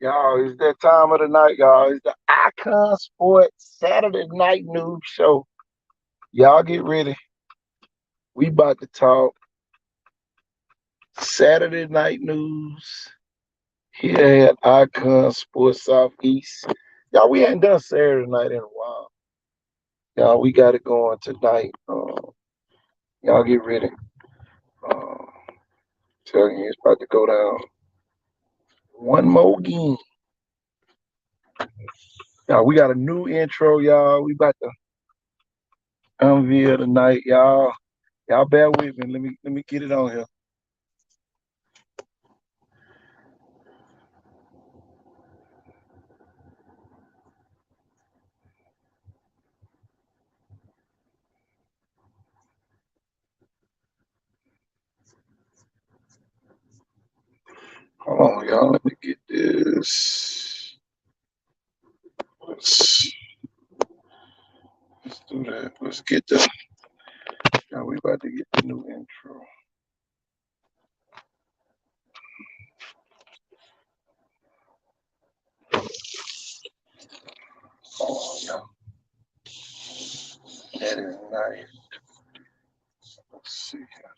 Y'all, it's that time of the night, y'all. It's the Icon Sports Saturday Night News Show. Y'all get ready. We about to talk Saturday Night News here at Icon Sports Southeast. Y'all, we ain't done Saturday night in a while. Y'all, we got it going tonight. Y'all get ready. Uh, Telling you, it's about to go down. One more game. Y'all, we got a new intro, y'all. We about to unveil tonight, y'all. Y'all bear with me. Let me get it on here. Hold on, y'all. Let me get this. Let's, let's do that. Let's get the. Now we about to get the new intro. Oh, y'all. That is nice. Let's see here.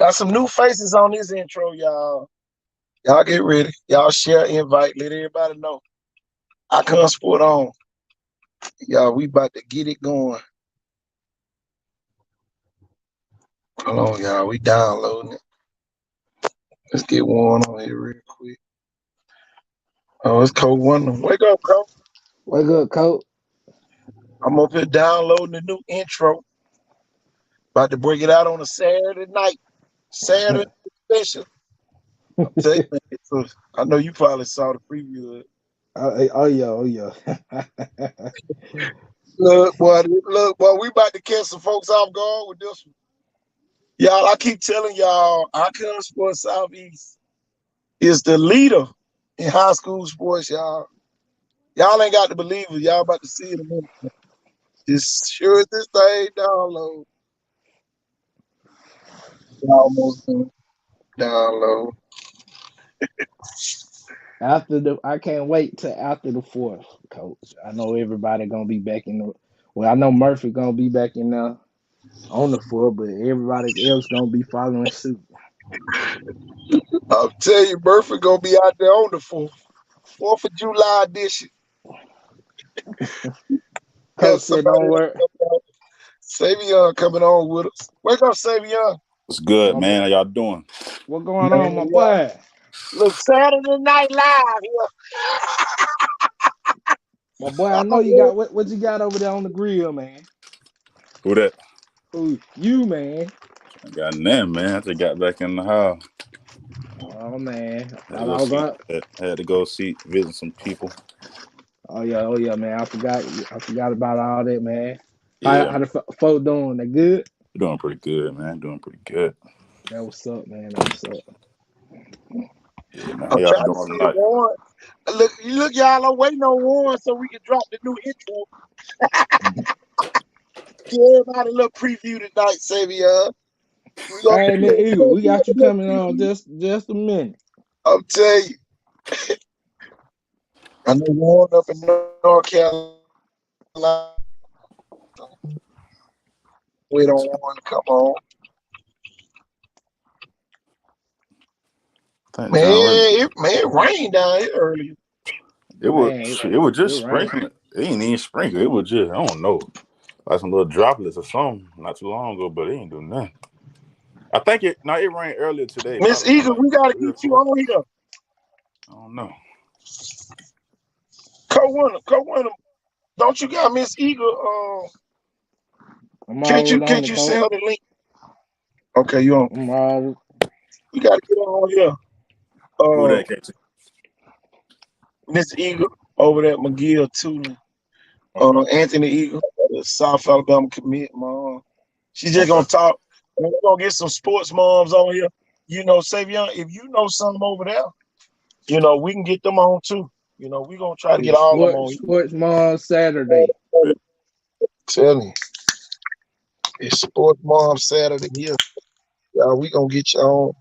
Got some new faces on this intro, y'all. Y'all get ready. Y'all share, invite, let everybody know. Icon Sport on. Y'all, we about to get it going. Hold on, y'all. We downloading it. Let's get one on here real quick. Oh, it's Coach Wonder. Wake up, Coach. Wake up, Coach. I'm up here downloading the new intro. About to bring it out on a Saturday night. Saturday special. I'm telling you, man, I know you probably saw the preview of it. Oh yeah, oh yeah. Look, boy, we about to catch some folks off guard with this one. Y'all, I keep telling y'all, Icon Sports Southeast is the leader in high school sports, y'all. Y'all ain't got to believe it. Y'all about to see it in a minute. As sure as this thing download. Almost done. Download. I can't wait till after the fourth, Coach. I know everybody gonna be back in the. Well, I know Murphy gonna be back in there on the fourth, but everybody else gonna be following suit. I'll tell you, Murphy gonna be out there on the 4th of July edition. Got Coach said, somebody "Don't worry, Savion coming on with us. Wake up, Savion. What's good, my man? How y'all doing? what going Man, on, my yeah. boy? Look, Saturday Night Live here. My boy, I know you got what you got over there on the grill, man. Who that? Who you, man? I got nothing, man. I just got back in the house. Oh man, Had to I go was see. on. Had to go see, visit some people. Oh yeah, man. I forgot about all that, man. Yeah, How the folk doing? They good? doing pretty good, man. Doing pretty good. That what's up, man. That what's up. Yeah, man. How I'm y'all trying to doing see tonight? Warren. Look, y'all. I'm waiting on Warren so we can drop the new intro. Give everybody a little preview tonight, Savion. We gonna Hey, do man, Eagle, we a got you little coming on preview. just a minute. I'm telling you, I know Warren up in North Carolina. Wait on Warren to come on. I think Man, John already. it rained down here earlier. It was. Man, It was it just rain. sprinkling. It ain't even sprinkle. It was just. I don't know, like some little droplets or something. Not too long ago, but it ain't doing nothing. I think it. No, it rained earlier today. Miss Probably around Eagle, like we gotta 3 or get you 4. on here. I don't know. Co-winner. Don't you got Miss Eagle? I'm Can't you already on can't the you send coat. her the link? Okay, you on? I'm already. We gotta get on here. Who Uh, that came to? Miss Eagle over there at McGill Tulane. Okay. Anthony Eagle, South Alabama commit, mom. She just Okay. gonna talk. And we're gonna get some sports moms on here. You know, Savion, if you know something over there, we can get them on too. You know, we're gonna try to get It's all of them on. Sports Mom Saturday. Tell you, it's Sports Mom Saturday here. Y'all, we gonna get you on.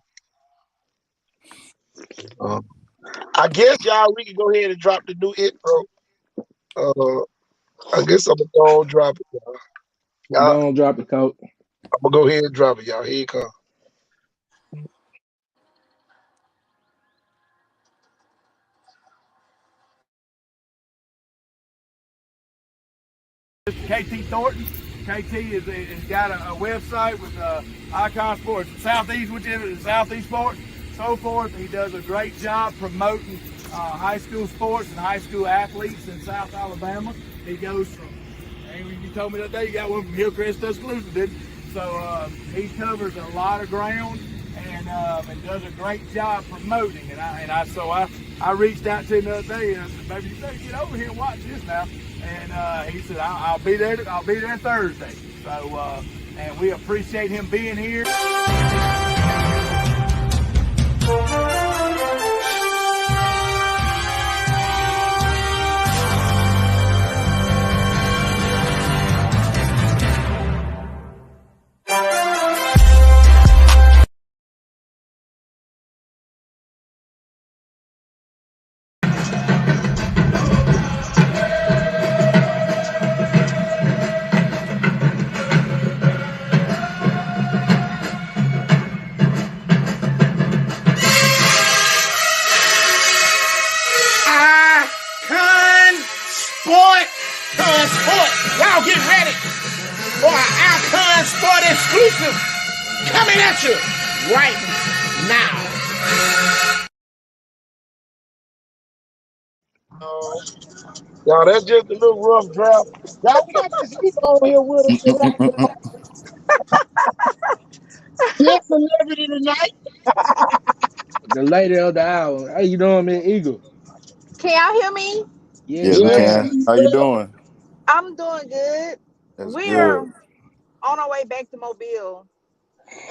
I guess y'all, we can go ahead and drop the new intro. I guess I'm gonna go and drop it, y'all. Y'all, Don't drop the coat. I'm gonna go ahead and drop it, y'all. Here it comes. KT Thornton. KT has got a website with Icon Sports Southeast, whichever is Southeast Sports, so forth. He does a great job promoting high school sports and high school athletes in South Alabama. He goes from, you told me that day you got one from Hillcrest, Tuscaloosa, didn't you? So he covers a lot of ground and does a great job promoting. So I reached out to him the other day and I said, baby, you better get over here and watch this now. And he said, I'll be there. I'll be there Thursday. So, and we appreciate him being here. Y'all get ready for an Icon Sport exclusive coming at you right now. Y'all, that's just a little rough draft. Y'all, we got this people on here with us tonight. Yes, celebrity tonight. The lady of the hour. How you doing, man, Eagle? Can y'all hear me? Yes, Yes, we ma'am. can. How you doing? I'm doing good. That's We're good. on our way back to Mobile.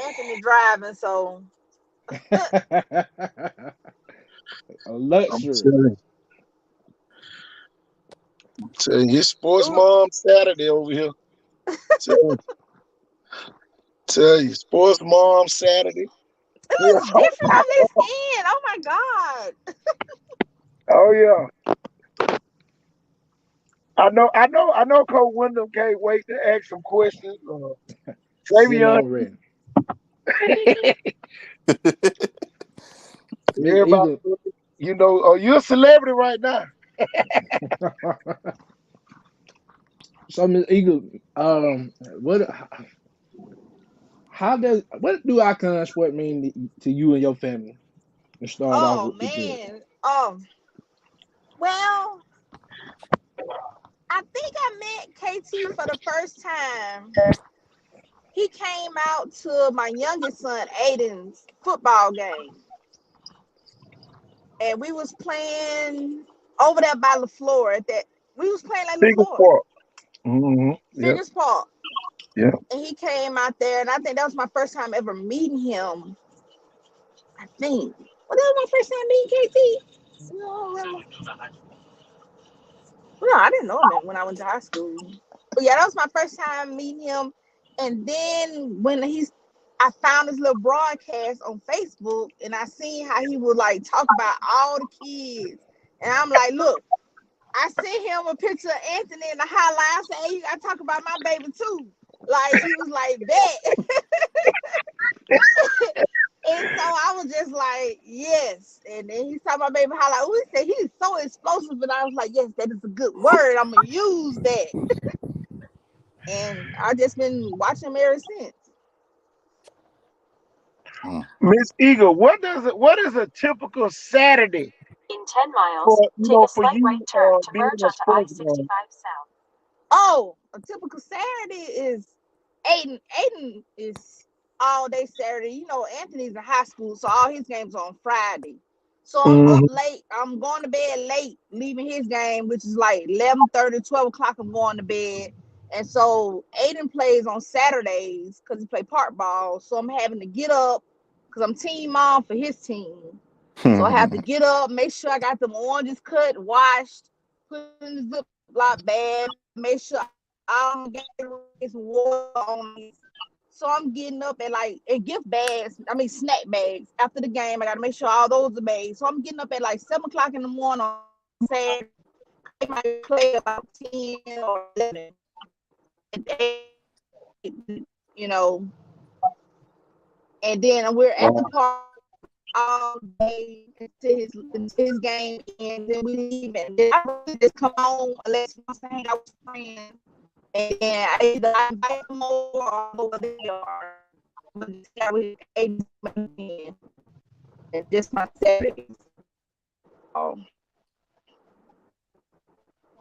Anthony driving, so A I'm luxury. telling you, it's Sports ooh, Mom Saturday over here. Tell you, Sports Mom Saturday. it looks different on this end. Oh my god. Oh yeah. I know Coach Wyndham can't wait to ask some questions. Sitting Travion, already. Miss everybody, Eagle. you know, you're a celebrity right now. So, Miss Eagle, what do Icon Sport mean to you and your family? Let's start off Oh with that. man. Well, I think I met KT for the first time. He came out to my youngest son Aiden's football game. And we was playing over there by LaFleur at that. We was playing like Single LaFleur, part. Mm-hmm. Yep. Figures Park. Yeah. And he came out there, and I think that was my first time ever meeting him. I think. Well, that was my first time meeting KT. No, I didn't know him when I went to high school. But yeah, that was my first time meeting him. And then when I found his little broadcast on Facebook, and I seen how he would like talk about all the kids. And I'm like, look, I sent him a picture of Anthony in the highlight. I said, hey, you gotta talk about my baby too. Like he was like that. And so I was just like, yes. And then he's talking about baby highlight. Oh, he said he's so explosive. And I was like, yes, that is a good word. I'm gonna use that. And I've just been watching him ever since. Miss Eagle, what is a typical Saturday In 10 miles, for take a for slight you right turn to being merge a onto sports I-65 man? South. Oh, a typical Saturday is Aiden. Aiden is all day Saturday. You know, Anthony's in high school, so all his games are on Friday. So I'm up Mm-hmm. late. I'm going to bed late, leaving his game, which is like 11:30, 12 o'clock. I'm going to bed. And so Aiden plays on Saturdays because he play park ball. So I'm having to get up because I'm team mom for his team. So I have to get up, make sure I got them oranges cut, washed, put in the Ziploc bag, make sure I don't get some water on these. So I'm getting up and like and gift bags, I mean snack bags. After the game, I gotta make sure all those are made. So I'm getting up at like 7 o'clock in the morning on Saturday. I might play about 10 or 11. And you know, and then we're at the park all day until his game ends, and we leave, and then I really just come home unless he wants to hang out with friends, and then I invite them over or I go where they are. But yeah, we ate and just my Saturdays. Oh,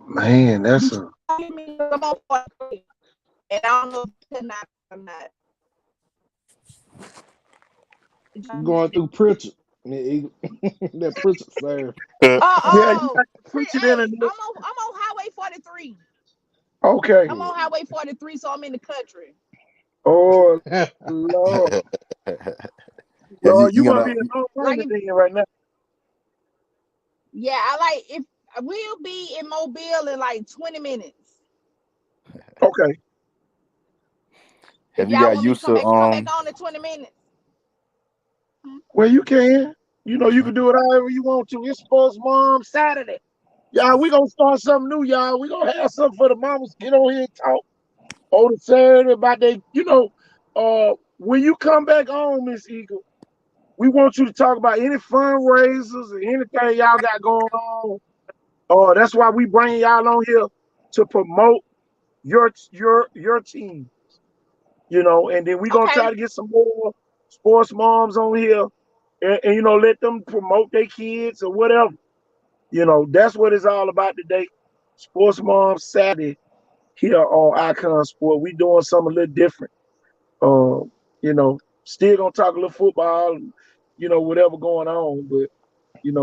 Man, that's you a hear me? I'm on 43, and I don't know if tonight or not. Did y'all hear Going me? through Pritchard. That Pritchard serve. yeah. You Oh, got to preach it in hey, and I'm on Highway 43. okay. I'm on Highway 43, so I'm in the country. Oh Lord, Yeah, Lord, you you must gonna be in North Like, Carolina right now. yeah, I like if I will be in Mobile in like 20 minutes. Okay. If have you y'all got want me to used come to back on in 20 minutes. Hmm? Well, you can. You know, you can do it however you want to. It's Sports Mom Saturday. Y'all, we gonna start something new, y'all. We gonna have something for the mamas. Get on here and talk on the Saturday about they, when you come back home, Miss Eagle, we want you to talk about any fundraisers or anything y'all got going on. That's why we bring y'all on here to promote your team, and then we gonna try Okay. to get some more sports moms on here and let them promote their kids or whatever. That's what it's all about today. Sports Mom Saturday here on Icon Sport. We doing something a little different. Still gonna talk a little football, whatever going on, but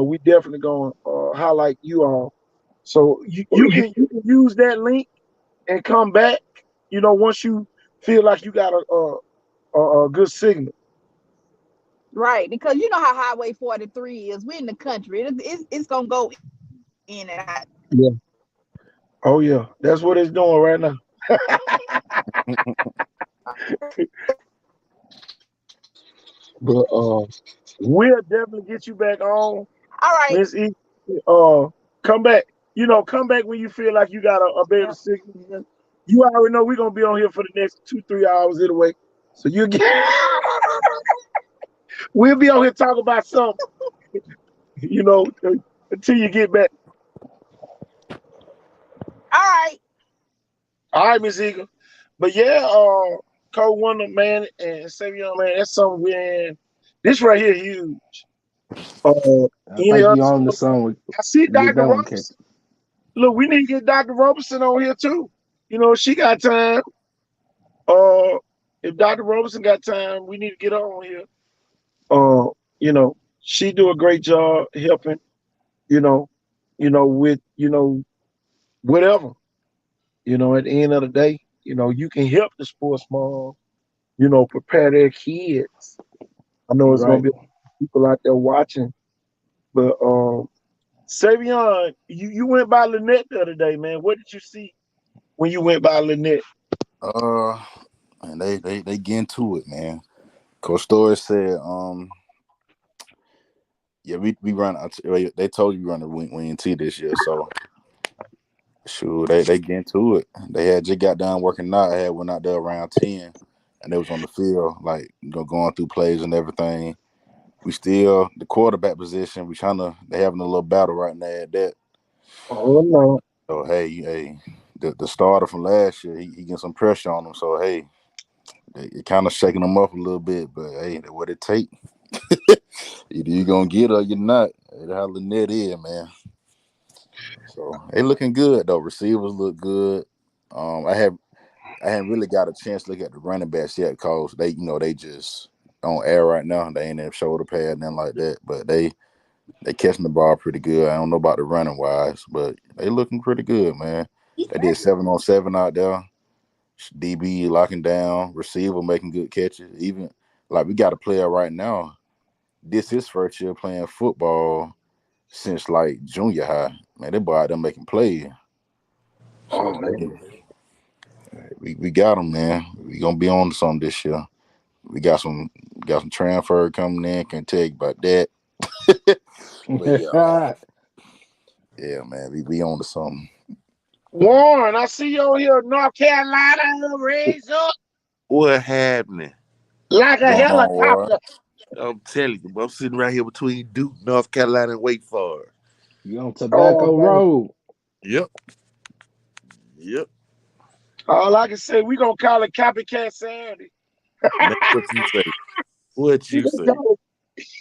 we definitely gonna highlight you all. So you can use that link and come back. Once you feel like you got a good signal. Right. Because you know how Highway 43 is. We're in the country. It's gonna go in and out. Yeah. Oh yeah, that's what it's doing right now. But we'll definitely get you back on, All right. Miss E. Come back. Come back when you feel like you got a better Yep. signal. You already know we're gonna be on here for the next 2-3 hours anyway. So you get we'll be on here talking about something, you know, until you get back. All right. All right, Miss Eagle. But yeah, Cole Wonder, man, and Savion, man, that's something this right here huge. I Any think other you on the sport? song with I see get Dr. that one catch. Robinson. Look, we need to get Dr. Robinson on here too. She got time. Uh, if Dr. Robinson got time, we need to get her on here. Uh, she do a great job helping. You know, with whatever. At the end of the day, you can help the sports mom. Prepare their kids. I know it's gonna Right. be people out there watching, but Savion, you went by Lynette the other day, man. What did you see when you went by Lynette? uh and they get into it, man. Coach Story said, yeah, we run. They told you we run the wing T this year, so sure they get into it. They had just got done working out. I had went out there around 10, and they was on the field like going through plays and everything. We still the quarterback position. They having a little battle right now at that. Oh no. So hey, the starter from last year, he getting some pressure on him. So hey, it kind of shaking him up a little bit. But hey, that's what it take. Either you gonna get or you're not. That's how Lynette is, man. So they looking good though. Receivers look good. I haven't really got a chance to look at the running backs yet because they just on air right now. They ain't have shoulder pad nothing like that. But they catching the ball pretty good. I don't know about the running wise, but they looking pretty good, man. They did 7-on-7 out there. DB locking down, receiver making good catches. Even like we got a player right now this his first year playing football since like junior high. Man, that boy out there making plays. So Oh man. we got him, man. We gonna be on to something this year. We got some transfer coming in. Can tell you about that. But yeah, man. We on to something. Warren, I see you over here in North Carolina, raised up What happening? like a Going on, Warren? helicopter. I'm telling you, I'm sitting right here between Duke, North Carolina, and Wake Forest. You on Oh Tobacco man. Road? Yep. Yep. All I can say, we gonna call it copycat Saturday. Man, what you say? What We you gonna say? call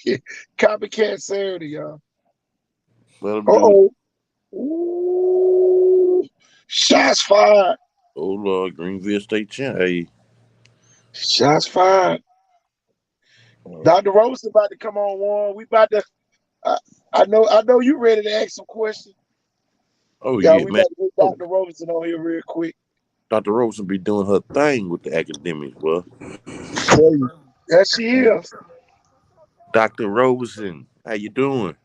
it copycat Saturday, y'all. Let them Uh do it. oh. Ooh. Shots fired. Oh Lord, Greenville State champ. Hey, Shots fired. Dr. Rose about to come on, Warren. We about to. I, I know you ready to ask some questions. oh Yeah, yeah, we man. about to get Oh, Dr. Rosen on here real quick. Dr. Rosen be doing her thing with the academics, well. There she is. Dr. Rosen, how you doing?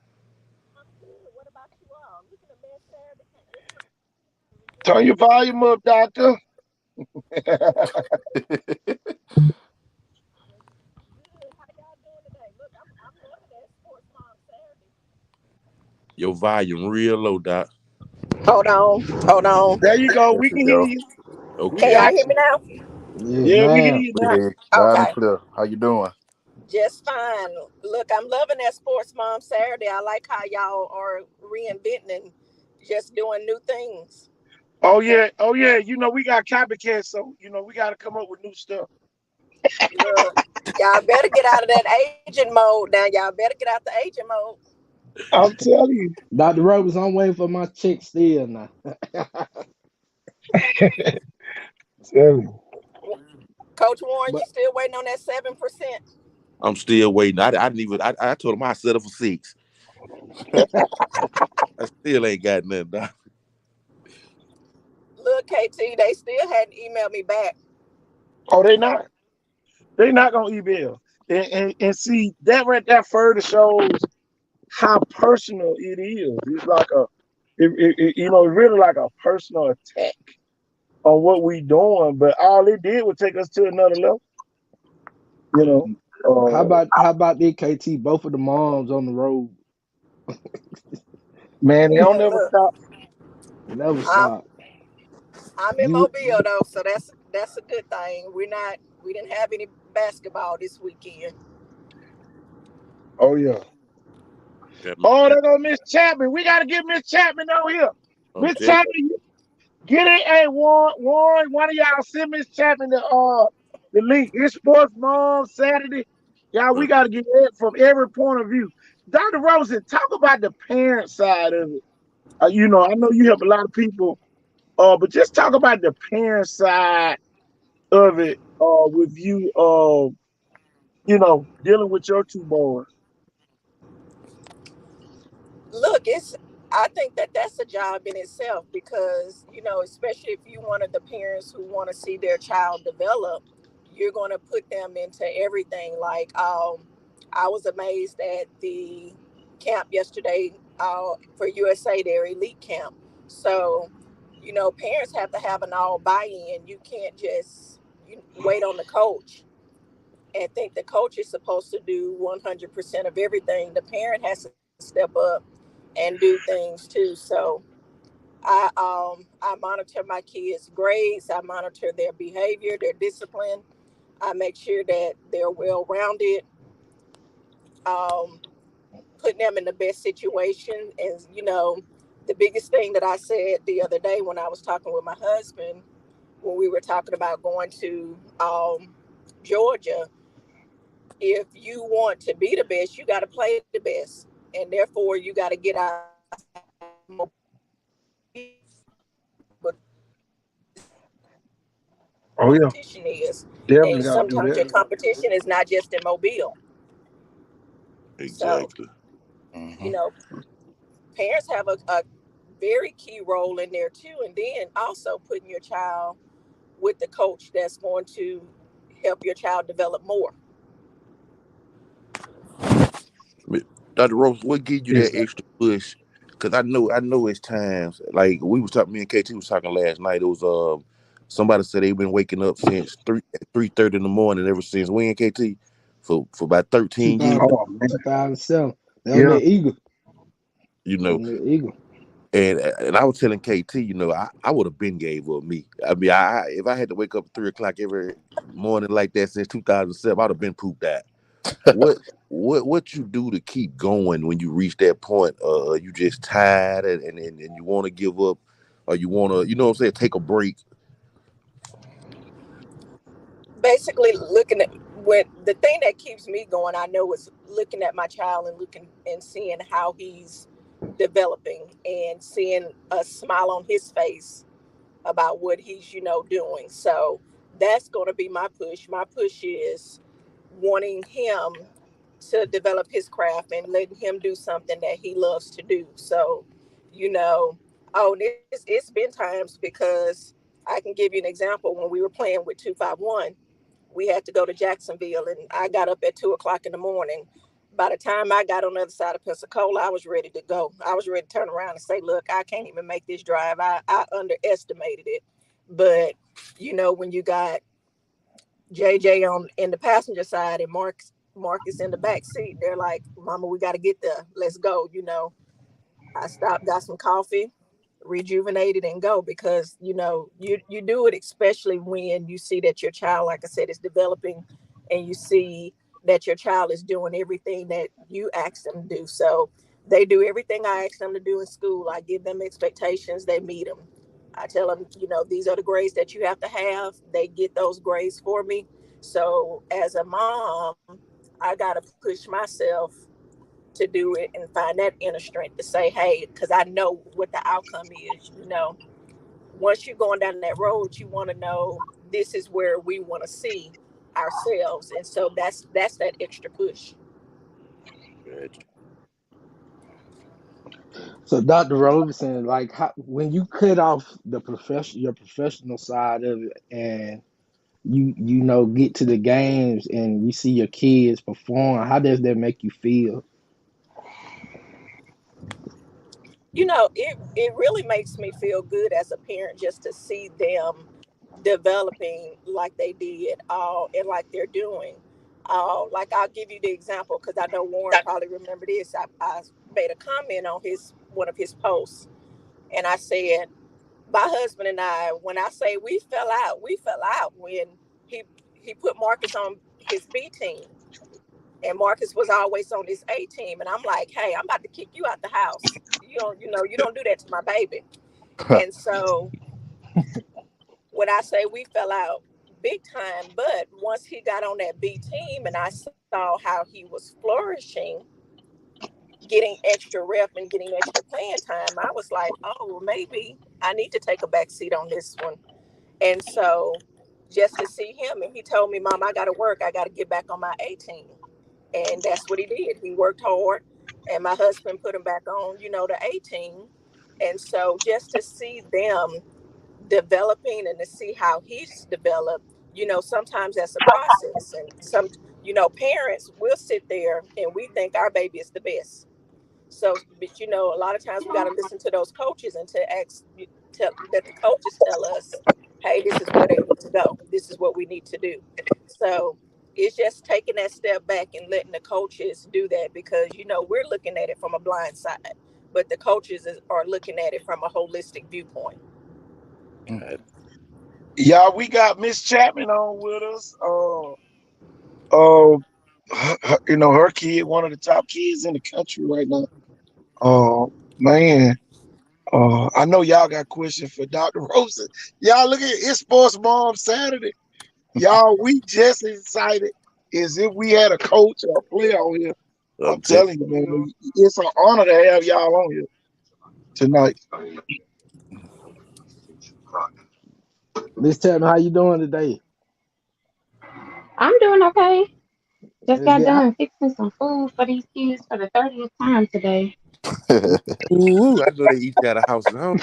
Turn your volume up, Doctor. Your volume real low, Doc. Hold on, hold on. There you go. There We you can hear go. you. We Can Okay. y'all got hear you. me now? Yes, Yeah, we hear ma'am. you We now. hear you loud and Okay, clear. How you doing? just fine. Look, I'm loving that Sports Mom Saturday. I like how y'all are reinventing and just doing new things. Oh yeah. Oh yeah. You know we got copycats, so we got to come up with new stuff. Look, y'all better get out of that agent mode now. Y'all better get out the agent mode. I'm telling you. Dr. Roberts, I'm waiting for my check still now. Telling you. Coach Warren, you But still waiting on that 7%? I'm still waiting. I didn't even I told him I settle for 6. I still ain't got nothing, Doc. Look, KT, they still hadn't emailed me back. Oh, they not. They not gonna email. And see that right there further shows how personal it is. It's like it's really like a personal attack on what we doing. But all it did was take us to another level. You know. how about the KT? Both of the moms on the road. Man, they don't Man, never look, stop. Never I'm stop. I'm in You Mobile though, so that's a good thing. We didn't have any basketball this weekend. Oh yeah. Got me. Oh, there go Miss Chapman. We gotta get Miss Chapman on here. I'm Miss telling Chapman, get it. Hey, Warren, one of y'all send Miss Chapman the link. It's Sports Mom Saturday. Y'all, you. we gotta get it from every point of view. Dr. Rosen, talk about the parent side of it. I know you help a lot of people, but just talk about the parent side of it, with you, dealing with your two boys. Look, it's I think that that's a job in itself because especially if you one of the parents who want to see their child develop, you're going to put them into everything. Like I was amazed at the camp yesterday for USA, their elite camp. So parents have to have an all buy-in. You can't just wait on the coach and think the coach is supposed to do 100% of everything. The parent has to step up and do things too. So I monitor my kids' grades. I monitor their behavior, their discipline. I make sure that they're well rounded. Um, Putting them in the best situation. And the biggest thing that I said the other day when I was talking with my husband, when we were talking about going to Georgia, if you want to be the best, you got to play the best, and therefore you got to get outside what Oh yeah, competition is. definitely And gotta do sometimes that. your competition is not just in Mobile. So, Exactly. you Hmm. know, parents have a very key role in there too. And then also putting your child with the coach that's going to help your child develop more. Dr. Rose, what gives you Yes, that sir. extra push? Because I know it's times like we was talking. Me and KT was talking last night. It was somebody said they've been waking up since 3:30 in the morning ever since when KT for about 13 years. 2000, Oh man, 2007. That was yeah. the Eagle. You That know, was the Eagle. and I was telling KT, I would have been gave up me. I mean, if I had to wake up at 3 o'clock every morning like that since 2007, I'd have been pooped out. What you do to keep going when you reach that point? You just tired and you want to give up, or you want to, what I'm saying, take a break. Basically, looking at when the thing that keeps me going, I know, is looking at my child and looking and seeing how he's developing and seeing a smile on his face about what he's doing. So that's going to be my push. My push is wanting him to develop his craft and letting him do something that he loves to do. So, you know oh, and it's been times, because I can give you an example. When we were playing with 251, we had to go to Jacksonville, and I got up at 2 o'clock in the morning. By the time I got on the other side of Pensacola, I was ready to go. I was ready to turn around and say, look, I can't even make this drive. I underestimated it. But, when you got JJ on in the passenger side and Marcus in the back seat, they're like, Mama, we got to get there. Let's go. I stopped, got some coffee, rejuvenated, and go, because you do it, especially when you see that your child, like I said, is developing, and you see that your child is doing everything that you ask them to do. So they do everything I ask them to do in school. I give them expectations, they meet them. I tell them, these are the grades that you have to have. They get those grades for me. So as a mom, I got to push myself to do it and find that inner strength to say, hey, because I know what the outcome is. Once you're going down that road, you want to know this is where we want to see ourselves, and so that's that extra push. So, Dr. Robinson, like, when you cut off your professional side of it, and get to the games and you see your kids perform, how does that make you feel? It really makes me feel good as a parent just to see them developing like they did, and like they're doing. Like, I'll give you the example, because I know Warren probably remember this. I made a comment on his one of his posts, and I said, my husband and I, when I say we fell out when he he put Marcus on his B team, and Marcus was always on his A team, and I'm like, hey, I'm about to kick you out the house. You don't do that to my baby. And so when I say we fell out big time, but once he got on that B team and I saw how he was flourishing, getting extra rep and getting extra playing time, I was like, oh, well, maybe I need to take a back seat on this one. And so just to see him, and he told me, Mom, I got to work. I got to get back on my A team. And that's what he did. He worked hard, and my husband put him back on, the A team. And so just to see them developing and to see how he's developed, sometimes that's a process. And parents will sit there and we think our baby is the best. So, but a lot of times we got to listen to those coaches and to let the coaches tell us, hey, this is where they need to go. This is what we need to do. So it's just taking that step back and letting the coaches do that, because, we're looking at it from a blind side, but the coaches are looking at it from a holistic viewpoint. Yeah, we got Miss Chapman on with us. Uh, her kid, one of the top kids in the country right now. Man, I know y'all got questions for Dr. Rosen. Y'all look at It's Sports Mom Saturday. Y'all, we just as excited as if we had a coach or a player on here. I'm Okay. telling you, man, it's an honor to have y'all on here tonight. Miss Chapman, how you doing today? I'm doing okay. Just That's got good. done fixing some food for these kids for the 30th time today. Ooh, I know they eat out of houses, huh?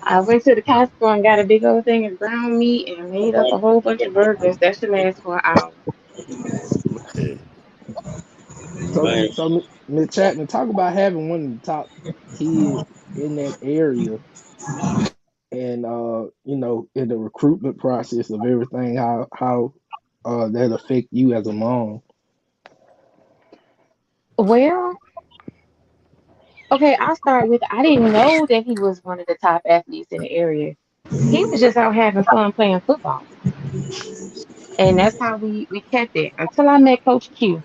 I went to the Costco and got a big old thing of ground meat and made up a whole bunch of burgers. That should last for an hour. Man. So, Man, so Miss Chapman, talk about having one of the top kids in that area, and in the recruitment process of everything, how that affect you as a mom. Well, okay, I'll start with I didn't know that he was one of the top athletes in the area. He was just out having fun playing football. And that's how we kept it until I met Coach Q.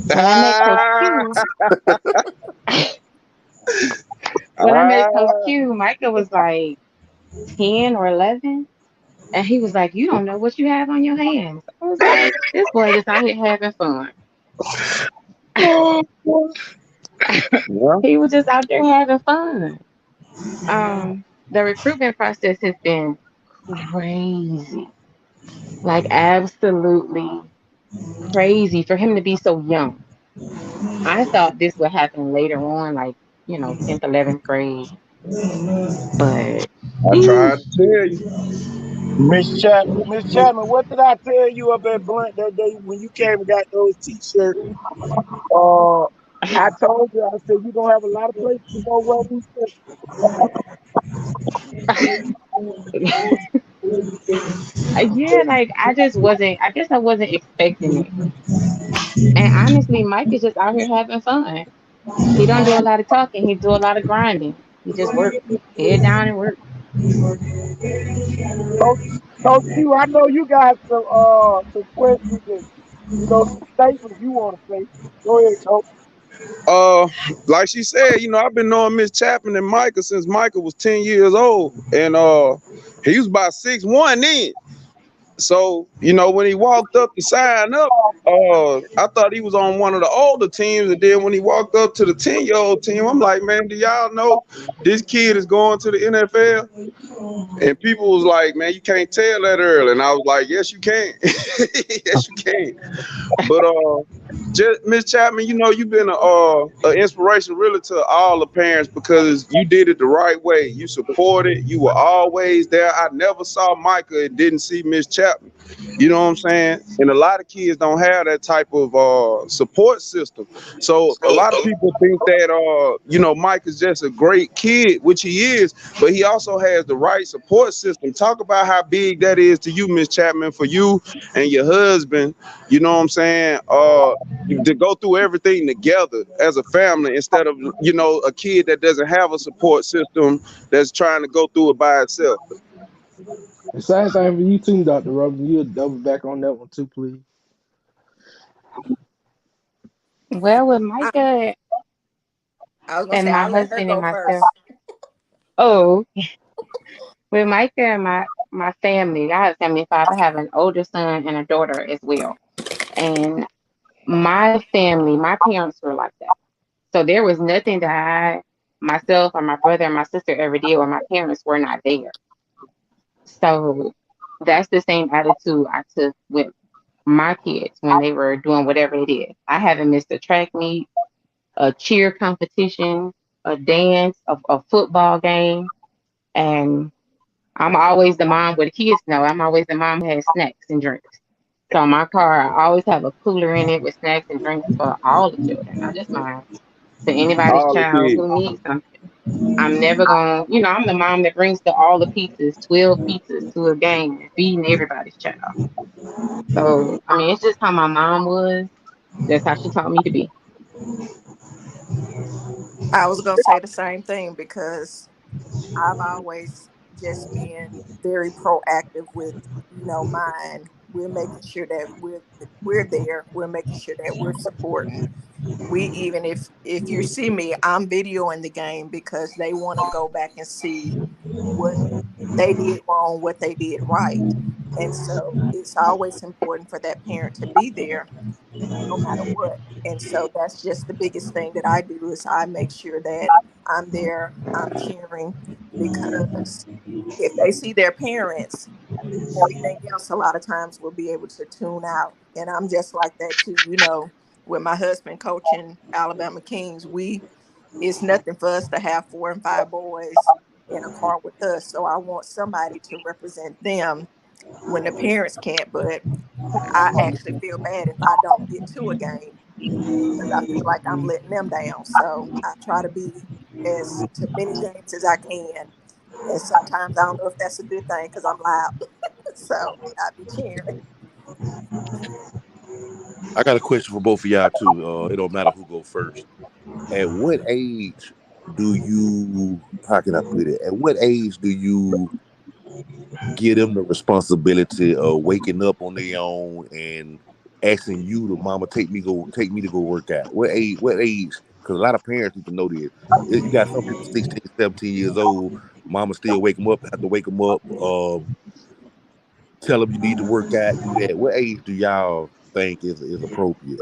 When I met Coach ah, Q, when I met Coach ah, Q, Micah was like 10 or 11. And he was like, "You don't know what you have on your hands." I was like, "This boy just out here having fun." yeah, He was just out there having fun. The recruitment process has been crazy. Like absolutely crazy for him to be so young. I thought this would happen later on, like, 10th, 11th grade. But I tried sheesh. to tell you. Miss Chapman, what did I tell you up at Blunt that day when you came and got those t-shirts? Uh, I told you, I said, you're going to have a lot of places to go wear these shirts. Yeah, like I guess I wasn't expecting it. And honestly, Mike is just out here having fun. He don't do a lot of talking, he do a lot of grinding. He just work, head down and work. Coach, Coach Q, I know you got some questions and, some statements you want to say. Go ahead, Coach. Uh, like she said, I've been knowing Miss Chapman and Micah since Micah was 10 years old, and he was about 6'1" then. So, when he walked up to sign up, I thought he was on one of the older teams. And then when he walked up to the 10-year-old team, I'm like, man, do y'all know this kid is going to the NFL? And people was like, man, you can't tell that early. And I was like, yes, you can. Yes, you can. But just Miss Chapman, you've been an inspiration really to all the parents because you did it the right way. You supported. You were always there. I never saw Micah and didn't see Miss Chapman. You know what I'm saying? And a lot of kids don't have that type of support system. So a lot of people think that Mike is just a great kid, which he is, but he also has the right support system. Talk about how big that is to you, Miss Chapman, for you and your husband. You know what I'm saying? To go through everything together as a family instead of a kid that doesn't have a support system that's trying to go through it by itself. The same thing for you too, Dr. Robin. You'll double back on that one too, please. Well, with I, Micah I was gonna and say my I'll let her husband and go myself, first. oh, with Micah and my family, I have family five. I have an older son and a daughter as well. And my family, my parents were like that. So there was nothing that myself or my brother and my sister ever did where my parents were not there. So that's the same attitude I took with my kids when they were doing whatever it is. I haven't missed a track meet, a cheer competition, a dance, a football game, and I'm always the mom where the kids know. I'm always the mom who has snacks and drinks. So my car, I always have a cooler in it with snacks and drinks for all the children, not just mine. To anybody's All the child kids. who needs something. I'm never gonna, I'm the mom that brings all the pizzas, 12 pizzas to a game and feeding everybody's child. So, I mean, it's just how my mom was. That's how she taught me to be. I was gonna say the same thing because I've always just been very proactive with, mine. We're making sure that we're there. We're making sure that we're supporting. We even if you see me, I'm videoing the game because they want to go back and see what if they did wrong, what they did right. And so it's always important for that parent to be there no matter what. And so that's just the biggest thing that I do is I make sure that I'm there, I'm cheering because if they see their parents, everything else a lot of times will be able to tune out. And I'm just like that too, with my husband coaching Alabama Kings, it's nothing for us to have 4 and 5 boys in a car with us. So I want somebody to represent them when the parents can't, but I actually feel bad if I don't get to a game because I feel like I'm letting them down. So I try to be as to many games as I can. And sometimes I don't know if that's a good thing because I'm loud. So I be cheering. I got a question for both of y'all too. It don't matter who go first. At what age do you? How can I put it? At what age do you give them the responsibility of waking up on their own and asking you to mama take me to go work out? What age? What age? Because a lot of parents need to know this. You got some people 16, 17 years old. Mama still wake them up. Have to wake them up. Tell them you need to work out. Do that. What age do y'all think is appropriate?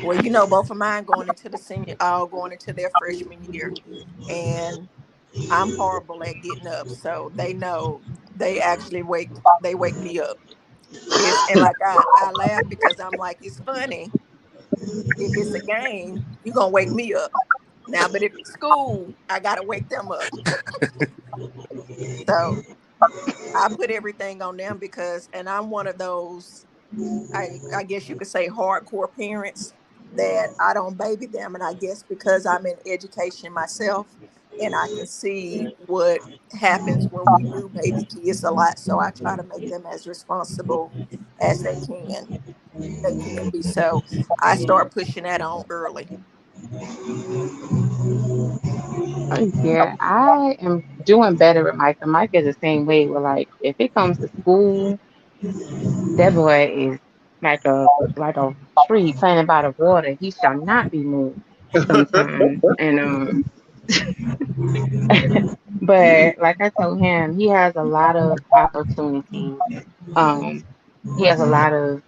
Well, both of mine going into the senior, all going into their freshman year, and I'm horrible at getting up, so they know they wake me up. It's and like I laugh because I'm like it's funny if it's a game you gonna wake me up now, but if it's school I gotta wake them up. So I put everything on them because, and I'm one of those, I guess you could say hardcore parents that I don't baby them. And I guess because I'm in education myself and I can see what happens when we do baby kids a lot. So I try to make them as responsible as they can be. So I start pushing that on early. Yeah, I am doing better with Micah. Micah is the same way. Where like, if it comes to school, that boy is like a tree planted by the water. He shall not be moved. Sometimes, and but like I told him, he has a lot of opportunities. Um, he has a lot of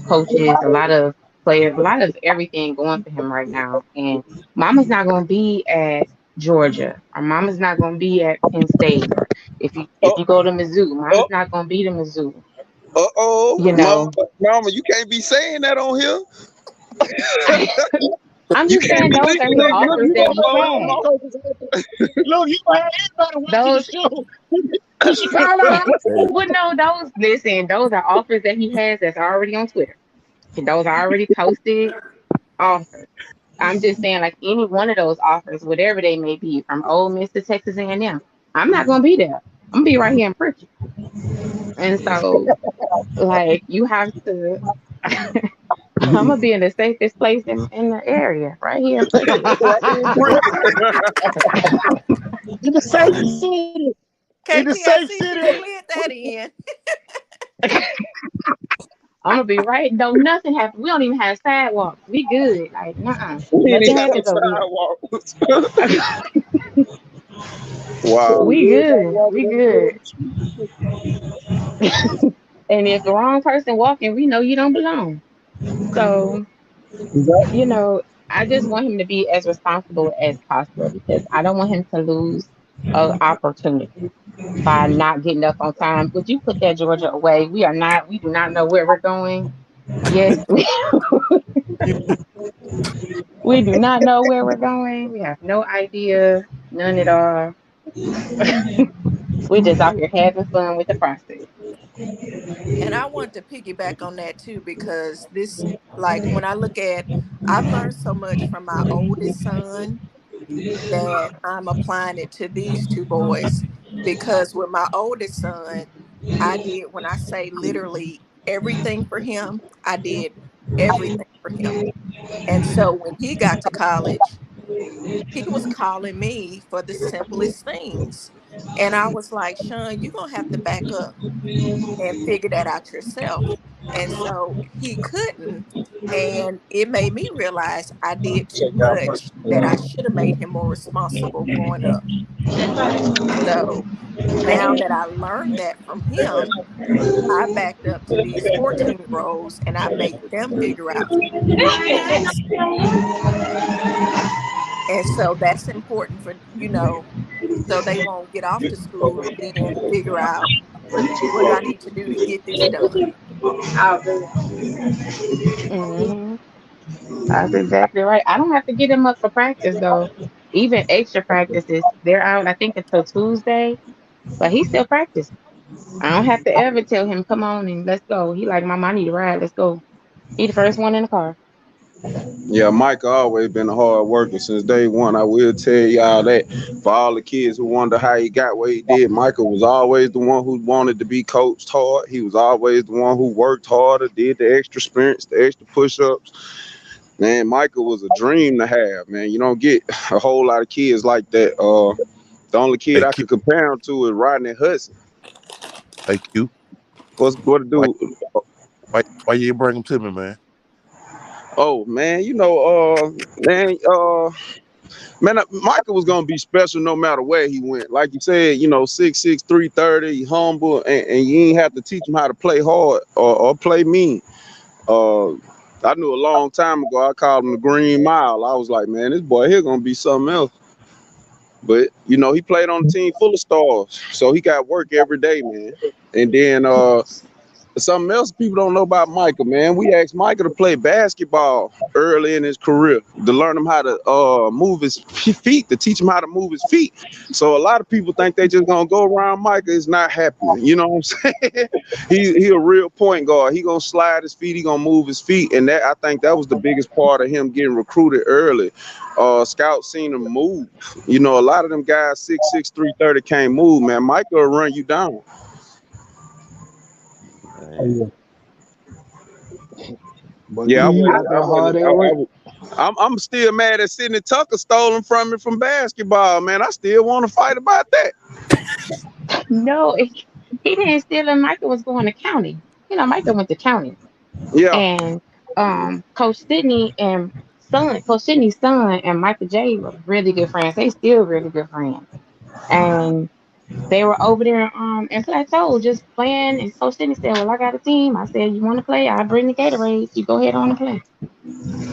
coaches, a lot of players, a lot of everything going for him right now. And Mama's not going to be at Georgia, or Mama's not going to be at Penn State, or if Oh, you go to Mizzou, oh, Mama's not going to be to Mizzou. oh, You mama, know, mama, you can't be saying that on here. I'm You just can't saying be those saying are his Look, that look, offers you that gonna he go ahead has. look, you gonna have anybody watching the Those, show. You should call out. Hey, well, no, those are offers that he has that's already on Twitter. And those are already posted offers. I'm just saying, like any one of those offers, whatever they may be, from Ole Miss to Texas A&M, I'm not gonna be there. I'm gonna be right here in Pritchard. And so, like, you have to. I'm gonna be in the safest place in the area, right here in Pritchard. right here in Pritchard. In the safe city. In the KT, I safe see city. she slid that in. I'm gonna be right. Though nothing happens. We don't even have sidewalks. We good. Like, We ain't nothing even got no happens over here. sidewalks. Wow. We Everybody good. walking We on the good. street. And if the wrong person walking, we know you don't belong. So, I just want him to be as responsible as possible because I don't want him to lose an opportunity by not getting up on time. Would you put that Georgia away? We do not know where we're going. Yes, we do not know where we're going. We have no idea, none at all. We just out here having fun with the process. And I want to piggyback on that too, because this, like, when I look at, I've learned so much from my oldest son that I'm applying it to these two boys. Because with my oldest son, I did, when I say literally everything for him, I did everything for him. And so when he got to college, he was calling me for the simplest things. And I was like, Sean, you're going to have to back up and figure that out yourself. And so he couldn't. And it made me realize I did too much, that I should have made him more responsible growing up. So now that I learned that from him, I backed up to these 14-year-olds and I make them figure out things. And so that's important for, so they won't get off to school and then figure out what do I need to do to get this done. Hmm. That's exactly right. I don't have to get him up for practice though. Even extra practices, they're out, I think, until Tuesday, but he still practice. I don't have to ever tell him, come on and let's go. He like, Mom, I need a ride. Let's go. He the first one in the car. Yeah, Mike always been a hard worker since day one. I will tell y'all that. For all the kids who wonder how he got what he did, Michael was always the one who wanted to be coached hard. He was always the one who worked harder, did the extra sprints, the extra push-ups. Man, Michael was a dream to have, man. You don't get a whole lot of kids like that. The only kid Hey I Q, could compare him to is Rodney Hudson. hey Q, What to why do? why you ain't bring him to me, man? Oh man, Michael was gonna be special no matter where he went. Like you said, 6'6", 330, humble, and you ain't have to teach him how to play hard or play mean. Uh, I knew a long time ago. I called him the Green Mile. I was like, man, this boy here gonna be something else. But he played on a team full of stars, so he got work every day, man. And then something else people don't know about Michael, man. We asked Michael to play basketball early in his career to learn him how to move his feet, to teach him how to move his feet. So a lot of people think they just gonna go around Michael. It's not happening. You know what I'm saying? He a real point guard. He gonna slide his feet. He gonna move his feet, and that I think that was the biggest part of him getting recruited early. Scouts seen him move. A lot of them guys 6'6", 330 can't move, man. Michael will run you down. Oh, Man. yeah. But Yeah, I Q wasn't. out I there hard wasn't. at work. I'm still mad that Sidney Tucker stole him from me from basketball, man. I still want to fight about that. No, he didn't steal him. Michael was going to county. Michael went to county. Yeah. And Coach Sidney's son and Michael J were really good friends. They still really good friends. And they were over there in Plateau just playing. And Coach Sidney said, "Well, I got a team." I said, "You want to play? I'll bring the Gatorade. You go ahead on and play."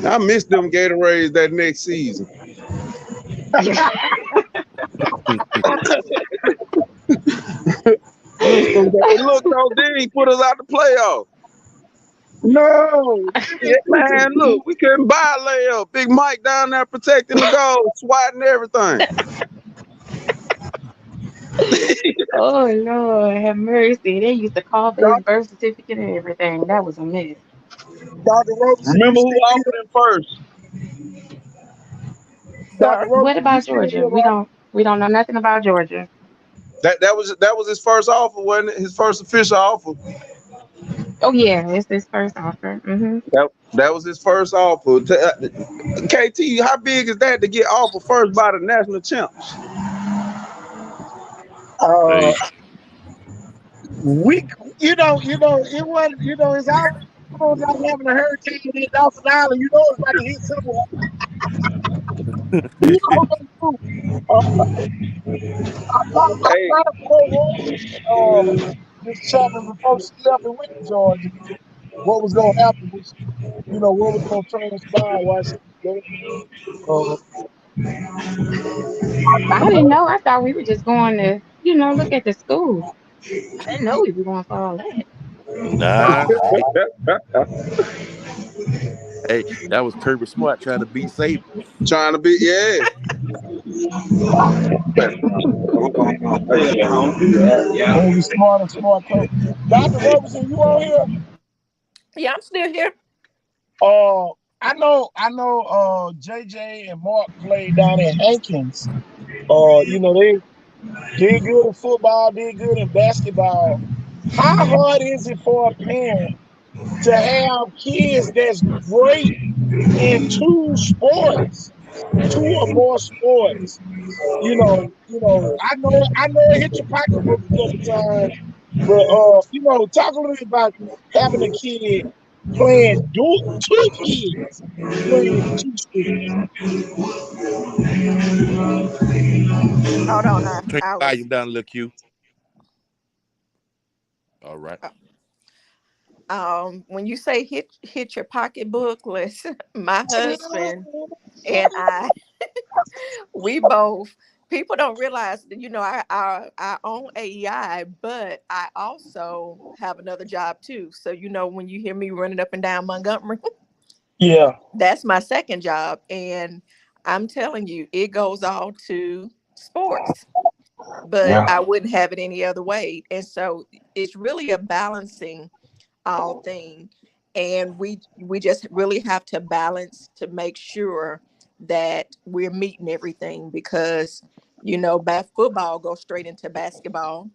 I missed them Gatorades that next season. Missed them. Look, though, then he put us out the playoff. No. Yeah, man, look, we couldn't buy a layup. Big Mike down there protecting the goal, swatting everything. Oh Lord, have mercy. They used to call for his Doc, birth certificate and everything. That was a mess. Dr. Roberson, you Remember who still here? offered him first? Dr. Sir. What Roberson, you about still Georgia? here, We right? don't know nothing about Georgia. That was his first offer, wasn't it? His first official offer. Oh yeah, it's his first offer. That was his first offer. KT, how big is that to get offered first by the national champs? Uh, Hey, we, it was, it's almost like having a hurricane in Dawson Island. It's about to hit somewhere. You know what they do? I Hey, tried to forewarn this Chapman before she left and went to Georgia. What was going to happen? What was going to transpire while she was there. I didn't know. I thought we were just going to, look at the school. I didn't know we were going for all that. nah. Hey, that was Kirby Smart trying to beat Saban. trying to be, yeah. One of the smart coach. Dr. Roberson, you on here? Yeah, I'm still here. I know JJ and Mark played down in Hankins. They did good in football, did good in basketball. How hard is it for a parent to have kids that's great in two or more sports? I know it hit your pocketbook a couple times, but talk a little bit about having a kid two kids playing two sports. Hold on now. Turn I your was volume down, little Q. All right. when you say hit your pocketbook, listen, my husband and I, we both people don't realize that I own AEI, but I also have another job too. So when you hear me running up and down Montgomery, Yeah, that's my second job, and I'm telling you, it goes all to sports. But yeah, I wouldn't have it any other way. And so it's really a balancing all thing. and we just really have to balance to make sure that we're meeting everything, because football goes straight into basketball,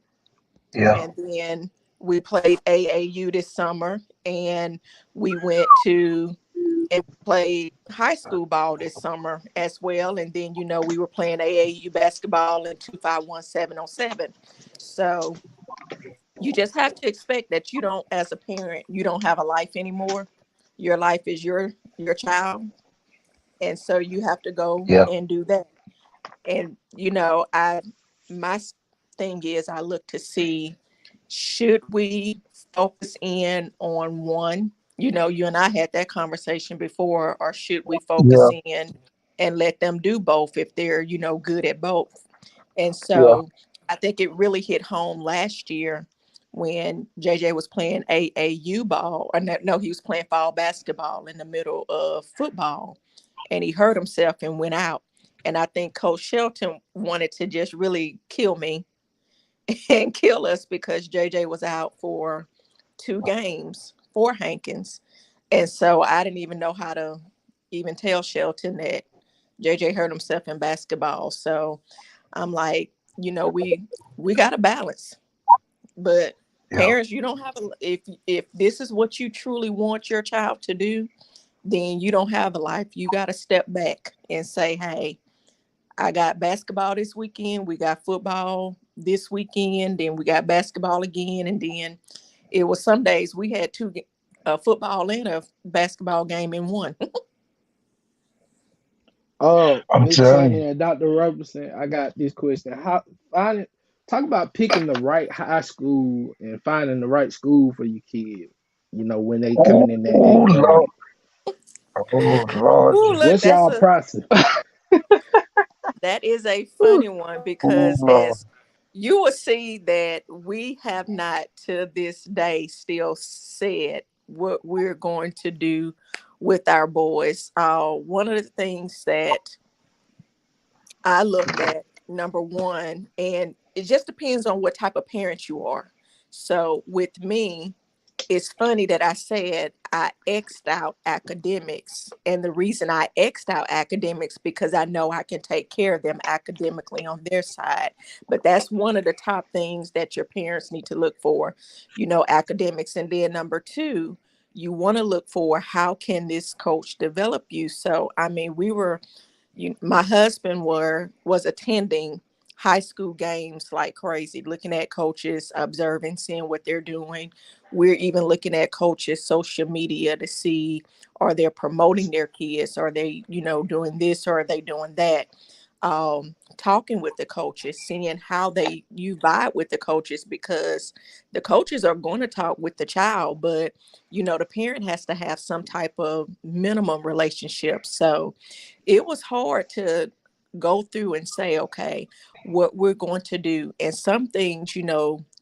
Yeah. and then we played AAU this summer, and we went to and played high school ball this summer as well, and then we were playing AAU basketball in 251707. So you just have to expect that you don't, as a parent, you don't have a life anymore. Your life is your child, and so you have to go Yeah. and do that. And my thing is, I look to see, should we focus in on one? You and I had that conversation before, or should we focus Yeah. in and let them do both if they're good at both? And Yeah. so I think it really hit home last year when JJ was playing AAU ball, or no, he was playing fall basketball in the middle of football, and he hurt himself and went out. And I think Coach Shelton wanted to just really kill me and kill us, because JJ was out for 2 games for Hankins. And so I didn't even know how to even tell Shelton that JJ hurt himself in basketball. So I'm like, we got to balance. But Yeah. parents, you don't have if this is what you truly want your child to do, then you don't have a life. You got to step back and say, hey, I got basketball this weekend. We got football this weekend. Then we got basketball again. And then it was some days we had a football and a basketball game in one. Oh, I'm Miss telling Tanya you. and Dr. Robertson, I got this question. How finding talk about picking the right high school and finding the right school for your kid, when they Oh coming in that eighth Lord. grade. Oh Lord. Ooh, look, What's y'all process? that is a Whew. funny one, Oh because Lord. as you will see that we have not to this day still said what we're going to do with our boys. One of the things that I looked at, number one, and it just depends on what type of parent you are. So with me, it's funny that I said I X'd out academics. And the reason I X'd out academics, because I know I can take care of them academically on their side. But that's one of the top things that your parents need to look for, academics. And then number two, you want to look for, how can this coach develop you? So, I mean, my husband was attending high school games like crazy, looking at coaches, observing, seeing what they're doing. We're even looking at coaches' social media to see, are they promoting their kids? Are they, doing this, or are they doing that? Talking with the coaches, seeing how you vibe with the coaches, because the coaches are going to talk with the child, but the parent has to have some type of minimum relationship. So it was hard to go through and say, okay, what we're going to do. And some things,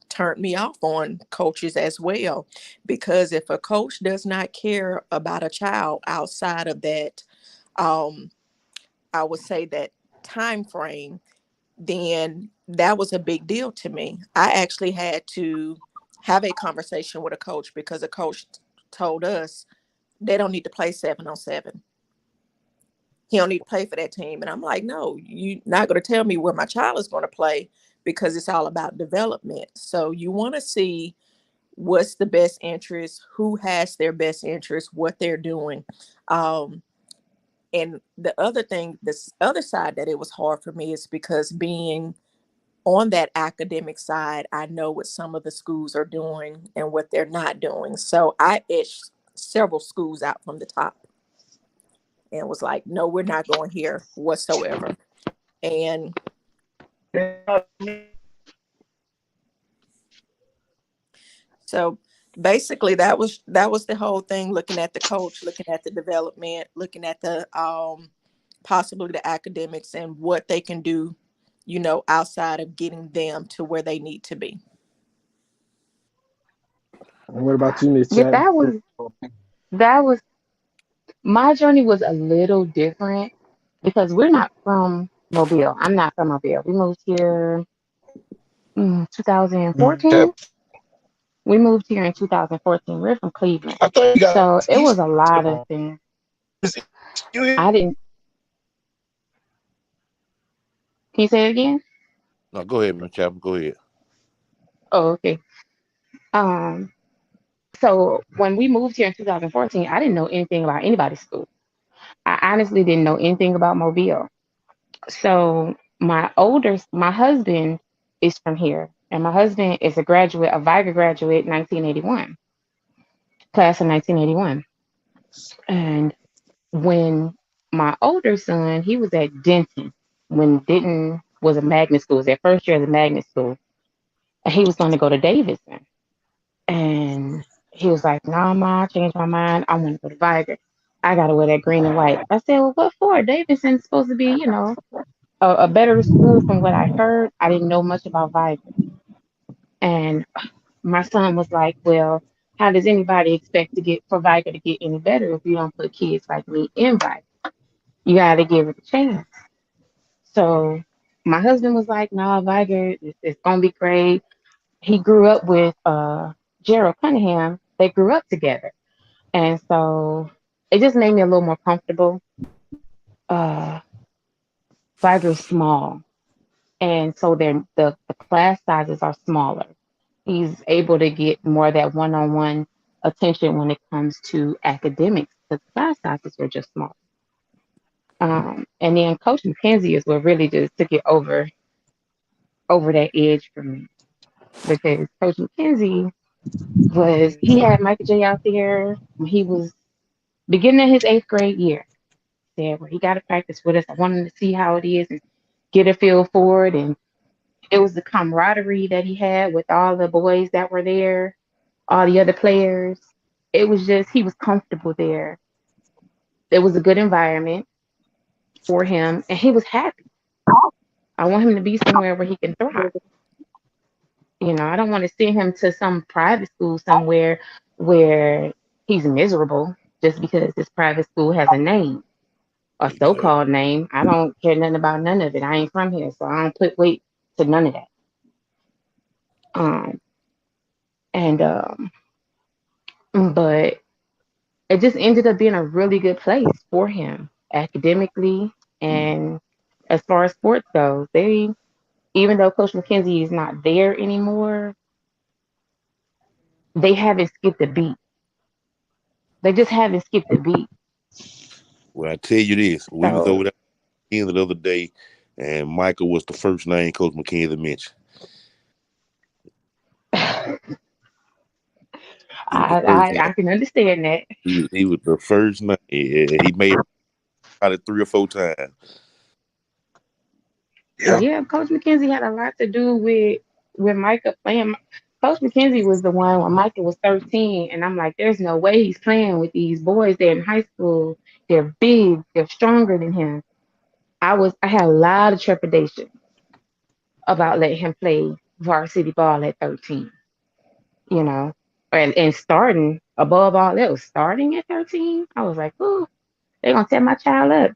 turned me off on coaches as well, because if a coach does not care about a child outside of that, um, I would say that time frame, then that was a big deal to me. I actually had to have a conversation with a coach, because a coach told us they don't need to play 7-on-7. He don't need to play for that team. And I'm like, no, you're not going to tell me where my child is going to play, because it's all about development. So you want to see what's the best interest, who has their best interest, what they're doing. Um, and the other thing, this other side that it was hard for me, is because being on that academic side, I know what some of the schools are doing and what they're not doing. So I itched several schools out from the top and was like, no, we're not going here whatsoever. And so basically that was the whole thing, looking at the coach, looking at the development, looking at the possibly the academics and what they can do, outside of getting them to where they need to be. And what about you, Miss Yeah, Chatton? that was my journey was a little different because we're not from Mobile. I'm not from Mobile. We moved here Mm. 2014. We moved here in 2014. We're from Cleveland. I thought you got So Miss it was Easter a lot of on. things. Miss Easter, you here? I didn't, can you say it again? No, go ahead, man, Chapman. Go ahead. Oh, okay. Um, so when we moved here in 2014, I didn't know anything about anybody's school. I honestly didn't know anything about Mobile. So my husband is from here, and my husband is a Viger graduate, 1981, class of 1981. And when my older son, he was at Denton when Denton was a magnet school, it was their first year as a magnet school, and he was going to go to Davidson. And he was like, "Nah, ma, I changed my mind. I want to go to Viger. I gotta wear that green and white." I said, "Well, what for? Davidson's supposed to be, a better school from what I heard." I didn't know much about Viger. And my son was like, "Well, how does anybody expect to get for Viger to get any better if you don't put kids like me in Viger? You gotta give it a chance." So my husband was like, "No, Viger, it's gonna be great." He grew up with Gerald Cunningham. They grew up together, and so it just made me a little more comfortable. Uh, Viger's small, and so the class sizes are smaller. He's able to get more of that one-on-one attention when it comes to academics because the class sizes were just small. And then Coach McKenzie is what really just took it over that edge for me because Coach McKenzie he had Michael J out there when he was beginning of his 8th grade year. Said, "Well, he got to practice with us. I want him to see how it is and get a feel for it." And it was the camaraderie that he had with all the boys that were there, all the other players. It was just he was comfortable there. It was a good environment for him, and he was happy. I want him to be somewhere where he can thrive. I don't want to send him to some private school somewhere where he's miserable just because this private school has a name, a Exactly. so-called name. I don't care nothing about none of it. I ain't from here, so I don't put weight to none of that. Um, and but it just ended up being a really good place for him academically and as far as sports goes. Even though Coach McKenzie is not there anymore, they haven't skipped a beat. They just haven't skipped a beat. Well, I tell you this, we was So over there the other day, and Michael was the first name Coach McKenzie mentioned. I, He was the first name. I can understand that. He was the first name. He made it probably 3 or 4 times. But Yeah. yeah, Coach McKenzie had a lot to do with Micah playing. Coach McKenzie was the one when Micah was 13, and I'm like, there's no way he's playing with these boys. They're in high school. They're big. They're stronger than him. I had a lot of trepidation about letting him play varsity ball at 13. You know, and starting above all else, starting at 13, I was like, oh, they're gonna tear my child up.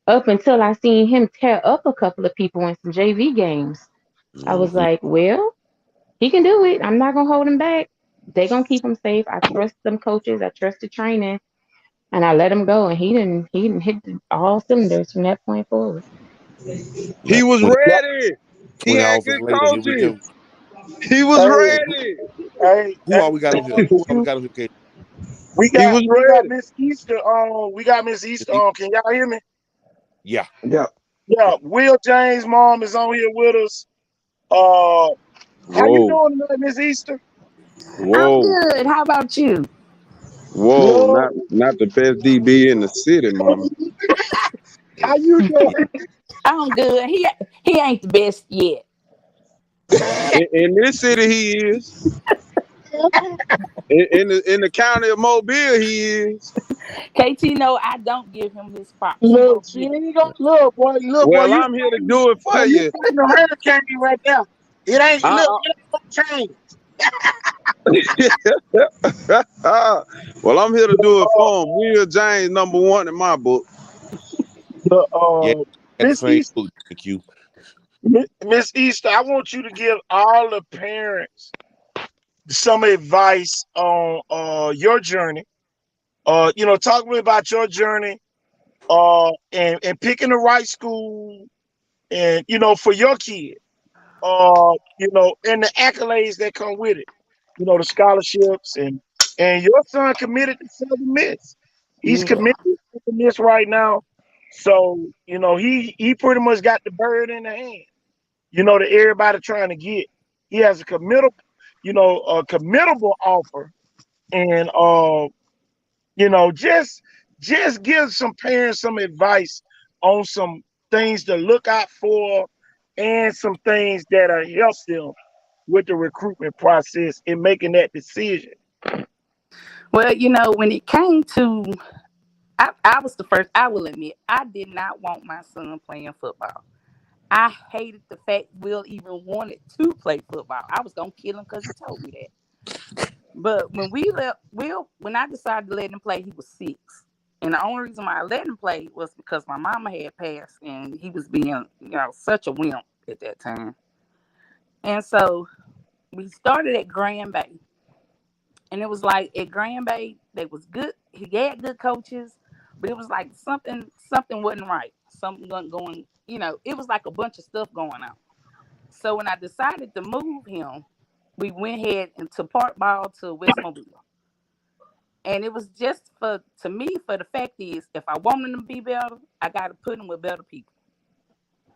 Up until I seen him tear up a couple of people in some JV games. I was Mm-hmm. like, well, he can do it. I'm not gonna hold him back. They gonna keep him safe. I trust them coaches. I trust the training, and I let him go. And he didn't hit all cylinders from that point forward. Now, He was 20, Yeah. ready. He 20 had offers good later, here we coaches. go. He was Hey, Hey, ready. who all we got on here? Who all we you- got on here? Kate? we He got was we got ready. Miss Easter on. We got Miss Is Easter he- on. Can y'all hear me? Yeah. Yeah. Yeah. Okay. Will James' mom is on here with us. Uh, how you Whoa, doing tonight, Miss Easter? I'm whoa, good. How about you? whoa! Good. Not the best DB in the city, mama. Yeah. How you Yeah. doing? I'm good. He ain't the best yet. In this city, he is. In the county of Mobile, he is. KT, no, I don't give him his props. He Look, gonna she get it. ain't gonna look, boy. Well, You I'm here to do it for you you. fighting a hurricane right there. It ain't Uh, look, it ain't gonna change. well, I'm here to do it for him. Will James, #1 in my book. The Yeah. At the Miss same Easter, book. Thank you. Miss Easter, I want you to give all the parents some advice on your journey. Talk to me about your journey and picking the right school and for your kid. And the accolades that come with it. The scholarships and your son committed to Southern Miss. He's Yeah. committed to Southern Miss right now. So, he pretty much got the bird in the hand, that everybody trying to get. He has a committable offer. And just give some parents some advice on some things to look out for and some things that'll help them with the recruitment process in making that decision. Well, when it came to, I was the first. I will admit, I did not want my son playing football. I hated the fact Will even wanted to play football. I was gonna kill him because he told me that. But when we left Will, when I decided to let him play, he was 6. And the only reason why I let him play was because my mama had passed and he was being, such a wimp at that time. And so we started at Grand Bay. And it was like at Grand Bay, they was good. He had good coaches, but it was like something wasn't right. Something wasn't going, it was like a bunch of stuff going on. So when I decided to move him, we went ahead into Park Ball to West Mobile. And it was just for the fact is, if I want him to be better, I got to put him with better people.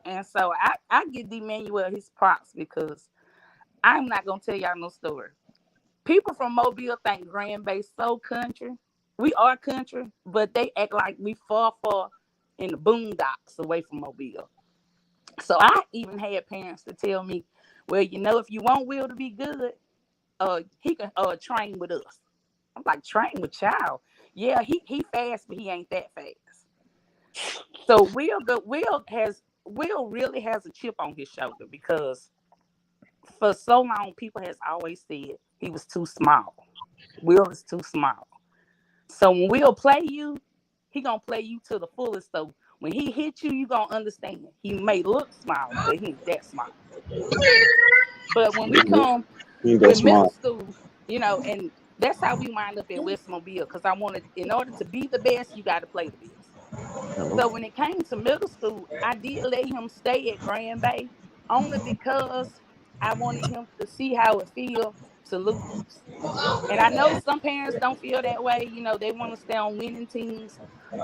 And so I give D. Manuel his props because I'm not going to tell y'all no story. People from Mobile think Grand Bay so country. We are country, but they act like we far in the boondocks away from Mobile. So I even had parents to tell me, well, if you want Will to be good, he can train with us. I'm like, train with child. Yeah, he fast, but he ain't that fast. So Will really has a chip on his shoulder because for so long people has always said he was too small. Will is too small. So when Will play you, he gonna play you to the fullest. So when he hit you, you gonna understand. He may look small, but he ain't that small. But when we come with middle school, and that's how we wind up at West Mobile because I wanted, in order to be the best, you got to play the best. So when it came to middle school, I did let him stay at Grand Bay only because I wanted him to see how it feels to lose. And I know some parents don't feel that way. They want to stay on winning teams.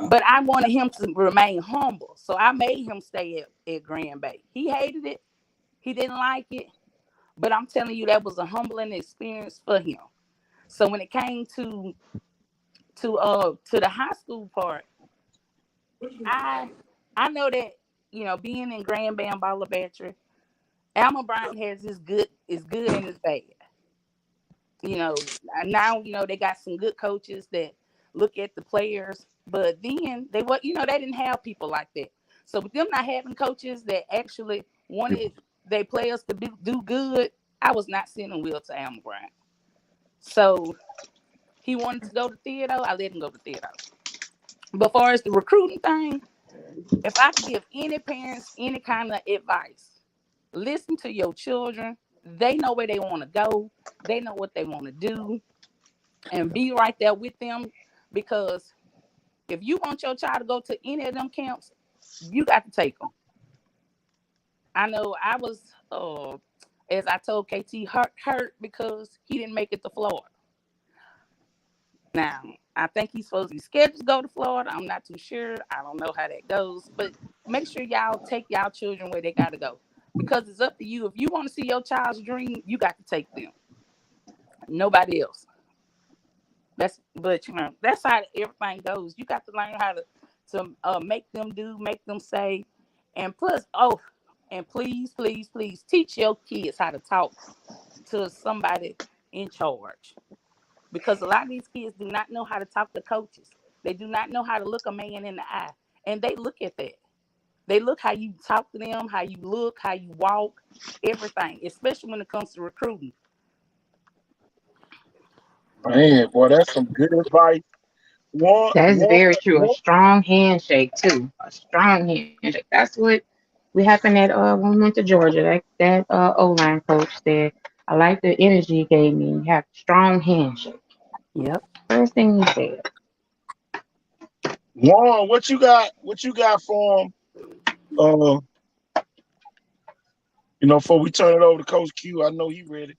But I wanted him to remain humble. So I made him stay at Grand Bay. He hated it. He didn't like it. But I'm telling you, that was a humbling experience for him. So when it came to the high school part, I know that, being in Grand Bay and Balla Bachar, Alma Bryant has his good and his bad. Now, they got some good coaches that look at the players, but then they didn't have people like that. So with them not having coaches that actually wanted their players to do good, I was not sending Will to Alma Bryant. So he wanted to go to Theodore, I let him go to Theodore. But as far as the recruiting thing, if I could give any parents any kind of advice, listen to your children. They know where they want to go. They know what they want to do. And be right there with them. Because if you want your child to go to any of them camps, you got to take them. I know I was, as I told KT, hurt because he didn't make it to Florida. Now, I think he's supposed to be scheduled to go to Florida. I'm not too sure. I don't know how that goes. But make sure y'all take y'all children where they got to go. Because it's up to you. If you want to see your child's dream, you got to take them. Nobody else. That's how everything goes. You got to learn how to make them say. And plus, and please, please, please teach your kids how to talk to somebody in charge. Because a lot of these kids do not know how to talk to coaches. They do not know how to look a man in the eye. And they look at that. They look how you talk to them, how you look, how you walk, everything, especially when it comes to recruiting. Man, boy, that's some good advice. That's very true. A strong handshake too. A strong handshake. That's what we happened at when we went to Georgia. That O-line coach said I like the energy he gave me. You have strong handshake. Yep. First thing he said. Warren, what you got? What you got for him? Before we turn it over to Coach Q, I know he ready.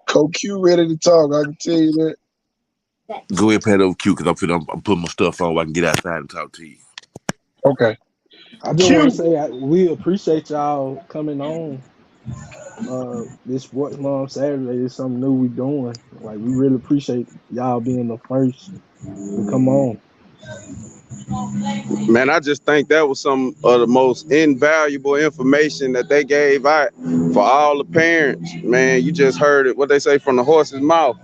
Coach Q ready to talk. I can tell you that. Go ahead, pat over Q, because I'm putting my stuff on where I can get outside and talk to you. Okay. I just want to Q. say we appreciate y'all coming on. This Sports Mom Saturday is something new we doing. Like we really appreciate y'all being the first to come on. Man, I just think that was some of the most invaluable information that they gave out for all the parents. Man, you just heard it, what they say, from the horse's mouth.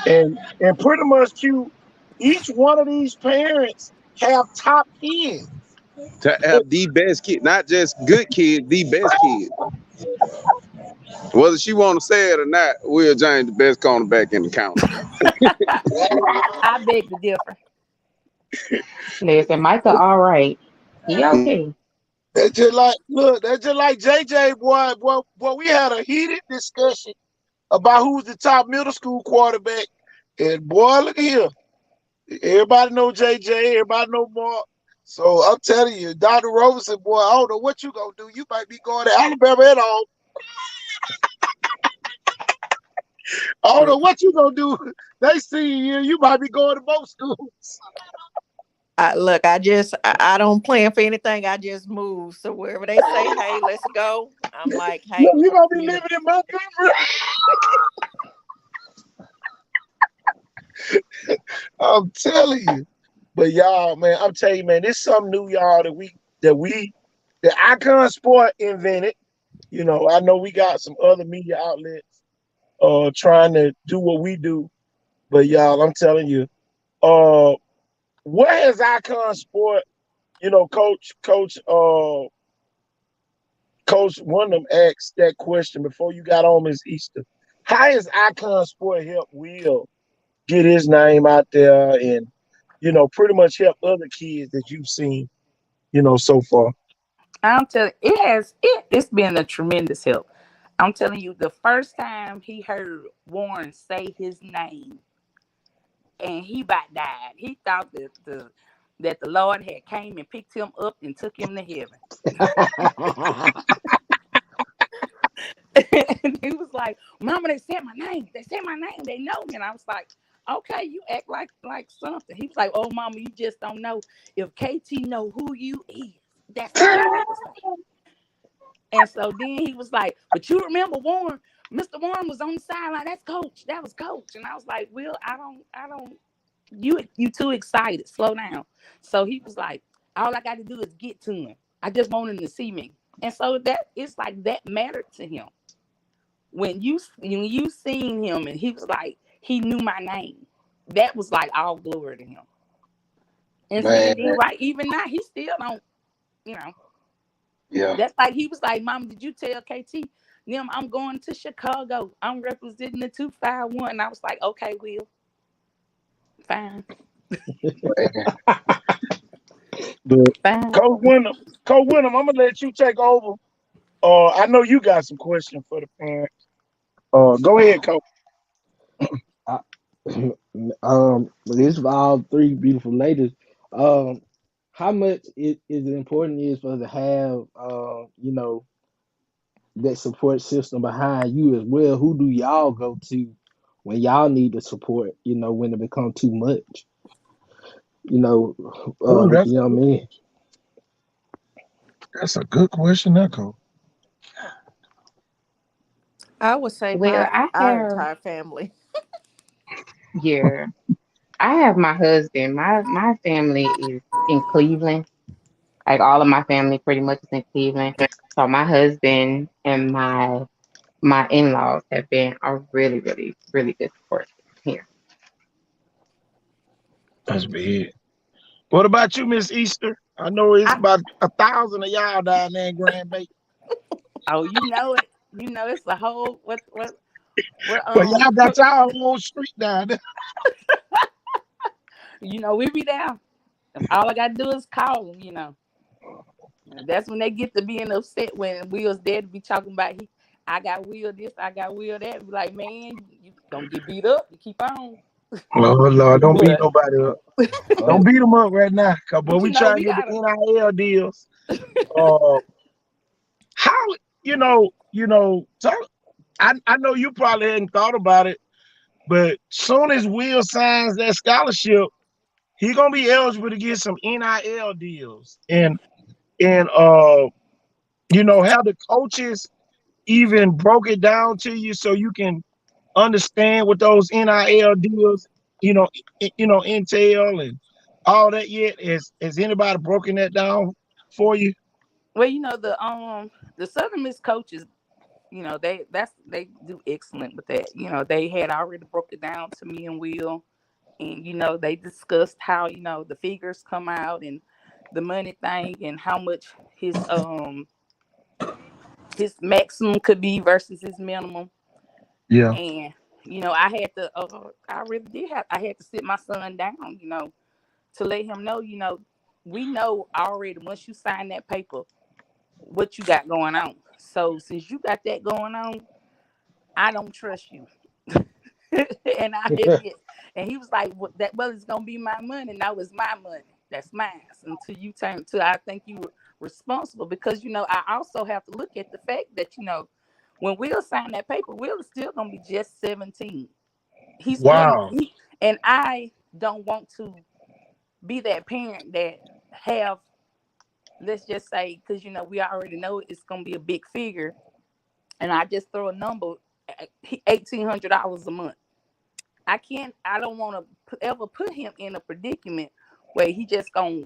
And pretty much, Q, each one of these parents have top kids. To have the best kid, not just good kids, the best kids. Whether she want to say it or not, Will James the best cornerback in the county. I beg to differ. Listen, Micah, all right. He okay. That's just like JJ, boy, we had a heated discussion about who's the top middle school quarterback. And boy, look at here. Everybody know JJ, everybody know Mark. So I'm telling you, Dr. Roberson, boy, I don't know what you gonna do. You might be going to Alabama at all. I don't know what you gonna do. They see you, you might be going to both schools. Look, I don't plan for anything. I just move. So wherever they say, hey, let's go, I'm like, hey, You gonna be living in Montgomery. I'm telling you. But y'all, man, I'm telling you, man, this is something new, y'all, that Icon Sport invented. I know we got some other media outlets trying to do what we do. But y'all, I'm telling you, what has Icon Sport, Coach Wyndham asked that question before you got on, Miss Easter. How has Icon Sport helped Will get his name out there and, pretty much help other kids that you've seen, so far? I'm telling it's been a tremendous help. I'm telling you, the first time he heard Warren say his name and he about died. He thought that the Lord had came and picked him up and took him to heaven. And he was like, Mama, they said my name. They said my name. They know me. And I was like, okay, you act like something. He was like, oh, Mama, you just don't know. If KT know who you is, that's all I got to say. And so then he was like, but you remember Warren? Mr. Warren was on the sideline. That's Coach. That was Coach. And I was like, Will, I don't. You too excited. Slow down. So he was like, all I got to do is get to him. I just want him to see me. And so that it's like that mattered to him. When you seen him and he was like, he knew my name. That was like all glory to him. And then right, even now, he still don't, Yeah. That's like he was like, Mom, did you tell KT? I'm going to Chicago. I'm representing the 251. And I was like, okay, Will. Fine. Fine. Coach Wyndham, I'm gonna let you take over. I know you got some questions for the parents. Go ahead, Coach. This is all three beautiful ladies. How much is it important is for us to have that support system behind you as well? Who do y'all go to when y'all need the support, when it becomes too much? You know what I mean? That's a good question, Echo. I would say our entire family. Yeah. I have my husband. My family is in Cleveland. Like all of my family pretty much is in Cleveland. So my husband and my in-laws have been a really, really, really good support here. That's big. What about you, Miss Easter? I know it's about 1,000 of y'all down there in Grand Bay. Oh, you know it. It's the whole what But y'all got y'all own street down there. We be down. All I gotta do is call them, And that's when they get to being upset when Will's dad be talking about I got Will this, I got Will that. Be like, man, you gonna get beat up. You keep on. Oh Lord, don't beat But nobody up. Don't Oh, beat them up right now, boy, but we trying to we get the gotta. NIL deals. Uh, how I know you probably hadn't thought about it, but soon as Will signs that scholarship, he gonna be eligible to get some NIL deals, and how the coaches even broke it down to you so you can understand what those NIL deals, entail and all that yet? Has anybody broken that down for you? Well, the Southern Miss coaches, they do excellent with that. They had already broke it down to me and Will, and they discussed how the figures come out and the money thing and how much his maximum could be versus his minimum. Yeah. And I had to I really did have I had to sit my son down, to let him know, we know already once you sign that paper what you got going on. So since you got that going on, I don't trust you. and I did, and he was like, well, it's gonna be my money. Now it's my money. That's mine until you turn to. I think you were responsible because I also have to look at the fact that when Will sign that paper, Will is still gonna be just 17. He's still Wow. and I don't want to be that parent that have, let's just say, because we already know it's gonna be a big figure, and I just throw a number $1,800 a month. I don't want to ever put him in a predicament where he just gonna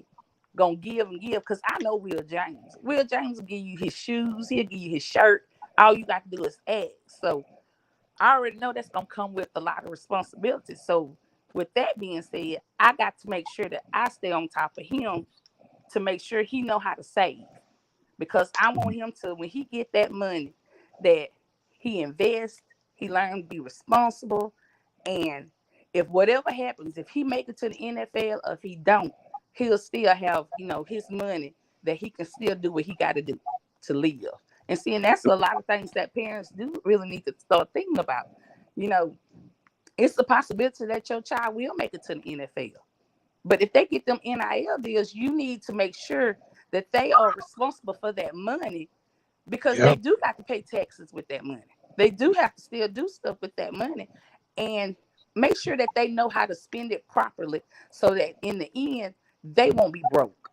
give and give, because I know Will James. Will James will give you his shoes, he'll give you his shirt. All you got to do is ask. So I already know that's gonna come with a lot of responsibility. So with that being said, I got to make sure that I stay on top of him to make sure he know how to save, because I want him to, when he get that money, that he invests, he learns to be responsible, and if whatever happens, if he make it to the NFL or if he don't, he'll still have his money that he can still do what he got to do to live. And seeing that's a lot of things that parents do really need to start thinking about. You know, it's a possibility that your child will make it to the NFL. But if they get them NIL deals, you need to make sure that they are responsible for that money, because they Yep. do got to pay taxes with that money. They do have to still do stuff with that money, and make sure that they know how to spend it properly so that in the end they won't be broke.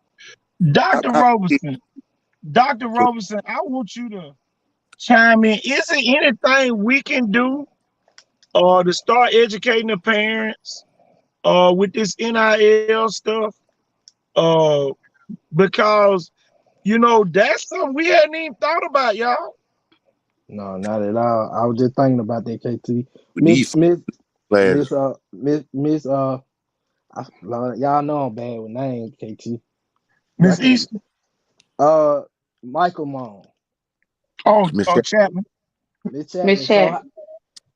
Dr. I Roberson, Dr. Roberson, I want you to chime in. Is there anything we can do to start educating the parents with this NIL stuff? Uh, because that's something we hadn't even thought about, y'all. no, not at all. I was just thinking about that, KT. We Miss need Miss players. Miss Lord, y'all know I'm bad with names, KT. Y'all Miss can Easton. Michael Mon, Oh, Miss oh, Chapman. Miss Miss Chapman. So Chat.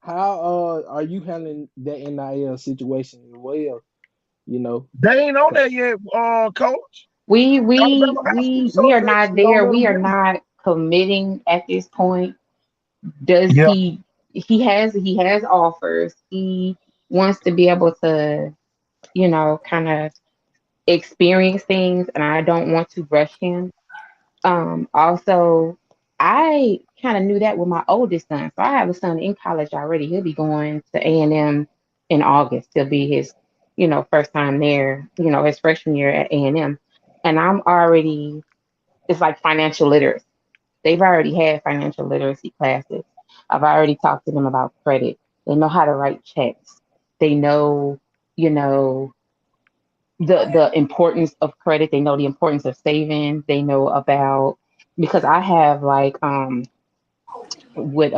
how are you handling that NIL situation as well? You know, They ain't on 'cause- that yet, coach. We we Alabama High School we we are Association not don't there. let them We are do not committing at this point. Does it. Yeah. he has offers. He wants to be able to, kind of experience things, and I don't want to rush him. Also, I kind of knew that with my oldest son. So I have a son in college already. He'll be going to A&M in August. He'll be his, first time there, his freshman year at A&M. And I'm already, it's like financial literacy. They've already had financial literacy classes. I've already talked to them about credit. They know how to write checks. They know, you know, the importance of credit. They know the importance of saving. They know about, because I have like with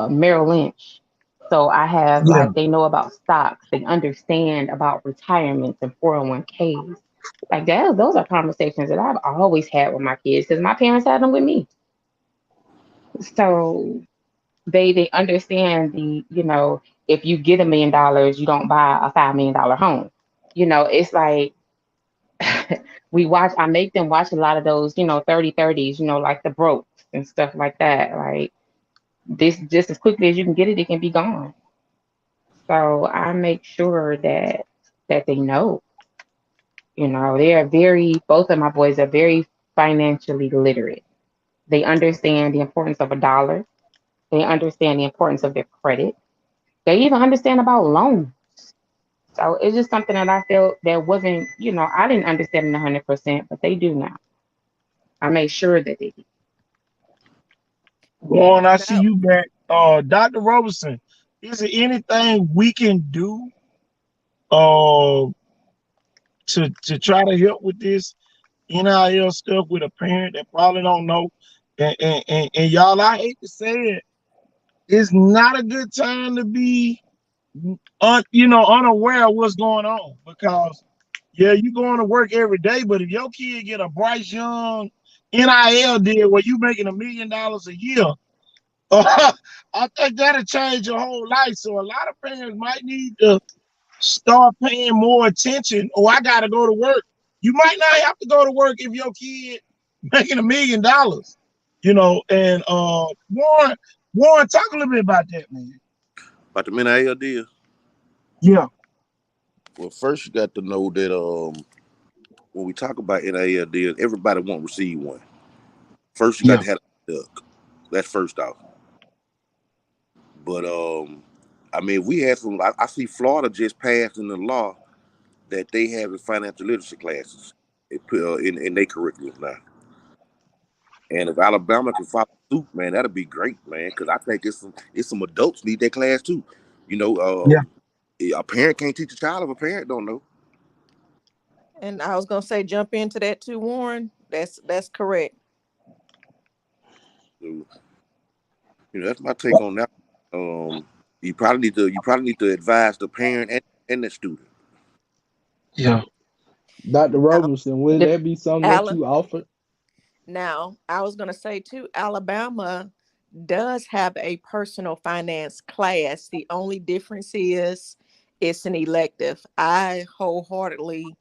Merrill Lynch. So I have Yeah. like, they know about stocks. They understand about retirements and 401ks. Like that, those are conversations that I've always had with my kids because my parents had them with me. So they understand if you get $1 million, you don't buy a $5 million home. It's like I make them watch a lot of those, 30-30s, like the Brokes and stuff like that. Like this, just as quickly as you can get it, it can be gone. So I make sure that they know, they are both of my boys are very financially literate. They understand the importance of a dollar. They understand the importance of their credit. They even understand about loans. So it's just something that I felt that wasn't, I didn't understand it 100%, but they do now. I made sure that they did. Warren, I see So you back. Dr. Robertson, is there anything we can do uh to try to help with this NIL stuff with a parent that probably don't know? And y'all, I hate to say it, it's not a good time to be unaware of what's going on, because yeah, you going to work every day, but if your kid get a Bryce Young NIL deal where you making $1 million a year, I think that'll change your whole life. So a lot of parents might need to start paying more attention. Oh, I gotta go to work. You might not have to go to work if your kid making $1 million. And Warren, talk a little bit about that, man. About the NIL deal. Yeah. Well, first you got to know that when we talk about NIL deals, everybody won't receive one. First, you got Yeah. to have a duck. That's first off. But I mean, we had some. I see Florida just passed in the law that they have in financial literacy classes in their curriculum now. And if Alabama can follow suit, man, that'd be great, man. Because I think it's some adults need that class too. Yeah. A parent can't teach a child if a parent don't know. and I was gonna say jump into that too, Warren. That's correct. So, that's my take on that. You probably need to advise the parent and the student. Yeah. Dr. Now, Robertson, will The- that be something that Alan. you offer? Now, I was gonna say too, Alabama does have a personal finance class. The only difference is it's an elective. I wholeheartedly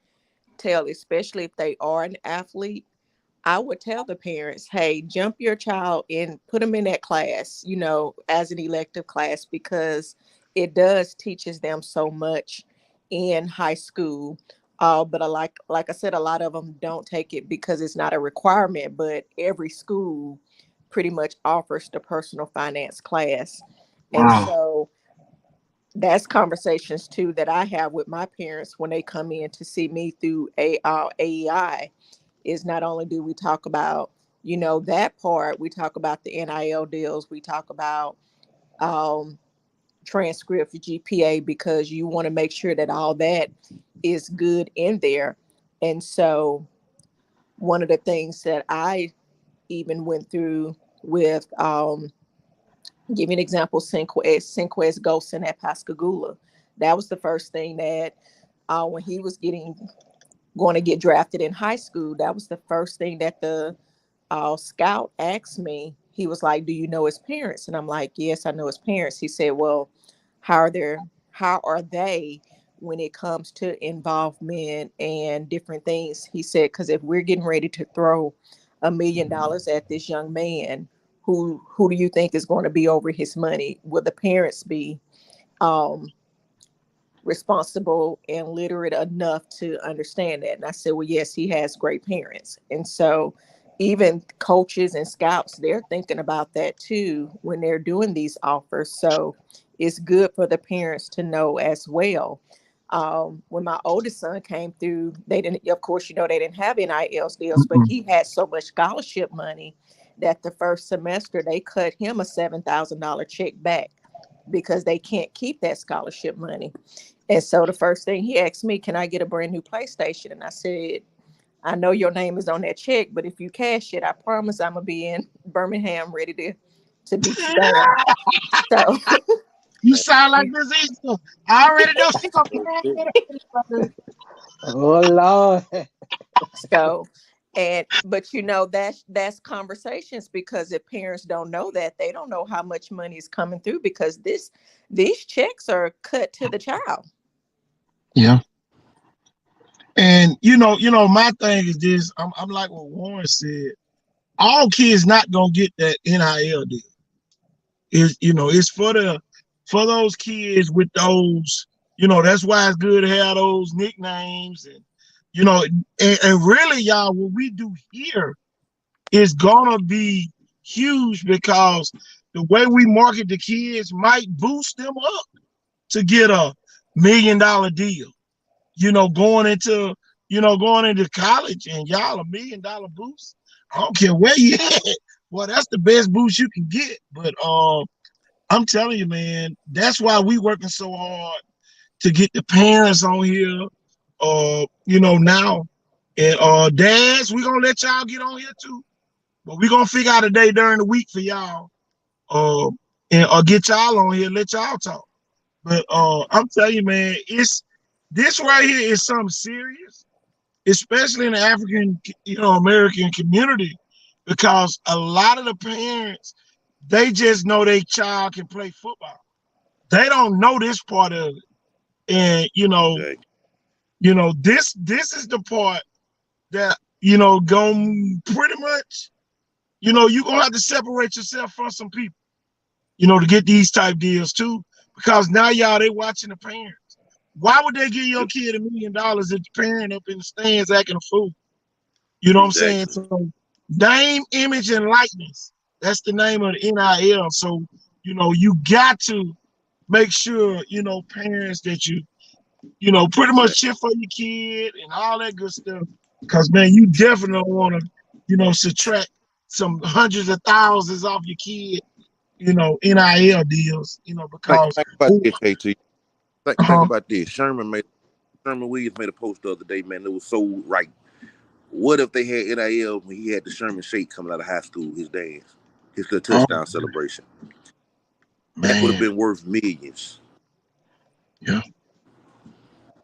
tell, especially if they are an athlete, I would tell the parents, hey, jump your child in, put them in that class, as an elective class, because it does teaches them so much in high school. But like I said, a lot of them don't take it because it's not a requirement, but every school pretty much offers the personal finance class. And Wow. so that's conversations too that I have with my parents when they come in to see me through AEI, is not only do we talk about, that part, we talk about the NIL deals, we talk about um, transcript for GPA, because you want to make sure that all that is good in there. And so one of the things that I even went through with, give you an example, Cinquez Golson at Pascagoula. That was the first thing that when he was going to get drafted in high school, that was the first thing that the scout asked me. He was like, "Do you know his parents?" And I'm like, "Yes, I know his parents." He said, "Well, how are they when it comes to involvement and different things?" He said, "Because if we're getting ready to throw $1 million at this young man, who do you think is going to be over his money? Will the parents be um, responsible and literate enough to understand that?" And I said, "Well, yes, he has great parents." And so even coaches and scouts, they're thinking about that too when they're doing these offers. So it's good for the parents to know as well. When my oldest son came through, they didn't, of course, they didn't have NIL deals, but Mm-mm. he had so much scholarship money that the first semester they cut him a $7,000 check back because they can't keep that scholarship money. And so the first thing he asked me, "Can I get a brand new PlayStation?" And I said, "I know your name is on that check, but if you cash it, I promise I'm gonna be in Birmingham ready to beat you down." So You sound like this Easter. I already know she gonna be mad. Oh Lord. so but that's conversations, because if parents don't know that, they don't know how much money is coming through, because these checks are cut to the child. Yeah. And my thing is this. I'm like what Warren said. All kids not gonna get that NIL deal. It's for those kids with those. That's why it's good to have those nicknames and really, y'all, what we do here is gonna be huge because the way we market the kids might boost them up to get a $1 million deal. Going into college, and y'all, $1 million boost. I don't care where you at. Well, that's the best boost you can get. But I'm telling you, man, that's why we working so hard to get the parents on here. Now, and dads, we gonna let y'all get on here too. But we gonna figure out a day during the week for y'all, and get y'all on here, let y'all talk. But I'm telling you, man, this right here is something serious, especially in the African, American community, because a lot of the parents, they just know their child can play football. They don't know this part of it, and Exactly. this is the part that going pretty much, you're gonna have to separate yourself from some people, to get these type deals too, because now y'all they watching the parents. Why would they give your kid $1 million if the parent up in the stands acting a fool? You know what I'm saying? Exactly. So name, image, and likeness. That's the name of the NIL. So, you got to make sure, parents that you pretty much cheer for your kid and all that good stuff. Because, man, you definitely don't want to, subtract some hundreds of thousands off your kid, NIL deals, because Think about this, KT. Think uh-huh. about this. Sherman Williams made a post the other day, man. It was so right. What if they had NIL when he had the Sherman Shake coming out of high school, his dance, his little touchdown celebration? That would have Man, been worth millions. yeah,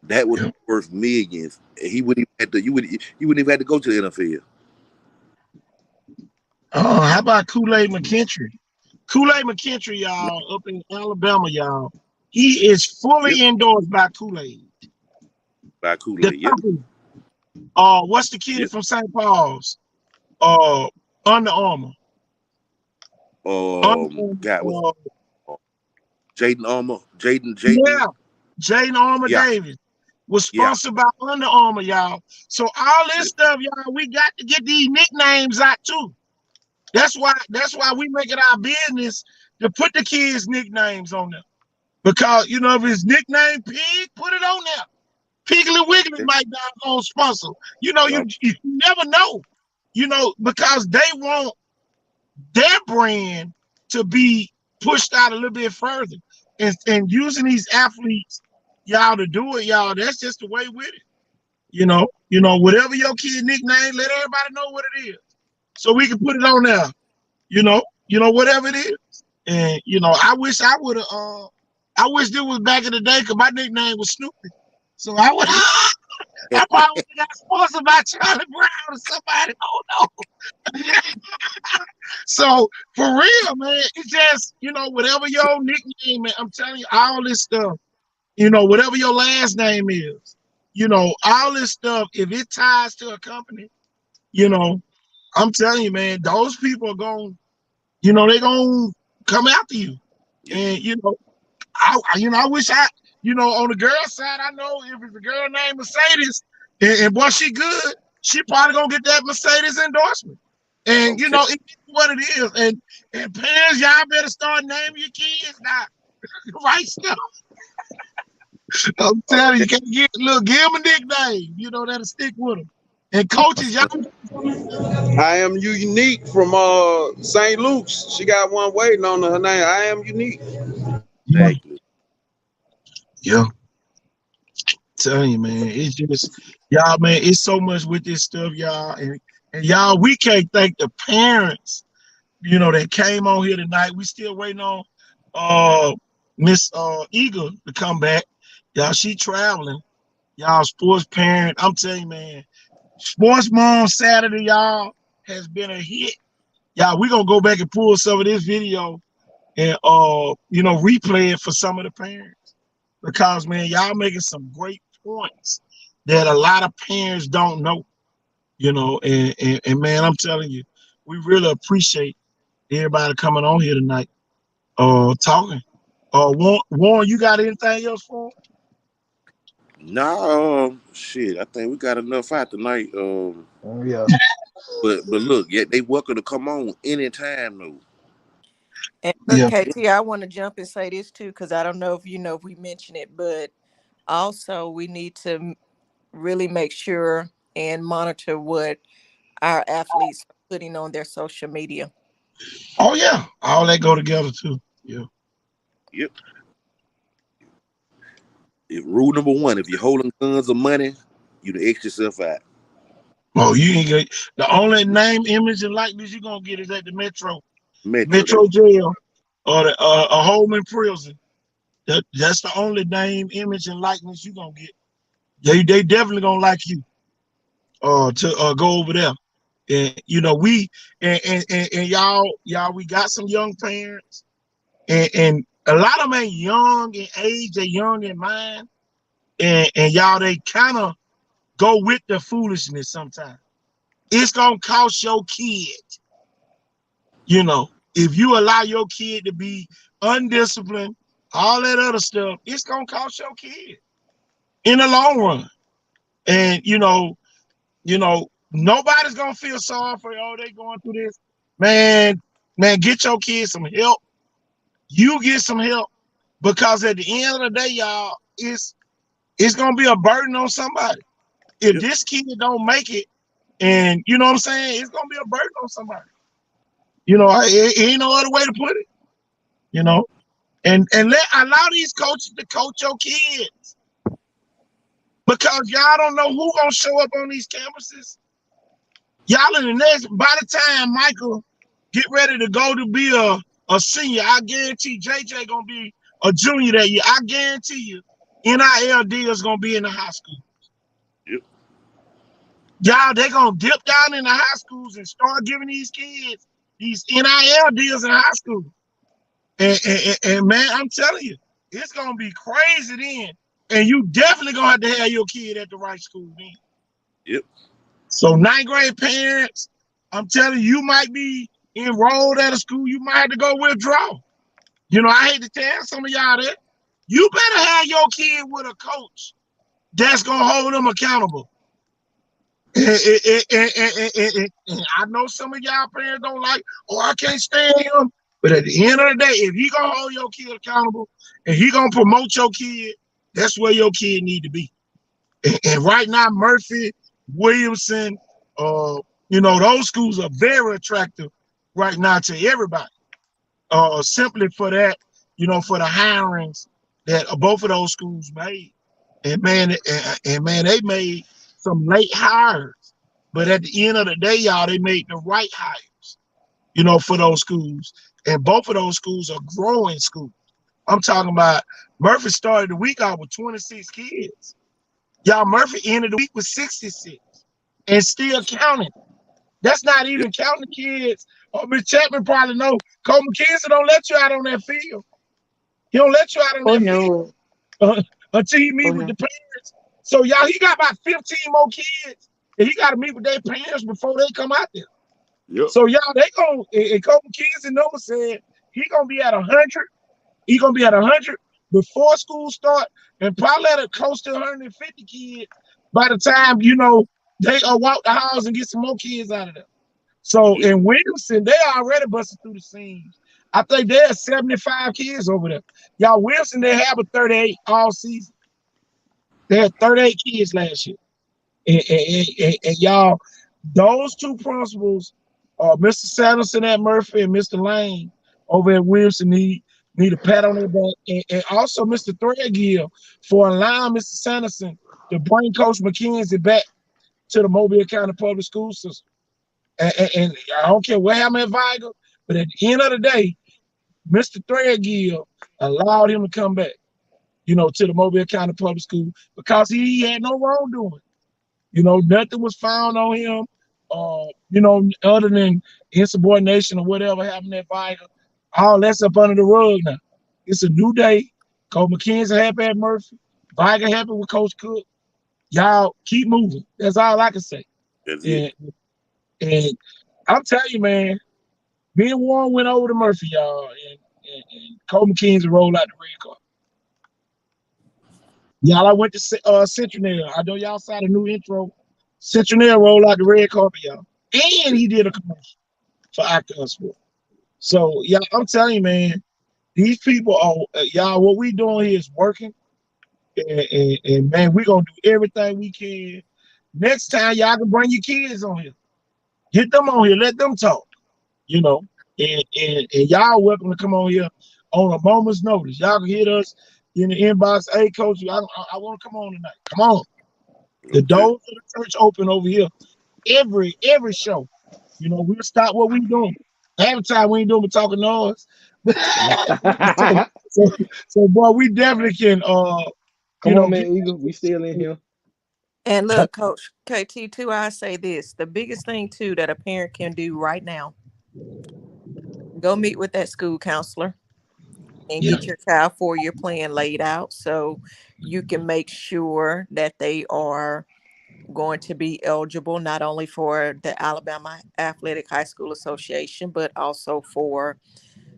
That would have yeah. been worth millions. And he wouldn't even have to, you wouldn't even have to go to the NFL. How about Kool-Aid McKinstry? Kool-Aid McKinstry, y'all, up in Alabama, y'all. He is fully Yep. endorsed by Kool-Aid. By The Kool-Aid. Yep. company. What's the kid Yep. from St. Paul's? Under Armour. God was Jaden Armour. Jaden. Yeah, Jaden Armour Yeah. Davis was Yeah. sponsored by Under Armour, y'all. So all this Yep. stuff, y'all, we got to get these nicknames out too. That's why we make it our business to put the kids' nicknames on there. Because if it's nickname Pig, put it on there. Piggly Wiggly might be our own sponsor. You never know. Because they want their brand to be pushed out a little bit further. And using these athletes, y'all, to do it, y'all, that's just the way with it. Whatever your kid nickname, let everybody know what it is. So we can put it on there. Whatever it is. And I wish I would have I wish this was back in the day because my nickname was Snoopy. So I would I probably got sponsored by Charlie Brown or somebody. Oh no. So for real, man, it's just, whatever your nickname, man, I'm telling you, all this stuff, whatever your last name is, all this stuff, if it ties to a company, I'm telling you, man, those people are going, they're going to come after you. Yep. And, I wish on the girl side, I know if it's a girl named Mercedes, and boy, she good, she probably gonna get that Mercedes endorsement. And Okay. it's what it is. And parents, y'all better start naming your kids now. Right stuff. I'm telling you, can't give them a nickname, that'll stick with them. And coaches, y'all. I am unique from St. Luke's. She got one waiting on her name. I am unique. Exactly. Yeah. Telling you, man, it's just y'all, man, it's so much with this stuff, y'all. And y'all, we can't thank the parents, that came on here tonight. We still waiting on Miss Eagle to come back. Y'all, she traveling. Y'all, sports parent. I'm telling you, man, Sports Mom Saturday, y'all, has been a hit. Y'all, we gonna go back and pull some of this video and replay it for some of the parents. Because, man, y'all making some great points. that a lot of parents don't know, and man, I'm telling you, we really appreciate everybody coming on here tonight, talking. Warren, you got anything else for 'em? Nah, shit. I think we got enough out tonight. Yeah. But look, yeah, they welcome to come on anytime though. And look, Yeah. KT, I want to jump and say this too, because I don't know if you know if we mentioned it, but also we need to really make sure and monitor what our athletes are putting on their social media. Oh yeah, all that go together too. Yeah. Yep. Rule number one: if you're holding guns or money, you to X yourself out. Oh, you ain't get the only name, image, and likeness you're gonna get is at the Metro, Metro jail, or the a Holman prison. That's the only name, image, and likeness you're gonna get. They definitely gonna like you. To go over there. And we and y'all we got some young parents, and a lot of them ain't young in age, they young in mind, and y'all they kind of go with the foolishness sometimes. It's gonna cost your kid, if you allow your kid to be undisciplined, all that other stuff, it's gonna cost your kid in the long run. And nobody's gonna feel sorry for they going through this. Man, get your kids some help. You get some help, because at the end of the day, y'all, it's gonna be a burden on somebody. If Yep. this kid don't make it, and you know what I'm saying, it's gonna be a burden on somebody. It ain't no other way to put it. And allow these coaches to coach your kids, because y'all don't know who gonna show up on these campuses. Y'all in the next, by the time Michael get ready to go to be a senior, I guarantee JJ gonna be a junior that year. I guarantee you, NIL deals gonna be in the high school. Yep. Y'all, they gonna dip down in the high schools and start giving these kids these NIL deals in high school. And man, I'm telling you, it's gonna be crazy then. And you definitely gonna have your kid at the right school then. Yep. So ninth grade parents, I'm telling you, you might be enrolled at a school, you might have to go withdraw. I hate to tell some of y'all that. You better have your kid with a coach that's gonna hold them accountable. And I know some of y'all parents don't like, I can't stand him. But at the end of the day, if he gonna hold your kid accountable and he gonna promote your kid, that's where your kid need to be. And right now, Murphy, Williamson, those schools are very attractive right now to everybody. Simply for that, for the hirings that both of those schools made. And man, they made some late hires. But at the end of the day, y'all, they made the right hires, for those schools. And both of those schools are growing schools. I'm talking about Murphy started the week out with 26 kids. Y'all, Murphy ended the week with 66 and still counting. That's not even counting the kids. Miss Chapman probably know. Cole McKenzie don't let you out on that field. He don't let you out on Oh that field until he meet oh with the no. parents. So y'all, he got about 15 more kids, and he got to meet with their parents before they come out there. Yep. So y'all, they gonna, and Cole McKenzie Nova said he gonna be at 100. He gonna be at 100 before school start, and probably at a close to 150 kids by the time they walk the house and get some more kids out of there. So Yep. in Williamson, they already busted through the seams. I think they had 75 kids over there. Y'all, Wilson, they have a 38 all season. They had 38 kids last year. And y'all, those two principals, Mr. Sanderson at Murphy and Mr. Lane over at Wilson, need a pat on their back. And also Mr. Threadgill for allowing Mr. Sanderson to bring Coach McKenzie back to the Mobile County Public School System. And I don't care what happened at Vigo, but at the end of the day, Mr. Threadgill allowed him to come back, to the Mobile County Public School because he had no wrongdoing. Nothing was found on him, other than insubordination or whatever happened at Vigo. All that's up under the rug now. It's a new day. Coach McKenzie happy at Murphy. Vigo happy with Coach Cook. Y'all keep moving. That's all I can say. That's it. And I'm telling you, man, me and Warren went over to Murphy, y'all, and Cole McKinsey rolled out the red carpet. Y'all, I went to Central. I know y'all saw the new intro. Central rolled out the red carpet, y'all. And he did a commercial for Octagon Sport. So, y'all, I'm telling you, man, these people are, y'all, what we doing here is working. And man, we're going to do everything we can. Next time, y'all can bring your kids on here. Get them on here. Let them talk, you know. And y'all welcome to come on here on a moment's notice. Y'all can hit us in the inbox. Hey, coach, I want to come on tonight. Come on. The doors of the church open over here. Every show. You know, we'll stop what we doing. Half the time we ain't doing but talking noise. so boy, we definitely can Come on, man, Eagle. We still in here. And look, Coach KT too, I say this. The biggest thing too that a parent can do right now, go meet with that school counselor and get your child 4-year plan laid out so you can make sure that they are going to be eligible not only for the Alabama Athletic High School Association, but also for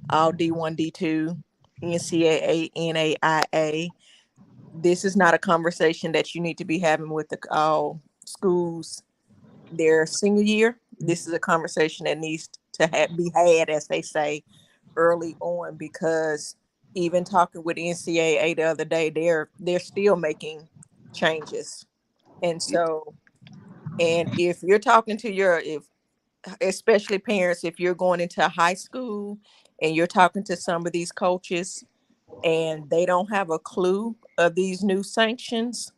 all D1, D2, NCAA, NAIA. This is not a conversation that you need to be having with the schools their senior year. This is a conversation that needs to be had, as they say, early on, because even talking with NCAA the other day, they're still making changes. And so, and if you're talking to especially parents, if you're going into high school and you're talking to some of these coaches and they don't have a clue of these new sanctions,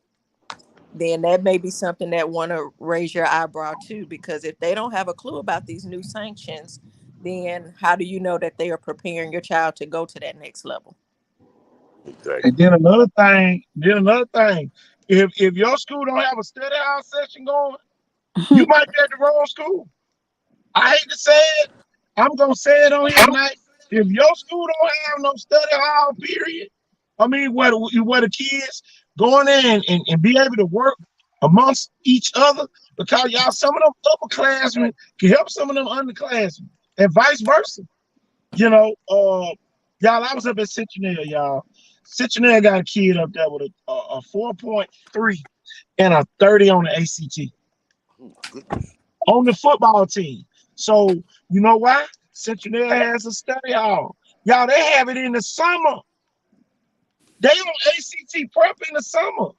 then that may be something that want to raise your eyebrow too, because if they don't have a clue about these new sanctions, then how do you know that they are preparing your child to go to that next level? Exactly. And then another thing, if your school don't have a study house session going, you might be at the wrong school. I hate to say it. I'm gonna say it on here tonight. If your school don't have no study hall, period, I mean, where the kids go in there and be able to work amongst each other, because y'all, some of them upperclassmen can help some of them underclassmen, and vice versa. You know, y'all, I was up at Centennial, y'all. Centennial got a kid up there with a 4.3 and a 30 on the ACT on the football team. So, you know why? Centennial has a study hall. Y'all, they have it in the summer. They on ACT prep in the summer.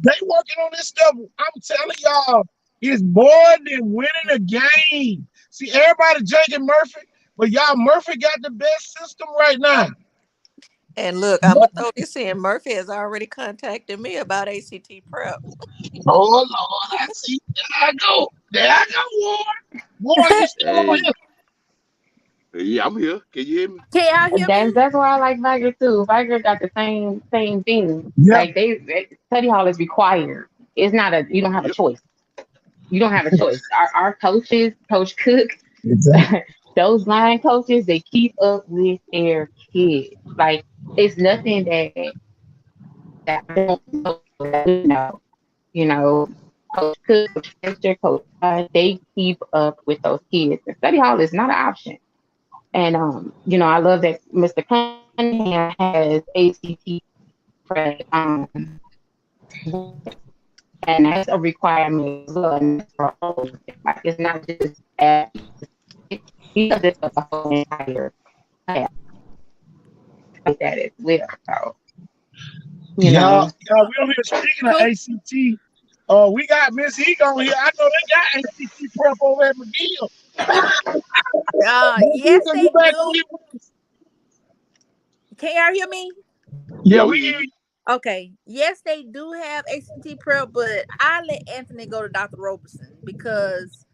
They working on this stuff. I'm telling y'all, it's more than winning a game. See, everybody Jacob Murphy, but y'all, Murphy got the best system right now. And look, I'm gonna throw this in. Murphy has already contacted me about ACT prep. Oh Lord, I see. There I go, Warren. Warren, you still on here? Yeah, I'm here. Can you hear me? Can y'all hear me? That's why I like Viger too. Viger got the same thing. Yeah. Like study hall is required. It's not you don't have a choice. You don't have a choice. Our coaches, Coach Cook, exactly. Those line coaches, they keep up with their kids. Like it's nothing that I don't know. You know, Coach Cook, Coach Fletcher, Coach they keep up with those kids. The study hall is not an option. And you know, I love that Mr. Cunningham has ACT prep, and that's a requirement as well. And that's for all of them. Like, it's not just he does it for the whole entire class like that as well. So, you know, we over here speaking of ACT. We got Miss Eagle on here. I know they got ACT prep over at McGill. Yes, they do. Can y'all hear me? Yeah, we hear you. Okay. Yes, they do have ACT prep, but I let Anthony go to Dr. Roberson because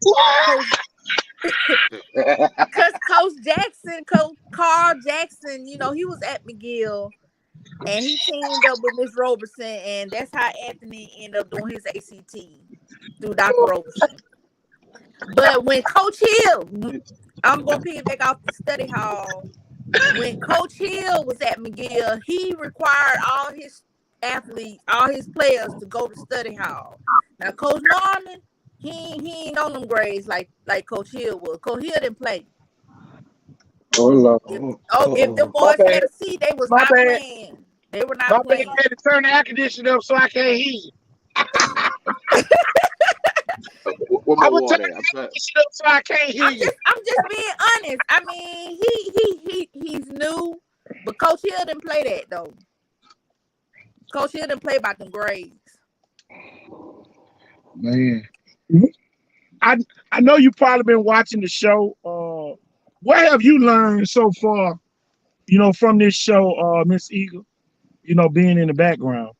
Coach Jackson, Coach Carl Jackson, you know, he was at McGill and he teamed up with Miss Roberson, and that's how Anthony ended up doing his ACT through Dr. Roberson. But when Coach Hill, I'm going to piggyback off the study hall. When Coach Hill was at McGill, he required all his athletes, all his players to go to study hall. Now, Coach Norman, he ain't on them grades like Coach Hill was. Coach Hill didn't play. Oh Lord. If the My boys bad. had a seat, they was My not bad. playing. They were My not bad. playing. I had to turn the air conditioner up so I can't hear you. What I my was water turning at? the air conditioner up so I can't hear you. I'm just being honest. I mean, he's new, but Coach Hill didn't play that though. Coach Hill didn't play about them grades. Man. I know you probably been watching the show. What have you learned so far, from this show, Miss Eagle? Being in the background.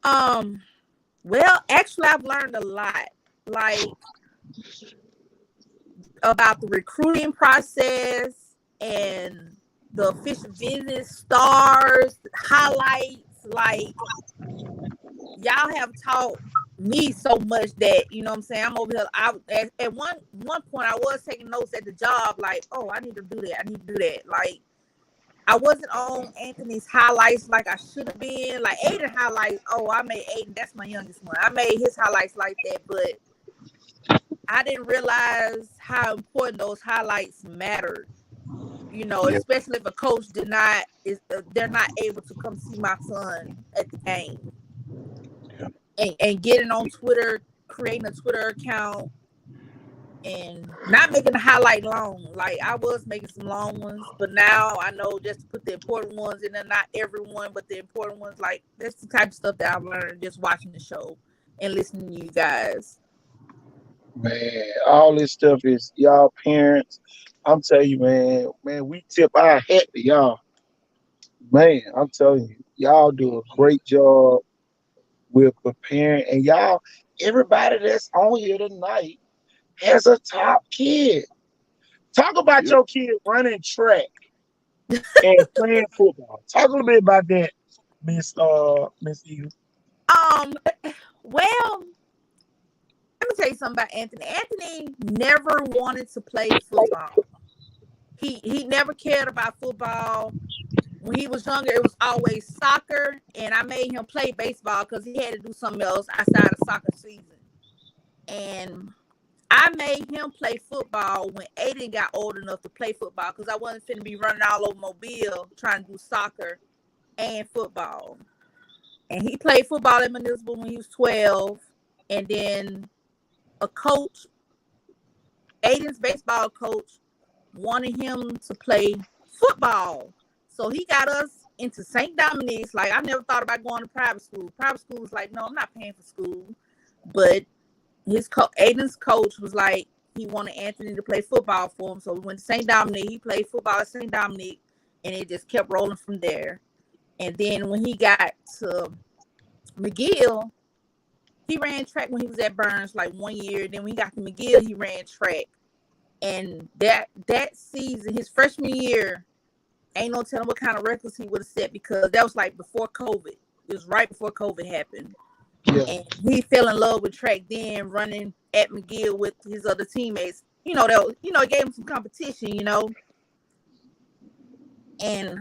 Well, actually, I've learned a lot, like about the recruiting process and the official visit, stars, highlights. Like, y'all have taught me so much that, what I'm saying, I'm over here. At one point, I was taking notes at the job, like, oh, I need to do that. Like, I wasn't on Anthony's highlights like I should have been. Like Aiden highlights. Oh, I made Aiden. That's my youngest one. I made his highlights like that, but I didn't realize how important those highlights mattered. Yeah. Especially if a coach they're not able to come see my son at the game. Yeah. And getting on Twitter, creating a Twitter account, and not making the highlight long. Like I was making some long ones, but now I know just to put the important ones in there, not everyone, but the important ones. Like that's the type of stuff that I've learned just watching the show and listening to you guys. Man, all this stuff is y'all parents. I'm telling you, man, we tip our hat to y'all. Man, I'm telling you, y'all do a great job with preparing, and everybody that's on here tonight has a top kid. Talk about Yep. your kid running track and playing football. Talk a little bit about that, Miss Eagle. Well, let me tell you something about Anthony. Anthony never wanted to play football. He never cared about football. When he was younger, it was always soccer, and I made him play baseball because he had to do something else outside of soccer season. And I made him play football when Aiden got old enough to play football because I wasn't finna be running all over Mobile trying to do soccer and football. And he played football at Municipal when he was 12. And then a coach, Aiden's baseball coach, wanted him to play football. So he got us into St. Dominic's. Like, I never thought about going to private school. Private school was like, no, I'm not paying for school. But Aiden's coach was like, he wanted Anthony to play football for him. So we went to St. Dominic. He played football at St. Dominic, and it just kept rolling from there. And then when he got to McGill, he ran track when he was at Burns like 1 year. Then when he got to McGill, he ran track. And that season, his freshman year, ain't no telling what kind of records he would have set because that was like before COVID. It was right before COVID happened. Yeah. And he fell in love with track then, running at McGill with his other teammates. It gave him some competition, And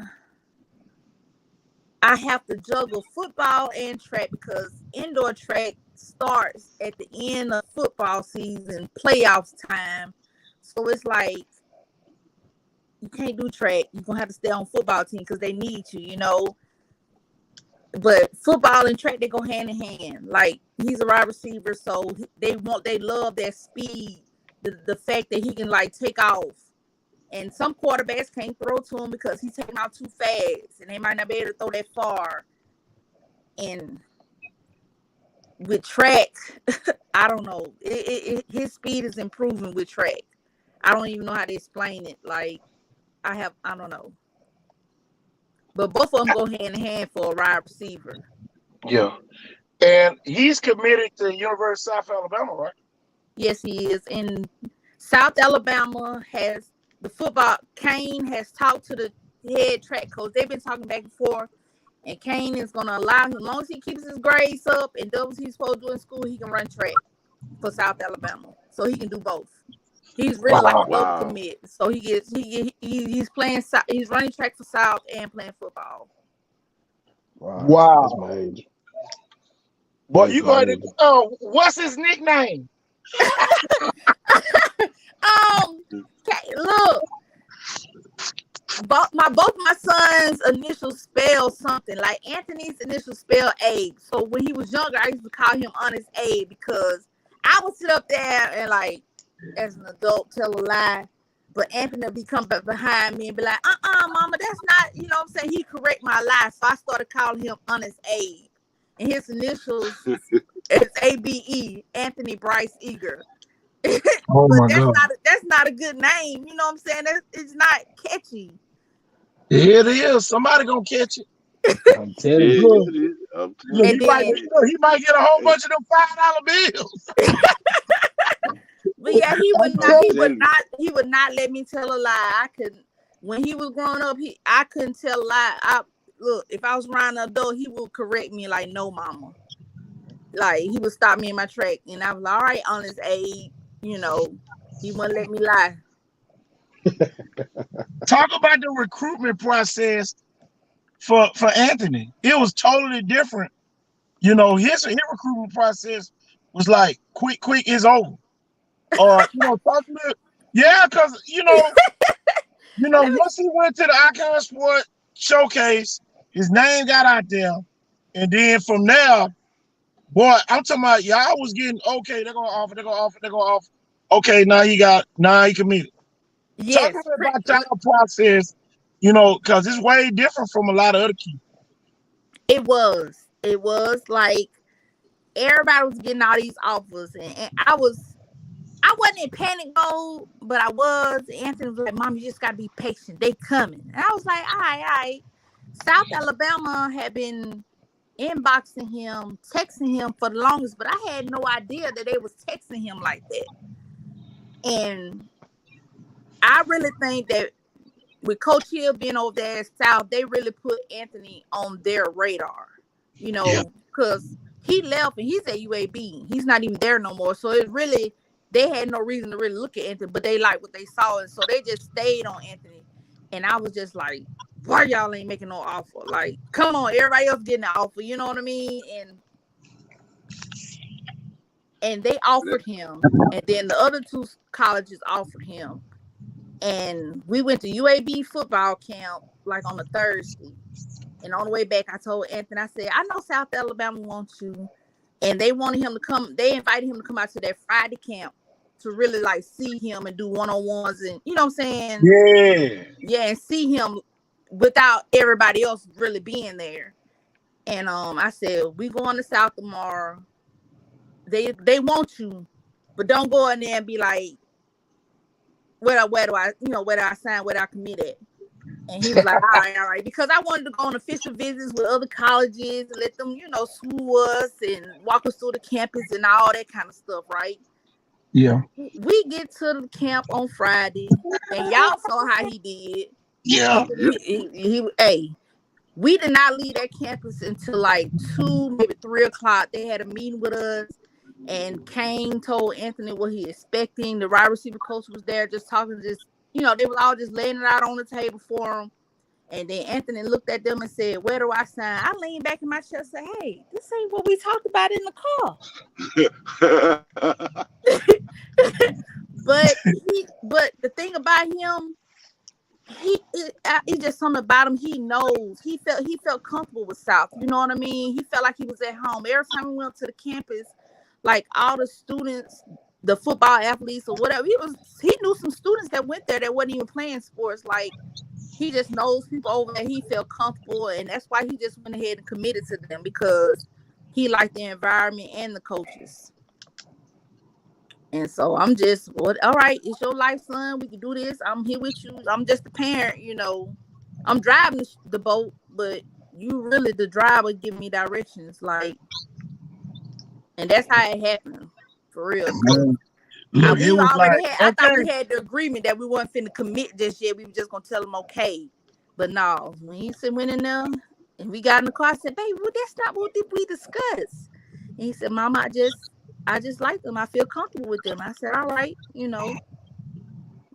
I have to juggle football and track because indoor track starts at the end of football season, playoffs time. So it's like you can't do track. You're going to have to stay on football team because they need you, But football and track, they go hand in hand. Like, he's a wide receiver, so they love that speed, the fact that he can, like, take off. And some quarterbacks can't throw to him because he's taking off too fast, and they might not be able to throw that far. And with track, I don't know. His speed is improving with track. I don't even know how to explain it. Like, I don't know. But both of them go hand in hand for a wide receiver. Yeah. And he's committed to University of South Alabama, right? Yes, he is. In South Alabama has the football. Kane has talked to the head track coach. They've been talking back and forth. And Kane is going to allow him, as long as he keeps his grades up and does what he's supposed to do in school, he can run track for South Alabama. So he can do both. He's really like a double commit. So he's running track for South and playing football. Wow, that's Wow. major. Boy, That's you going major. to what's his nickname? Look, both my son's initials spell something. Like Anthony's initials spell Abe. So when he was younger, I used to call him Honest Abe because I would sit up there and like, as an adult, tell a lie. But Anthony would be coming back behind me and be like, mama, that's not, you know what I'm saying? He'd correct my lie. So I started calling him Honest Abe. And his initials is ABE, Anthony Bryce Eager. Oh But my God. that's not a good name. You know what I'm saying? It's not catchy. It is. Somebody gonna catch it. I'm Yeah, telling you. Look, it is. I'm look, telling And you. then, he might get a whole bunch of them $5 bills. but yeah, he I'm would not. telling He you. would not. He would not let me tell a lie. I couldn't. When he was growing up, I couldn't tell a lie. Look, if I was around an adult, he would correct me like, "No, mama." Like he would stop me in my track, and I was like, "All right, Honest Abe." You know, he wouldn't let me lie. Talk about the recruitment process for Anthony. It was totally different. You know, his recruitment process was like quick is over. Or talk to me. Yeah, because once he went to the Icon Sport Showcase, his name got out there, and then from there, boy, I'm talking about y'all was getting okay. They're gonna offer. Okay, now he committed. Talk Yes, to me about y'all process, because it's way different from a lot of other kids. it was. It was like everybody was getting all these offers, and I wasn't in panic mode, but I was. Anthony was like, "Mom, you just gotta be patient. They coming." And I was like, "All right." South Alabama had been inboxing him, texting him for the longest, but I had no idea that they was texting him like that. And I really think that with Coach Hill being over there at South, they really put Anthony on their radar, Yeah. because he left and he's at UAB. He's not even there no more. So it really, they had no reason to really look at Anthony, but they liked what they saw. And so they just stayed on Anthony. And I was just like, why y'all ain't making no offer? Like, come on, everybody else getting an offer. You know what I mean? And they offered him. And then the other two colleges offered him. And we went to UAB football camp like on a Thursday. And on the way back, I told Anthony, I said, I know South Alabama wants you. And they wanted him to come. They invited him to come out to that Friday camp to really like see him and do one-on-ones. And you know what I'm saying? Yeah. Yeah, and see him without everybody else really being there. And I said, we going to South tomorrow. They want you, but don't go in there and be like, where do I sign, where do I commit at? And he was like, all right. Because I wanted to go on official visits with other colleges and let them, school us and walk us through the campus and all that kind of stuff, right? Yeah. We get to the camp on Friday, and y'all saw how he did. Yeah. We did not leave that campus until like 2, maybe 3 o'clock. They had a meeting with us, and Kane told Anthony what he expecting. The wide receiver coach was there just talking, they was all just laying it out on the table for him. And then Anthony looked at them and said, where do I sign? I leaned back in my chair and said, hey, this ain't what we talked about in the car. But the thing about him, he just something about him. He knows. He felt comfortable with South. You know what I mean? He felt like he was at home. Every time we went to the campus, like all the students, the football athletes or whatever, he knew some students that went there that wasn't even playing sports. Like he just knows people over there. He felt comfortable, and that's why he just went ahead and committed to them, because he liked the environment and the coaches. And so I'm just, all right, it's your life, son. We can do this. I'm here with you. I'm just the parent, I'm driving the boat, but you really the driver giving me directions, like, and that's how it happened, for real. Look, it was I thought we had the agreement that we weren't finna commit just yet. We were just gonna tell him okay. But no, when he went in there and we got in the car, I said, baby, well, that's not what we discussed. And he said, Mama, I just like them. I feel comfortable with them. I said, all right,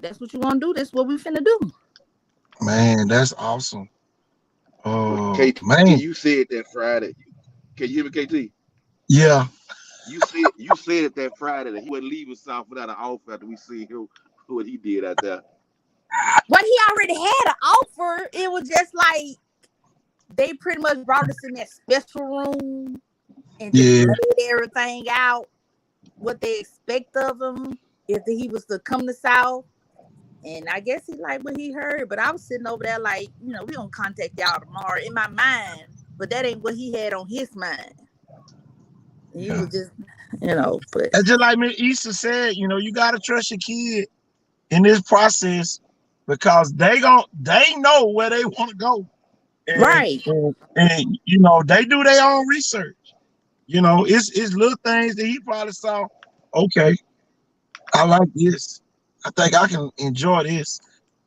that's what you want to do. That's what we finna do. Man, that's awesome. KT, Man, you said that Friday. Can you hear me, KT? yeah. You said that Friday that he wasn't leaving South without an offer after we see him what he did out there. But he already had an offer. It was just like they pretty much brought us in that special room and just Yeah. laid everything out, what they expect of him if he was to come to South. And I guess he liked what he heard, but I was sitting over there like, we gonna contact y'all tomorrow in my mind, but that ain't what he had on his mind. He was just, but That's just like Miss Easter said, you gotta trust your kid in this process because they know where they want to go. And, right. and they do their own research. It's little things that he probably saw. Okay, I like this. I think I can enjoy this.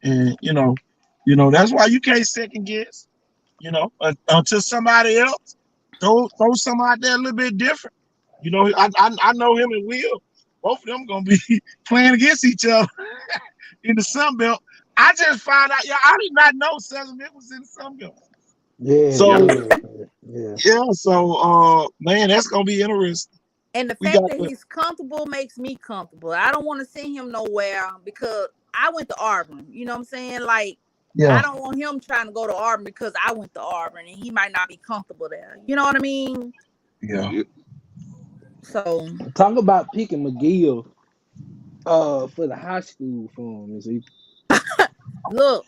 And that's why you can't second guess, until somebody else throw some out there a little bit different. I know him and Will. Both of them gonna be playing against each other in the Sun Belt. I just found out, I did not know Southern Miss was in the Sun Belt. Yeah, So yeah. man, that's gonna be interesting. And the fact that he's comfortable makes me comfortable. I don't want to send him nowhere because I went to Auburn. You know what I'm saying? Like, I don't want him trying to go to Auburn because I went to Auburn and he might not be comfortable there. You know what I mean? Yeah. So talk about picking McGill for the high school for him. Is he? Look,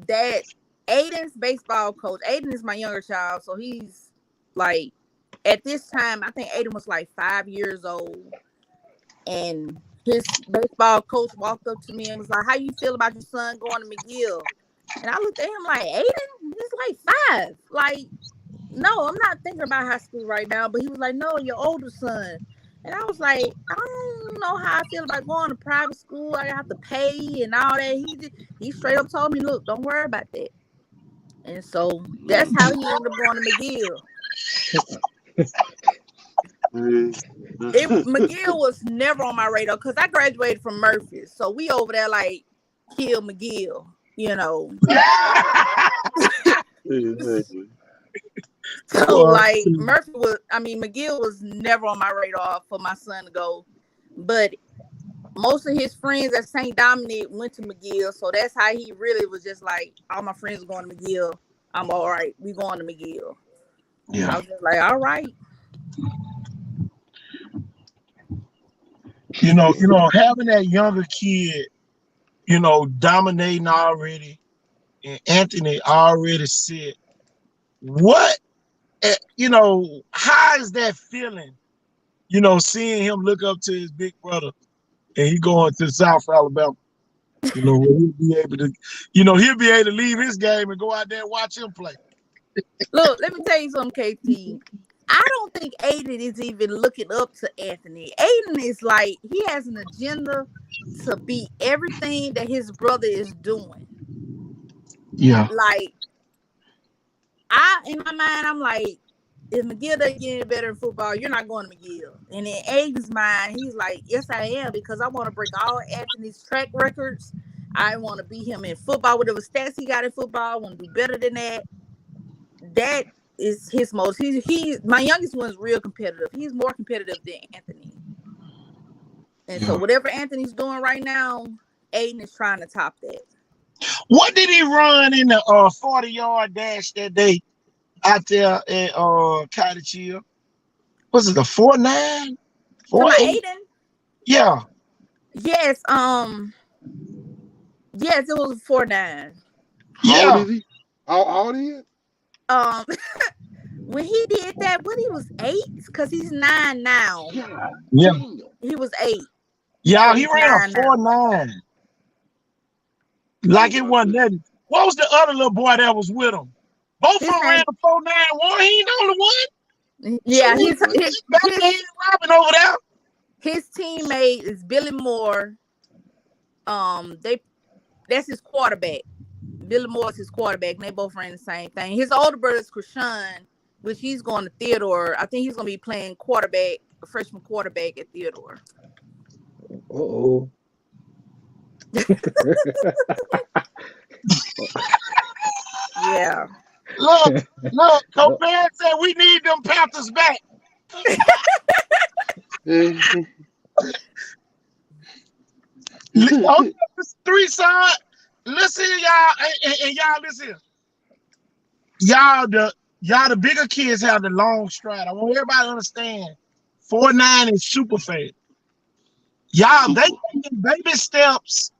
that Aiden's baseball coach. Aiden is my younger child, so he's like, at this time, I think Aiden was like 5 years old, and his baseball coach walked up to me and was like, "How you feel about your son going to McGill?" And I looked at him like, "Aiden, he's like 5. Like, no, I'm not thinking about high school right now." But he was like, "No, your older son." And I was like, "I don't know how I feel about going to private school. I have to pay and all that." He straight up told me, "Look, don't worry about that." And so that's how he ended up going to McGill. McGill was never on my radar because I graduated from Murphy, so we over there like kill McGill, So like McGill was never on my radar for my son to go, but most of his friends at St. Dominic went to McGill, so that's how he really was just like, all my friends are going to McGill. I'm all right. We going to McGill. Yeah. I was just like, all right. Having that younger kid, dominating already, and Anthony already said, how is that feeling? Seeing him look up to his big brother and he going to South Alabama. He'll be able to leave his game and go out there and watch him play. Look, let me tell you something, KT. I don't think Aiden is even looking up to Anthony. Aiden is like, he has an agenda to be everything that his brother is doing. Yeah. Like, in my mind, I'm like, if McGill doesn't get any better in football, you're not going to McGill. And in Aiden's mind, he's like, yes, I am, because I want to break all Anthony's track records. I want to beat him in football. Whatever stats he got in football, I want to do better than that. That is his most. My youngest one is real competitive. He's more competitive than Anthony. And so whatever Anthony's doing right now, Aiden is trying to top that. What did he run in the 40-yard dash that day out there at Cottage Hill? Was it the 4.9? 4.8? Aiden? Yeah. Yes. Yes, it was 4.9. How old is he? How old is he? When he did that, when he was 8, because he's 9 now. Yeah. He was 8. Yeah, he ran a 4.9. Like it wasn't nothing. What was the other little boy that was with him? Both of them ran a 4.91. He ain't the only one. Yeah, his Robin over there. His teammate is Billy Moore. That's his quarterback. Billy Moore is his quarterback, and they both ran the same thing. His older brother is Krishan, which he's going to Theodore. I think he's going to be playing freshman quarterback at Theodore. Uh-oh. Yeah. Look, Copan said we need them Panthers back. Okay, 3 side. Listen, y'all, and y'all listen. Y'all the bigger kids have the long stride. I want everybody to understand. 4'9" is super fast. Y'all, they taking baby steps.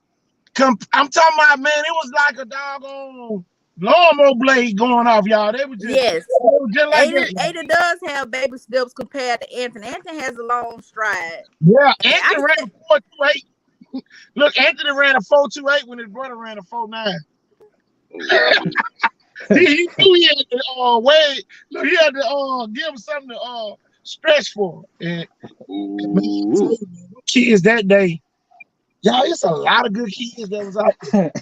I'm talking about, man, it was like a doggone lawnmower blade going off, y'all. They were just, Yes. just like this. Ada does have baby steps compared to Anthony. Anthony has a long stride. Yeah, Anthony ran a 4.28. Look, Anthony ran a 4.28 when his brother ran a 4.9. he knew he had to wait. Look, he had to give him something to stretch for. And kids that day, y'all, it's a lot of good kids that was out there.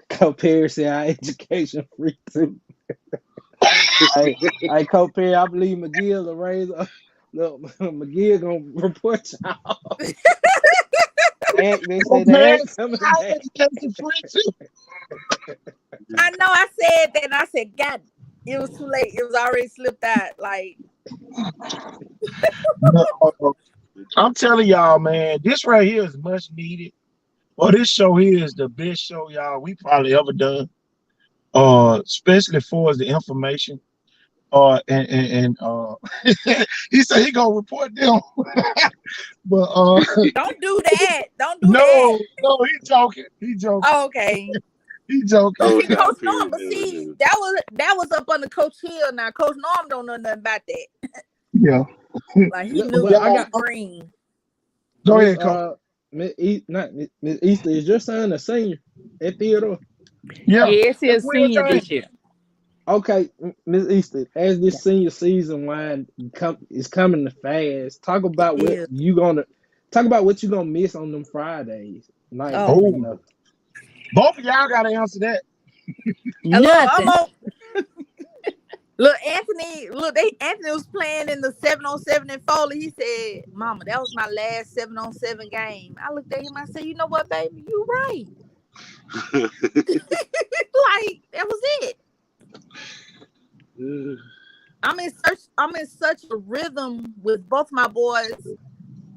Copair said our education free too. Hey, Copair, I believe McGill will raise up. Look, McGill gonna report y'all. They said they ain't coming back. Education free too. I know I said that and I said, God, it was too late. It was already slipped out. Like I'm telling y'all, man, this right here is much needed. Well, this show here is the best show, y'all, we probably ever done. Especially for the information. And he said he gonna report them. But don't do that. Don't do that. No, he joking. Oh, okay. He joking. See, Coach Norm, but see, that was up under Coach Hill. Now Coach Norm don't know nothing about that. Yeah. Like he knew Well, I got green. Go ahead, Coach. Miss Easter, is your son a senior at Theodore? Yeah. Yes, he's a senior this year. Okay, Miss Easter, as this senior season is coming to fast, talk about what you're gonna miss on them Fridays. Like, both of y'all gotta answer that. Look, Anthony was playing in the 7-on-7 in Foley. He said, Mama, that was my last 7-on-7 game. I looked at him, I said, you know what, baby, you right. Like, that was it. I'm in such a rhythm with both my boys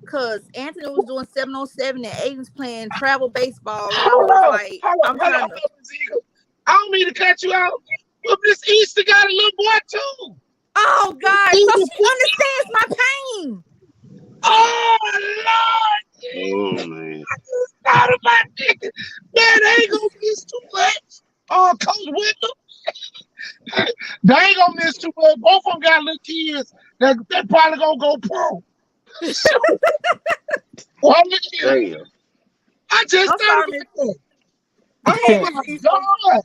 because Anthony was doing 7-on-7 and Aiden's playing travel baseball. And I was like, I don't mean to cut you out, but Miss Easter got a little boy too. Oh God, so she understands my pain. Oh Lord. Oh man. I just thought about this. Man, they ain't gonna miss too much. Coach Wyndham. They ain't gonna miss too much. Both of them got little kids that probably gonna go pro. Damn. I just thought about that. Oh my God.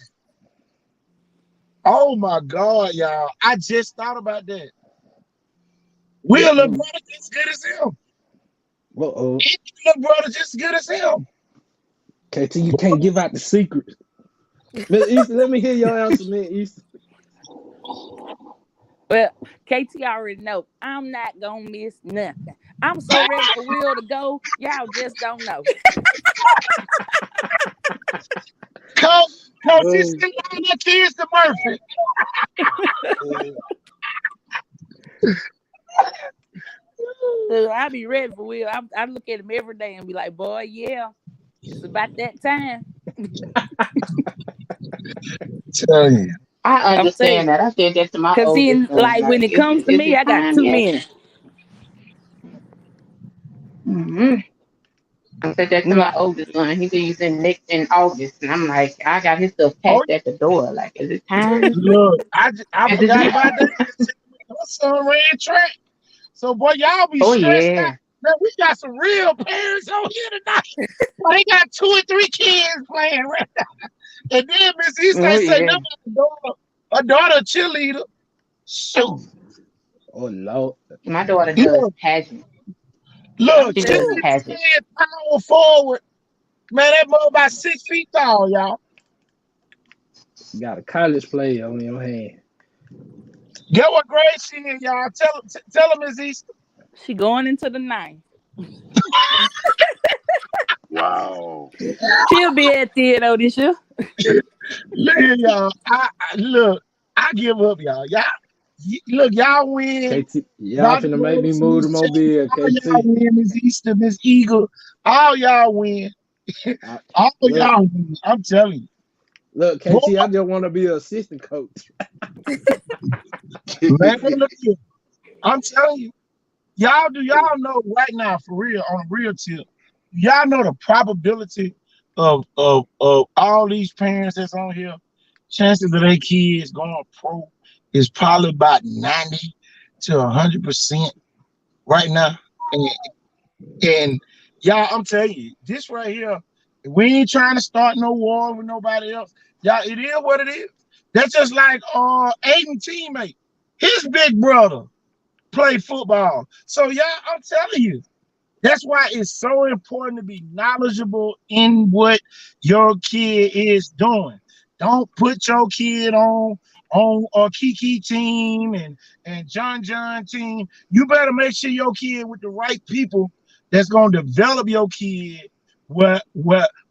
Oh my God, y'all. I just thought about that. Will little brother just as good as him. Little brother just as good as him. KT, you can't give out the secrets. Miss Easter, let me hear your answer, Miss Easter. Well, KT already know I'm not gonna miss nothing. I'm so ready for Will to go. Y'all just don't know. Coach, she's still having their kids to Murphy. I be ready for Will. I look at him every day and be like, boy, yeah, it's about that time. Tell you. I understand that. I said that to my oldest. Because like when it comes to me, I got 2 men. Mm-hmm. I said that to my oldest son. He leaves in August, and I'm like, I got his stuff packed at the door. Like, is it time? Look, I forgot about that. My son ran track. So, boy, y'all be stressed out. Man, we got some real parents on here tonight. They got 2 or 3 kids playing right now. And then Miss Easter say, a daughter a cheerleader. Shoot. Oh, Lord. My daughter does pageant. Look, she's power forward. Man, that mother about 6 feet tall, y'all. You got a college player on your hand. Get what grade she in, y'all. Tell them Miss Easter. She going into the 9th. Wow. She'll be at Theodore this year. Look, y'all. Look, I give up, y'all. Look, y'all win. KT, y'all Dr. finna make me Robertson, move the Miss Chapman, mobile, all y'all KT. win. Miss Easter, Miss Eagle, all y'all win. All Look, y'all win. I'm telling look, you. KT, I just want to be an assistant coach. Man, look here. I'm telling you. Y'all know right now, for real, on a real tip, y'all know the probability of all these parents that's on here, chances of their kids going pro is probably about 90 to 100% right now. And y'all, I'm telling you, this right here, we ain't trying to start no war with nobody else. Y'all, it is what it is. That's just like Aiden teammate. His big brother play football. So y'all, I'm telling you, that's why it's so important to be knowledgeable in what your kid is doing. Don't put your kid on a Kiki team and John team. You better make sure your kid with the right people that's gonna develop your kid. Where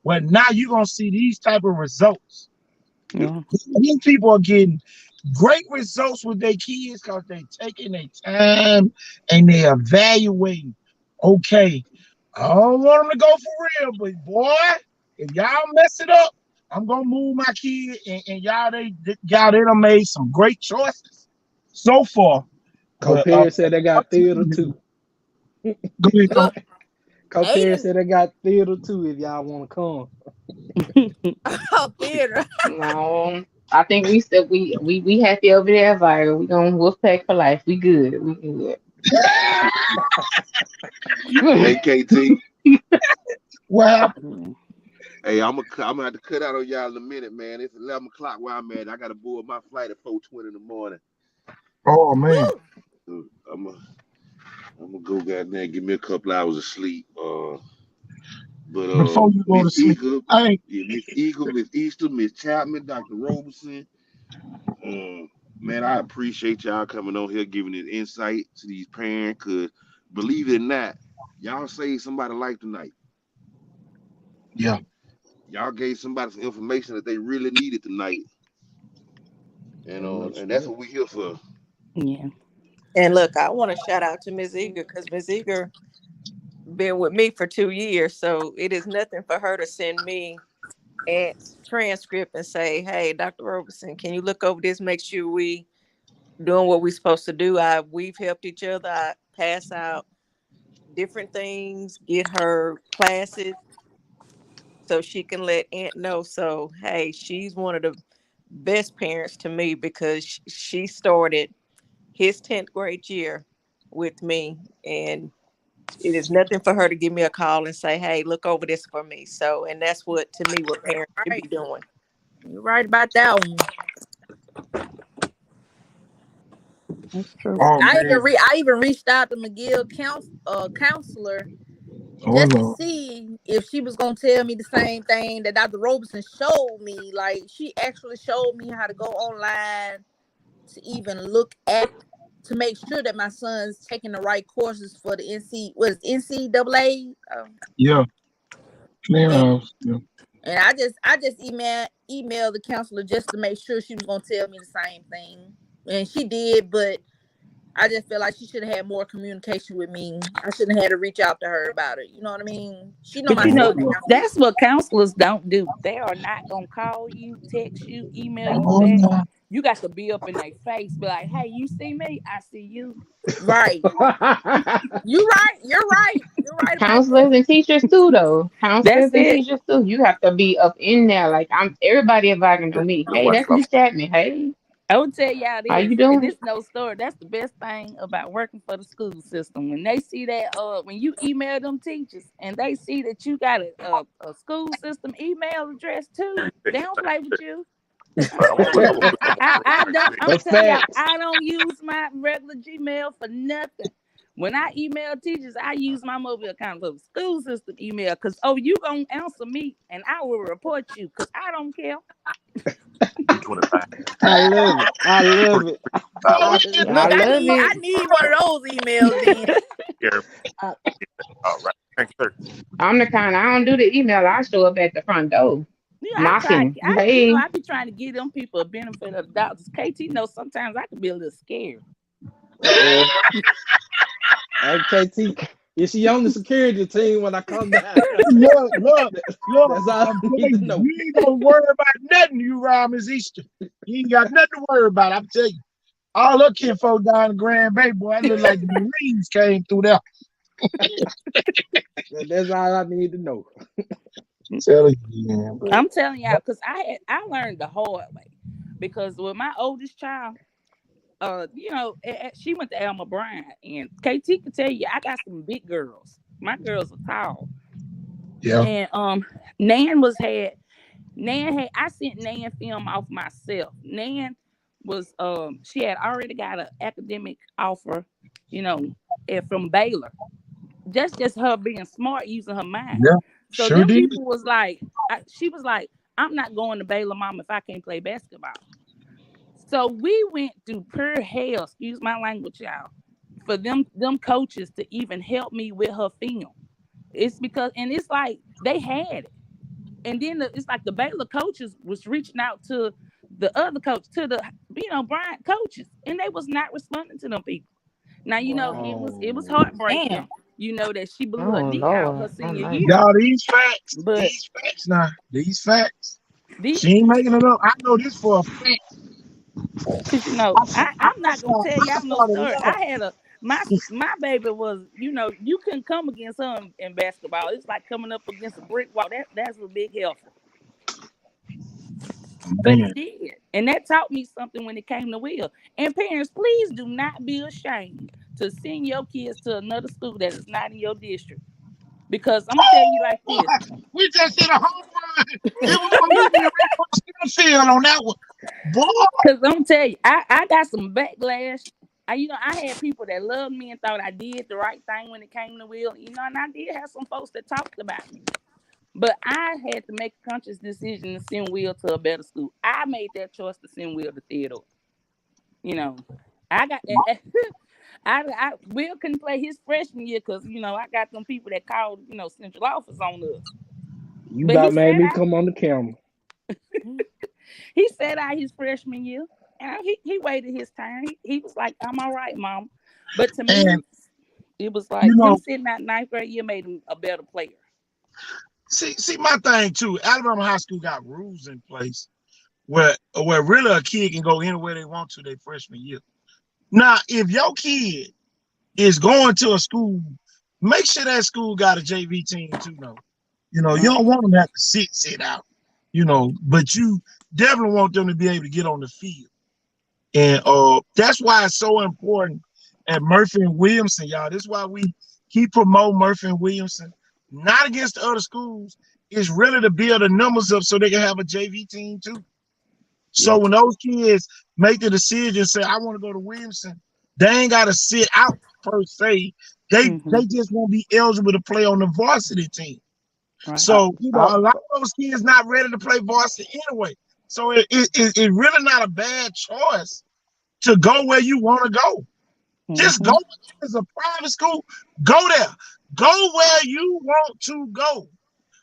now you're gonna see these type of results. Yeah. These people are getting great results with their kids because they taking their time and they evaluating. Okay, I don't want them to go for real, but boy, if y'all mess it up, I'm gonna move my kid. And y'all, they done made some great choices so far. Coach But Perry said they got theater too. go ahead, go. Look, Coach Perry Aiden, said they got theater too if y'all want to come. oh, theater. No, I think we happy over there, Vira. We gonna wolf pack for life. We good. We good. Hey, KT. What happened? Hey, I'm gonna have to cut out on y'all in a minute, man. It's 11 o'clock where I'm at. I gotta board my flight at 4:20 in the morning. Oh man. Woo. So I'm gonna go goddamn give me a couple hours of sleep. But Before you go to Miss sleep, Eagle, hey, Miss Eagle, Miss Easter, Miss Chapman, Dr. Roberson, man, I appreciate y'all coming on here giving this insight to these parents. Cause believe it or not, y'all saved somebody's life tonight. yeah, Y'all gave somebody some information that they really needed tonight. And that's what we here for. Yeah. And look, I want to shout out to Ms. Eager because Ms. Eager been with me for 2 years. So it is nothing for her to send me a transcript and say, hey, Dr. Roberson, can you look over this? Make sure we doing what we're supposed to do. We've helped each other. I pass out different things, get her classes so she can let Aunt know. So, hey, she's one of the best parents to me because she started his 10th grade year with me. And it is nothing for her to give me a call and say, hey, look over this for me. So, and that's what, to me, what parents should Right. be doing. You're right about that one. That's true. oh man, I even reached out to McGill counselor oh just to Lord, see if she was gonna tell me the same thing that Dr. Roberson showed me. Like she actually showed me how to go online to even look at to make sure that my son's taking the right courses for the NCAA. yeah, And clearinghouse, yeah. I just emailed the counselor just to make sure she was gonna tell me the same thing, and she did. But I just feel like she should have had more communication with me. I shouldn't have had to reach out to her about it. You know what I mean? She know But my you son know, Oh, now. that's what counselors don't do. They are not gonna call you, text you, email you oh back. no. You got to be up in their face, be like, "Hey, you see me? I see you." Right. You right. You're right. You're right about that. Counselors and teachers too, though. That's Counselors and it. teachers too. You have to be up in there. Like I'm. Everybody inviting to me. Hey, that's Miss Chapman. Hey, I would tell y'all how this, you and doing? this no story. That's the best thing about working for the school system. When they see that, when you email them teachers and they see that you got a school system email address too, they don't play with you. I don't. I'm That's telling y'all, facts. I don't use my regular Gmail for nothing. When I email teachers, I use my mobile account for the school system email because you gonna answer me and I will report you because I don't care. I love it. I love it. Oh, yeah. Look, I love it. I need one of those emails then. I'm the kind. I don't do the email. I show up at the front door. I try. knocking. Hey, I be trying to give them people a benefit of the doubt. KT knows sometimes I can be a little scared. Well, hey KT, is she on the security team when I come down? Look, That's all I'm I need telling to you, know. you ain't gonna worry about nothing you around Miss Easter. You ain't got nothing to worry about. I'm telling you. All her kinfolk down in Grand Bay, boy, I look like the Marines came through there. That's all I need to know. Telling you, man, I'm telling y'all, because I learned the hard way. Because with my oldest child, she went to Elma Bryant, and KT could tell you I got some big girls. My girls are tall, yeah. and Nan had I sent Nan film off myself. Nan was she had already got an academic offer, from Baylor. That's just her being smart, using her mind. Yeah, So sure them did. people was like, she was like, I'm not going to Baylor, mom, if I can't play basketball. So we went through pure hell, excuse my language, y'all, for them coaches to even help me with her film. It's because, and it's like they had it. And then it's like the Baylor coaches was reaching out to the other coach, to the Bryant coaches, and they was not responding to them people. Now it was Wow. heartbreaking, Damn. That she blew her oh knee out her Lord, oh senior my. year. Y'all, But these facts now, these facts. the She ain't making it up. I know this for a fact. Cause I'm not gonna tell y'all I no started story. love. I had my baby was, you couldn't come against her in basketball. It's like coming up against a brick wall. That's a big helper. But Man, it did. And that taught me something when it came to Will. And parents, please do not be ashamed to send your kids to another school that is not in your district. Because I'm gonna tell you like boy, this. we just hit a home run. It was gonna be the field on that one. Boy, Because I'm gonna tell you, I got some backlash. I had people that loved me and thought I did the right thing when it came to Will. And I did have some folks that talked about me. But I had to make a conscious decision to send Will to a better school. I made that choice to send Will to Theodore. I got I Will couldn't play his freshman year because I got them people that called central office on us. You But he about made said me come on the camera. he said out his freshman year, and he waited his time. He was like, "I'm all right, mom." But to and me, it was you like him know, sitting out ninth grade year made him a better player. see my thing too. Alabama High School got rules in place where really a kid can go anywhere they want to their freshman year. Now, if your kid is going to a school, make sure that school got a JV team too. No, you don't want them to have to sit out. But you definitely want them to be able to get on the field, and that's why it's so important at Murphy and Williamson, y'all. This is why we keep promoting Murphy and Williamson, not against the other schools. It's really to build the numbers up so they can have a JV team too. So Yeah. when those kids make the decision, say, I want to go to Williamson, they ain't got to sit out per se. Mm-hmm. They just won't be eligible to play on the varsity team. Right. So, I, a lot of those kids not ready to play varsity anyway. So it's really not a bad choice to go where you want to go. Just go. Mm-hmm. It's a private school. Go there. Go where you want to go.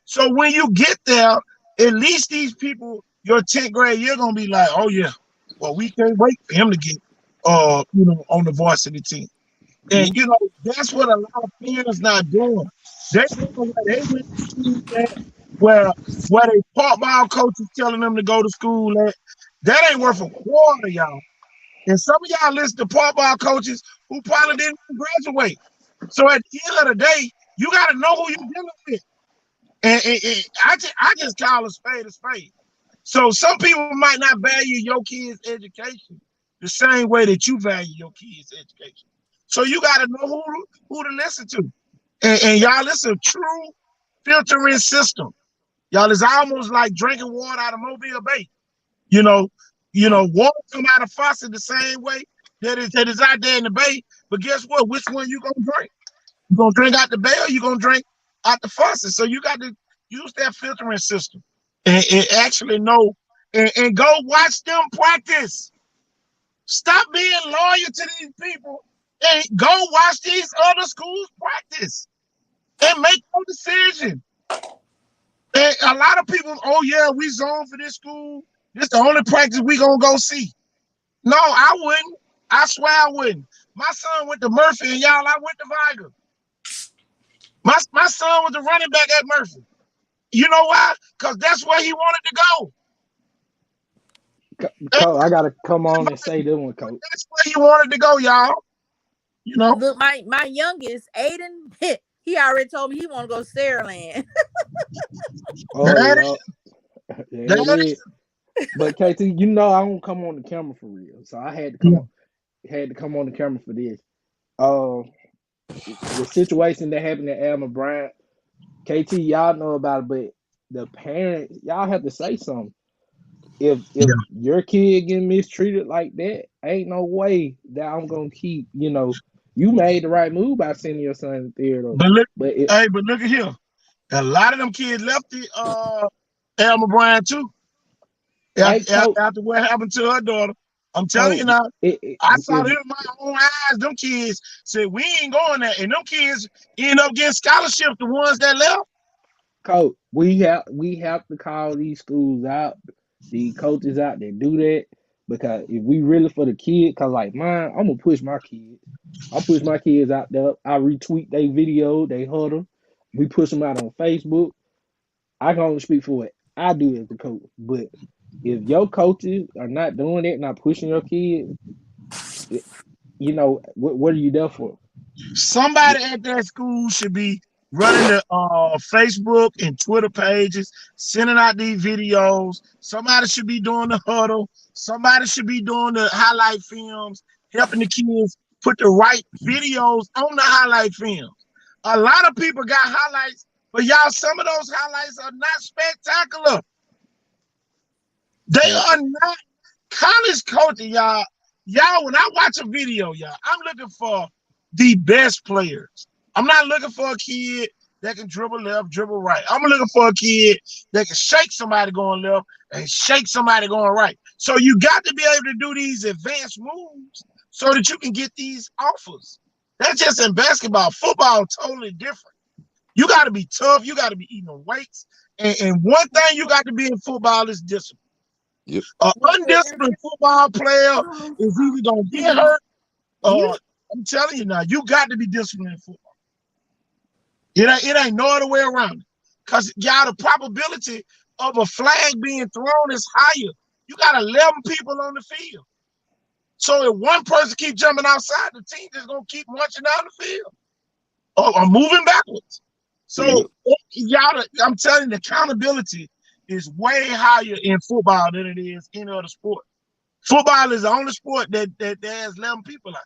So when you get there, at least these people, your 10th grade, you're gonna be like, oh yeah, well, we can't wait for him to get on the varsity team. And that's what a lot of parents not doing. They going where they went to school at, where they part ball coaches telling them to go to school at. That ain't worth a quarter, y'all. And some of y'all listen to part ball coaches who probably didn't graduate. So at the end of the day, you got to know who you're dealing with. And I just call a spade a spade. So some people might not value your kids' education the same way that you value your kids' education. So you got to know who to listen to. And y'all, it's a true filtering system. Y'all, it's almost like drinking water out of Mobile Bay. You know, water come out of faucet the same way that is out there in the bay. But guess what? Which one you gonna drink? You gonna drink out the bay or you gonna drink out the faucet? So you got to use that filtering system and actually know and go watch them practice. Stop being loyal to these people and go watch these other schools practice and make your decision. And a lot of people, oh yeah, we zoned for this school. This the only practice we gonna go see. No, I wouldn't. I swear I wouldn't. My son went to Murphy, and y'all, I went to Viger. My son was the running back at Murphy. You know why? Because that's where he wanted to go. Coach, I gotta come on and say this one, Coach. That's where he wanted to go, y'all. You know. Look, my youngest, Aiden, he already told me he want to go to Saraland. Oh That yeah, that it is. But KT, you know I don't come on the camera for real, so I had to come on the camera for this. The situation that happened to Alma Bryant, KT, y'all know about it, but the parents, y'all have to say something. If Yeah. your kid getting mistreated like that, ain't no way that I'm gonna keep. You made the right move by sending your son to theater, But look, but but look at here. A lot of them kids left the Alma Bryant too. hey, Coach, After what happened to her daughter. I'm telling you Coach, now, I saw if it with my own eyes. Them kids said we ain't going there. And them kids end up getting scholarships, the ones that left. Coach, we have to call these schools out, the coaches out that do that, because if we really for the kid, cause like mine, I'm gonna push my kids. I push my kids out there. I retweet their video, they huddle. We push them out on Facebook. I can only speak for what I do as a coach. But if your coaches are not doing it, not pushing your kids, what are you there for? Somebody at that school should be running the Facebook and Twitter pages, sending out these videos. Somebody should be doing the huddle. Somebody should be doing the highlight films, helping the kids put the right videos on the highlight films. A lot of people got highlights, but y'all, some of those highlights are not spectacular. They are not college coaching, y'all. Y'all, when I watch a video, y'all, I'm looking for the best players. I'm not looking for a kid that can dribble left, dribble right. I'm looking for a kid that can shake somebody going left and shake somebody going right. So you got to be able to do these advanced moves so that you can get these offers. That's just in basketball. Football, totally different. You got to be tough. You got to be eating weights. And one thing you got to be in football is discipline. Yep. An undisciplined football player is either going to get hurt or I'm telling you now, you got to be disciplined in football. It ain't no other way around it. Because, y'all, the probability of a flag being thrown is higher. You got 11 people on the field. So if one person keeps jumping outside, the team is going to keep marching down the field or moving backwards. So, y'all, I'm telling you, the accountability is way higher in football than it is in other sport. Football is the only sport that has 11 people out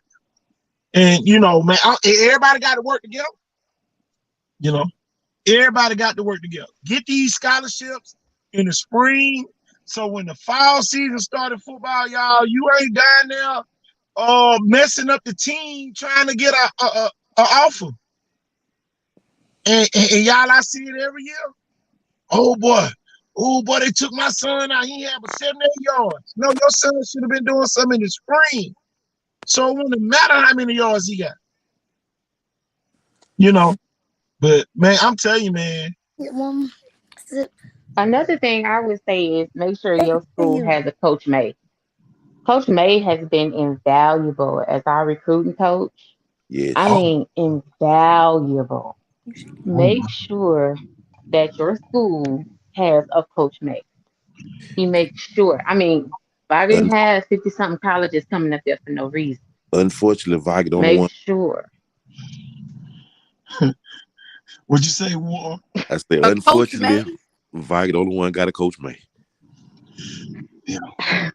there. And, man, everybody got to work together. Everybody got to work together. Get these scholarships in the spring. So when the fall season started football, y'all, you ain't down there messing up the team trying to get a offer. And y'all, I see it every year. Oh boy, they took my son out. He had 78 yards. No, your son should have been doing something in the spring. So it wouldn't matter how many yards he got. But man, I'm telling you, man. Another thing I would say is make sure your school has a Coach May. Coach May has been invaluable as our recruiting coach. Yes. I mean, invaluable. Make sure that your school has a Coach May. He makes sure. I mean, Biden Un- has 50 something colleges coming up there for no reason. Unfortunately, Viger the only Make one. sure. What'd you say, War? I say, unfortunately, Viger the only one got a Coach May. Yeah.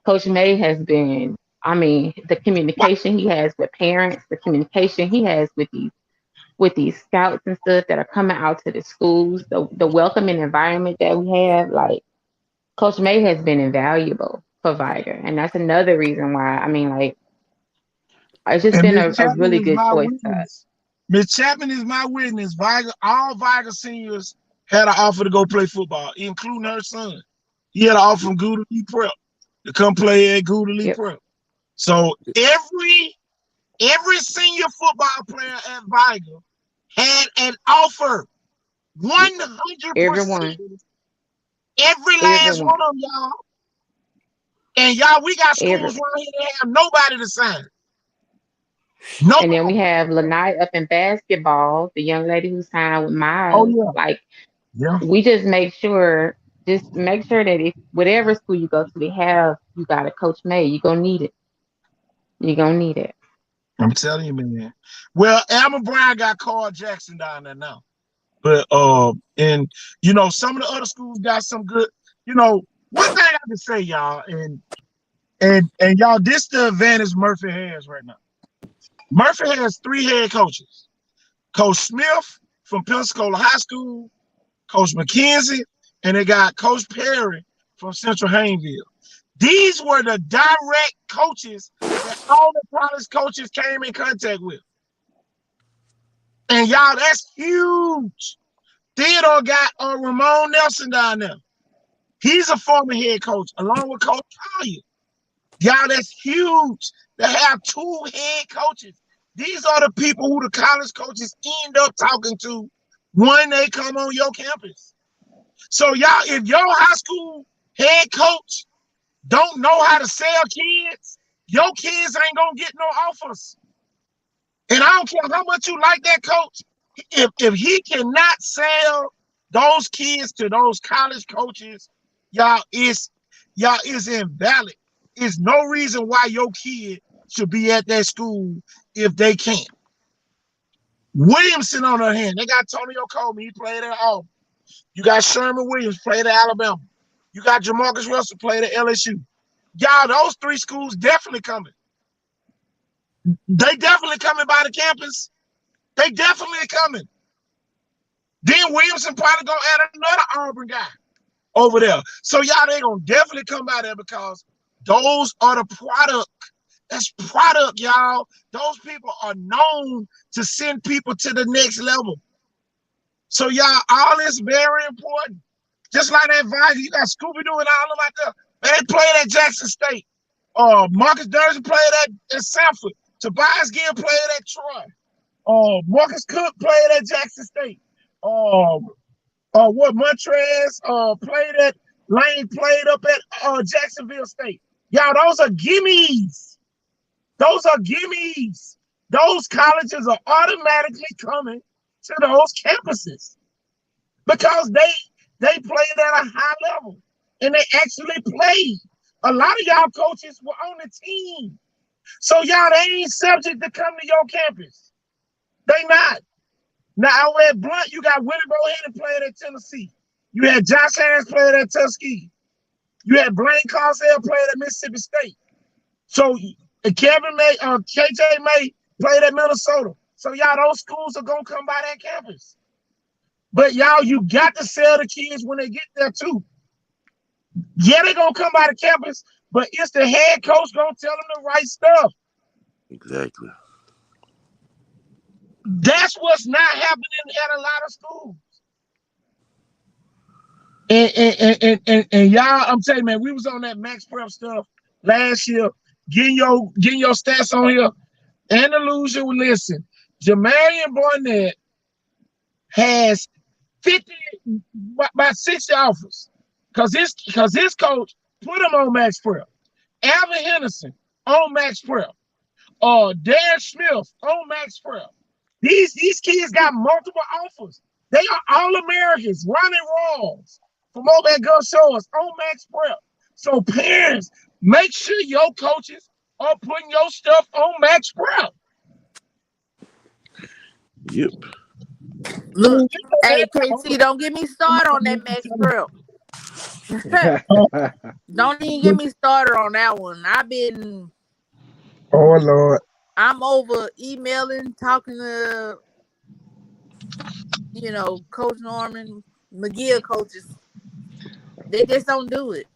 Coach May has been, I mean, the communication he has with parents, the communication he has with these scouts and stuff that are coming out to the schools, the welcoming environment that we have, like Coach May has been invaluable for Viger. And that's another reason why, I mean, like, it's just been a really good choice to us. Miss Chapman is my witness. All Viger seniors had an offer to go play football, including her son. He had an offer from Gouda Lee Prep to come play at Gouda Lee Prep. So every senior football player at Viger had an offer. Everyone. 100%. Every last Everyone. one of them, y'all. And y'all, we got Every. schools around here that have nobody to sign. And then we Nobody. have Lanai up in basketball, the young lady who signed with Oh Miles. yeah. Like Yeah. we just make sure that if whatever school you go to, you got a coach made. You're gonna need it. You're gonna need it. I'm telling you, man. Well, Alma Brown got Carl Jackson down there now. But and you know, some of the other schools got some good, you know, one thing I can say, y'all, and y'all, this the advantage Murphy has right now. Murphy has 3 head coaches. Coach Smith from Pensacola High School, Coach McKenzie, and they got Coach Perry from Central Haynesville. These were the direct coaches that all the college coaches came in contact with. And y'all, that's huge. Theodore got Ramon Nelson down there. He's a former head coach, along with Coach Collier. Y'all, that's huge to have 2 head coaches. These are the people who the college coaches end up talking to when they come on your campus. So y'all, if your high school head coach don't know how to sell kids, your kids ain't gonna get no offers. And I don't care how much you like that coach, if he cannot sell those kids to those college coaches, y'all is invalid. There's no reason why your kid should be at that school if they can't. Williamson, on the other hand, they got Antonio Coleman, he played at Auburn. You got Sherman Williams, played at Alabama. You got Jamarcus Russell, played at LSU. Y'all, those 3 schools definitely coming. They definitely coming by the campus. They definitely coming. Then Williamson probably gonna add another Auburn guy over there. So y'all, they gonna definitely come by there because those are the product. That's product, y'all. Those people are known to send people to the next level. So y'all, all this very important. Just like that Vice, you got Scooby-Doo and all of them like that. They played at Jackson State. Marcus Durson played at Sanford. Tobias Gill played at Troy. Marcus Cook played at Jackson State. Montrez played at Lane played up at Jacksonville State. Y'all, those are gimmies. Those are gimmies. Those colleges are automatically coming to those campuses because they played at a high level and they actually played. A lot of y'all coaches were on the team. So y'all, they ain't subject to come to your campus. They not. Now at Blunt, you got Willie Bohannon playing at Tennessee. You had Josh Harris playing at Tuskegee. You had Blaine Carsell playing at Mississippi State. So KJ May played at Minnesota. So y'all, those schools are gonna come by that campus. But y'all, you got to sell the kids when they get there too. Yeah, they're gonna come by the campus, but it's the head coach gonna tell them the right stuff. Exactly. That's what's not happening at a lot of schools. And y'all, I'm telling you, man, we was on that Max Prep stuff last year, getting your stats on here. And illusion, listen, Jamarian Barnett has 50, about 60 offers, because his coach put him on Max Prep. Alvin Henderson on Max Prep. Darren Smith on Max Prep. These kids got multiple offers. They are all Americans. Ronnie Rawls from over at Gulf Shores on Max Prep. So parents, make sure your coaches are putting your stuff on Max Prep. Yep. Look, hey KT, don't get me started on that Max Prep. Don't even get me started on that one. Oh Lord. I'm over emailing, talking to, Coach Norman, McGill coaches. They just don't do it.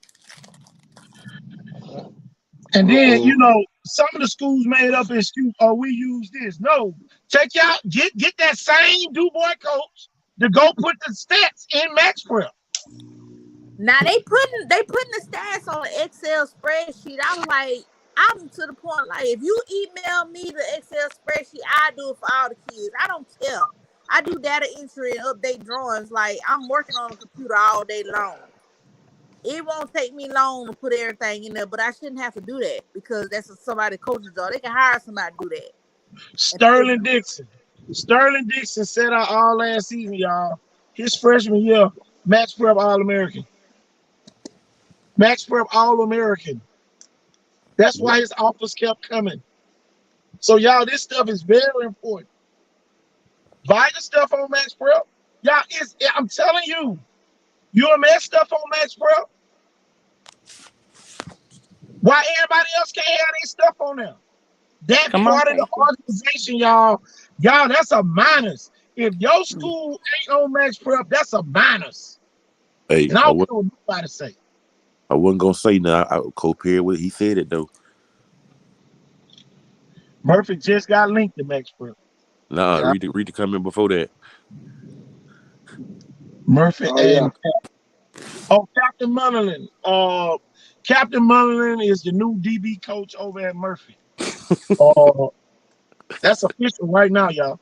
And then, some of the schools made up an excuse, we use this. No, check out, get that same DuBois coach to go put the stats in Max Prep. Now they putting the stats on an Excel spreadsheet. I'm to the point, like, if you email me the Excel spreadsheet, I do it for all the kids. I don't care. I do data entry and update drawings. Like I'm working on a computer all day long. It won't take me long to put everything in there, but I shouldn't have to do that because that's somebody coach's job. They can hire somebody to do that and pay Sterling them. Dixon. Sterling Dixon set out all last season, y'all. His freshman year, Max Prep All-American. Max Prep All-American. That's Yep. why his offers kept coming. So, y'all, this stuff is very important. Buy the stuff on Max Prep. Y'all, I'm telling you, UMS stuff on Max Prep. Why everybody else can't have their stuff on there? That Come on, part of the Casey. organization, y'all, that's a minus. If your school ain't on Max Prep, that's a minus. Hey, And I don't care what nobody say. I wasn't gonna say no. I co-pair with. He said it though. Murphy just got linked to Max Prep. Nah, Yeah. read the comment before that. Murphy Oh yeah. and Captain Munnerlin. Captain Munnerlin is the new DB coach over at Murphy. That's official right now, y'all.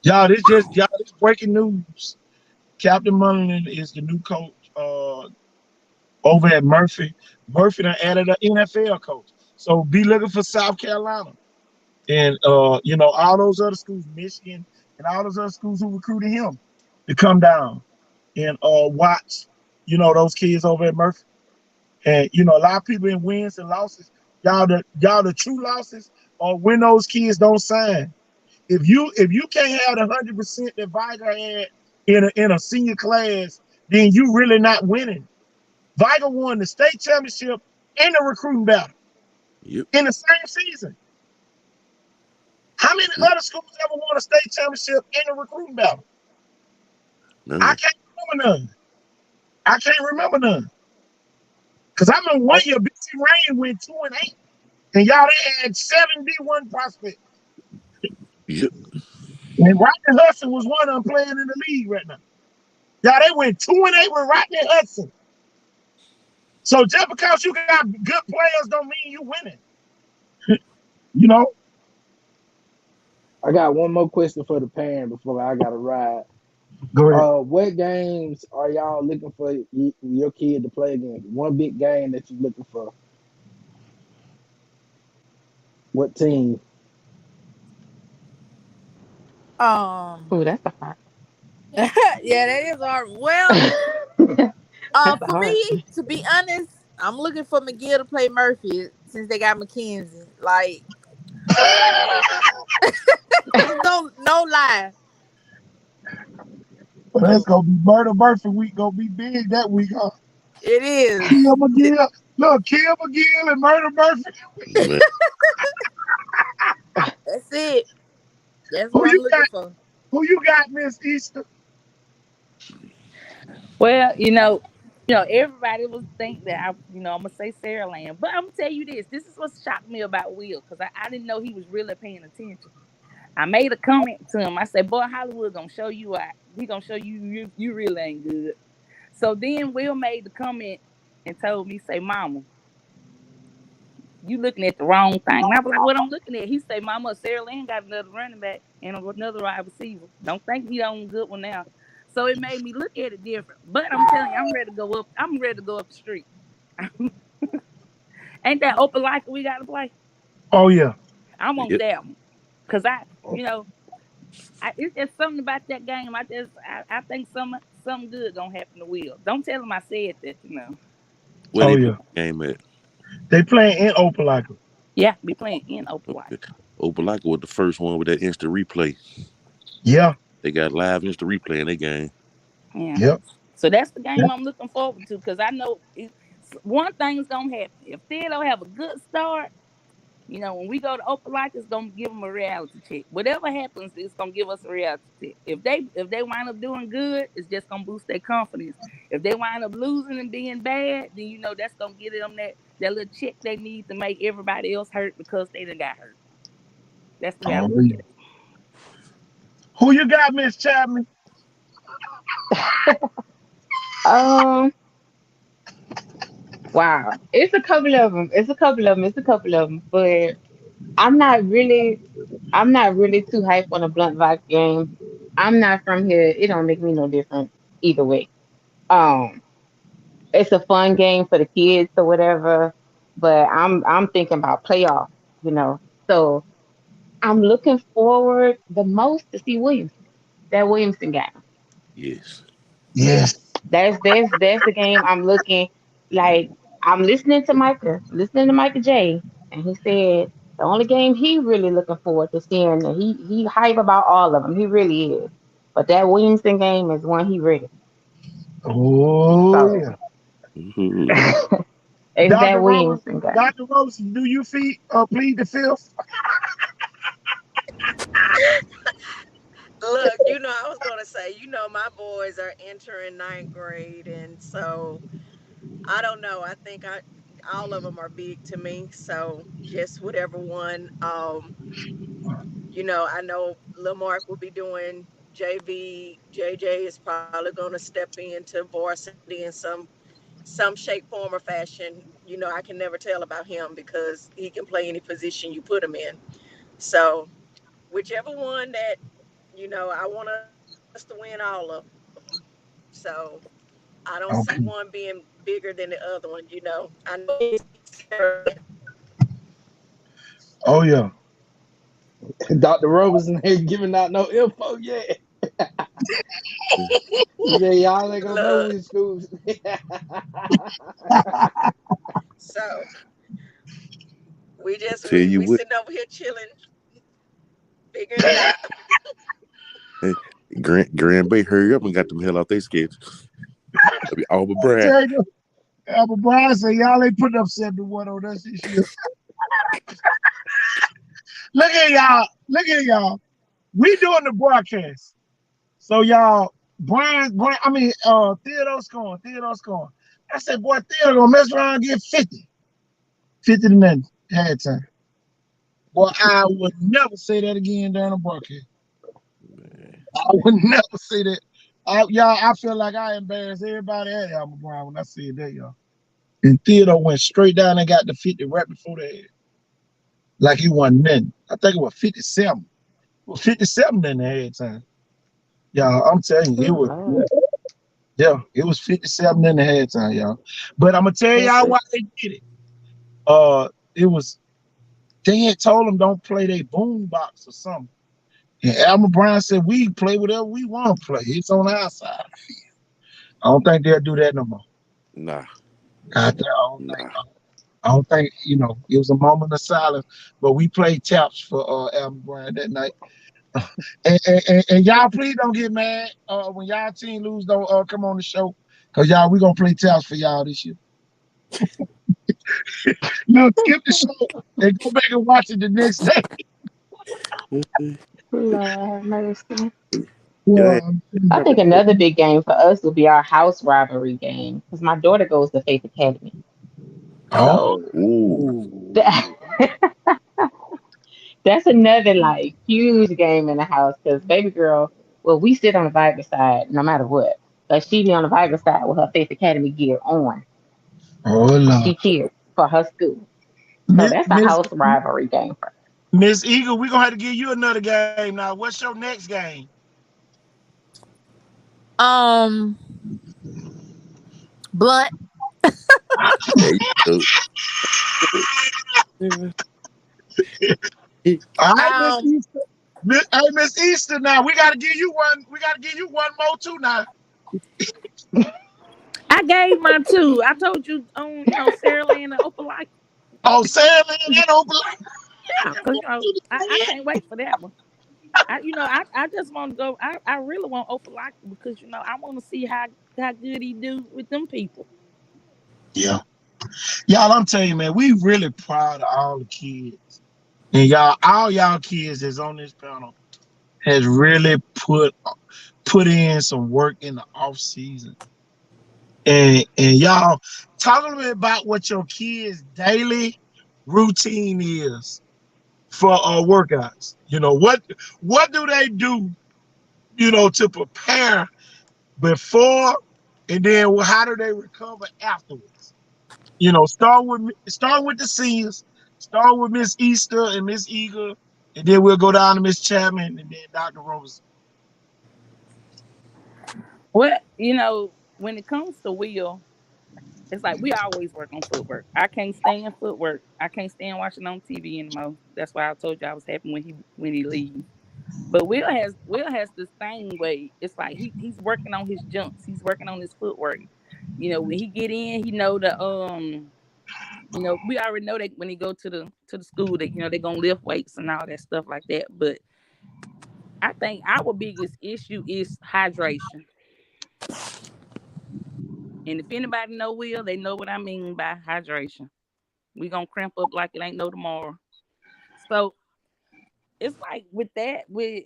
This breaking news. Captain Munnerlin is the new coach over at Murphy. Murphy done added an NFL coach. So be looking for South Carolina. And all those other schools, Michigan, and all those other schools who recruited him to come down and watch, those kids over at Murphy. And a lot of people in wins and losses, the true losses are when those kids don't sign. If you can't have the 100% that Viger had in a senior class, then you really not winning. Viger won the state championship and the recruiting battle in the same season. How many other schools ever won a state championship in a recruiting battle? I can't remember none. Because I remember one year, BC Rain went 2-8, and y'all they had 7 D1 prospects. Yep. And Rodney Hudson was one of them playing in the league right now. Y'all they went 2-8 with Rodney Hudson. So just because you got good players don't mean you winning. I got one more question for the parent before I got to ride. Go ahead. What games are y'all looking for your kid to play against? One big game that you're looking for. What team? Oh, that's a hard. Yeah, that is hard. Well, That's a for hard. me, to be honest, I'm looking for McGill to play Murphy since they got McKenzie. Like, no lie. Well, that's gonna be Murder Murphy week. Gonna be big that week, huh? It is. Kill McGill. Look, Kill McGill and Murder Murphy. Man. That's it. That's Who what I'm you looking got? for. Who you got, Miss Easter? Well, everybody was think that I'm gonna say Sarah Land, but I'm gonna tell you this. This is what shocked me about Will, because I didn't know he was really paying attention. I made a comment to him. I said, "Boy, Hollywood gonna show you out. He gonna show you really ain't good." So then Will made the comment and told me, "Say, Mama, you looking at the wrong thing." And I was like, "What I'm looking at?" He said, "Mama, Sarah Lynn got another running back and another wide receiver. Don't think he on good one now." So it made me look at it different. But I'm telling you, I'm ready to go up. I'm ready to go up the street. Ain't that open like we got to play? Oh yeah. I want Yep. that one. Cause it's just something about that game. I think something good gonna happen to Will. Don't tell him I said that. Where Oh they play yeah. the game at? They playing in Opelika. Yeah, be playing in Opelika. Okay. Opelika was the first one with that instant replay. Yeah. They got live instant replay in their game. Yeah. Yep. So that's the game I'm looking forward to, because I know one thing's gonna happen. If they don't have a good start, when we go to Opelika, it's gonna give them a reality check. Whatever happens, it's gonna give us a reality check. If they wind up doing good, it's just gonna boost their confidence. If they wind up losing and being bad, then that's gonna give them that little check they need to make everybody else hurt because they done got hurt. That's the way I Oh, look yeah. at it. Who you got, Miss Chapman? Wow. It's a couple of them. But I'm not really I'm not really too hype on a blunt box game. I'm not from here. It don't make me no difference either way. Um, it's a fun game for the kids or whatever, but I'm thinking about playoffs, you know. So I'm looking forward the most to see Williamson, that Williamson game. Yes. Yes. That's the game I'm looking like. I'm listening to Micah J, and he said the only game he really looking forward to seeing. And he hype about all of them. He really is. But that Williamson game is one he ready. Oh So yeah. Mhm. it's Dr. that Roberts, Williamson game. Dr. Roberts, do you plead the fifth? Look, I was gonna say, my boys are entering ninth grade, and so I don't know. I think all of them are big to me. So just whatever one, I know Lamarck will be doing JV. JJ is probably gonna step into varsity in some shape, form, or fashion. I can never tell about him because he can play any position you put him in. So whichever one that I want us to win all of them. So I don't see one Okay. being bigger than the other one. I know Oh yeah. Dr. Roberson ain't giving out no info yet. He said y'all ain't gonna know look. which schools. So we just Tell you we what, sitting over here chilling, figuring it out. hey, Grand Bay, hurry up and got them hell out they schedule. I mean, Auburn I Brad. tell you, Albert Brown said y'all ain't putting up 71 on us this year. Look at y'all. Look at y'all. We doing the broadcast. So y'all, Theodore scoring. Theodore scoring. I said, boy, Theodore gonna mess around and get 50. 50 to nothing. Halftime. Boy, I would never say that again during the broadcast. I would never say that. I feel like I embarrassed everybody at Albert Brown when I said that, y'all. And Theodore went straight down and got the 50 right before the head. Like he won nothing. I think it was 57. It was 57 in the halftime. Y'all, I'm telling you, Oh Lord, it was 57 in the halftime, y'all. But I'm gonna tell that's y'all it. why they did it. It was they had told them don't play their boom box or something. And Alma Brown said we play whatever we want to play. It's on our side. I don't think they'll do that no more. Nah, nah. I don't think, it was a moment of silence, but we played taps for Alma Brown that night. And y'all please don't get mad when y'all team lose. Don't come on the show because y'all we gonna play taps for y'all this year. No, skip the show and go back and watch it the next day. Lord have mercy. Yeah, Well, I I think remember. another big game for us will be our house rivalry game because my daughter goes to Faith Academy. oh, So Ooh, that, Ooh. that's another like huge game in the house because baby girl, well, we sit on the Viber side no matter what. But she be on the Viber side with her Faith Academy gear on oh because Lord. she cheers for her school. So Miss that's a Miss house rivalry game for us. Miss Eagle, we're gonna have to give you another game now. What's your next game? Um, Blunt. there you go. Yeah. All right, Miss Um, Easter. Hey, Miss Easter, now we gotta give you one. We gotta give you one more too now. I gave mine too. I told you on, Sarah Lynn and Opalike. Oh, Sarah Lynn and Oakland. Yeah, because I can't wait for that one. I just want to go. I really want Opalike because I want to see how good he do with them people. Yeah. Y'all, I'm telling you, man, we really proud of all the kids. And all y'all kids that's on this panel has really put in some work in the off season. And y'all talk a little bit about what your kids' daily routine is for workouts. What do they do, to prepare before and then how do they recover afterwards? Start with the seniors. Start with Miss Easter and Miss Eager, and then we'll go down to Miss Chapman and then Dr. Roberson. Well, when it comes to Will, it's like we always work on footwork. I can't stand footwork. I can't stand watching on TV anymore. That's why I told you I was happy when he leaves. But Will has this thing where it's like he's working on his jumps. He's working on his footwork. When he get in, he know the we already know that when he go to the school that they're gonna lift weights and all that stuff like that. But I think our biggest issue is hydration. And if anybody know Will, they know what I mean by hydration. We gonna cramp up like it ain't no tomorrow. So it's like with that, with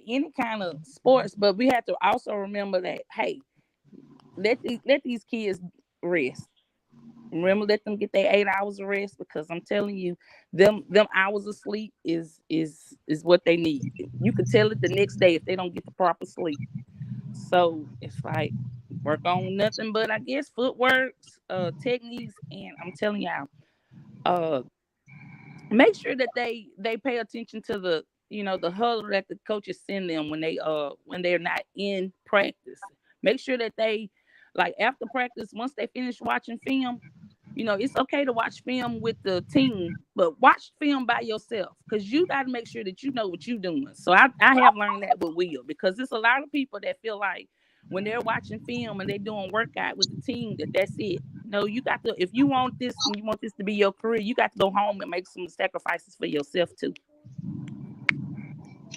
any kind of sports, but we have to also remember that, hey, let these kids rest. Remember, let them get their 8 hours of rest, because I'm telling you, them hours of sleep is what they need. You can tell it the next day if they don't get the proper sleep. So it's like work on nothing but, I guess, footworks, techniques, and I'm telling y'all, make sure that they pay attention to the huddle that the coaches send them when they're not in practice. Make sure that they, like, after practice, once they finish watching film, it's okay to watch film with the team, but watch film by yourself, because you got to make sure that you know what you're doing. So I have learned that with Will, because there's a lot of people that feel like when they're watching film and they're doing workout with the team, that's it. No, you got to, if you want this and you want this to be your career, you got to go home and make some sacrifices for yourself too.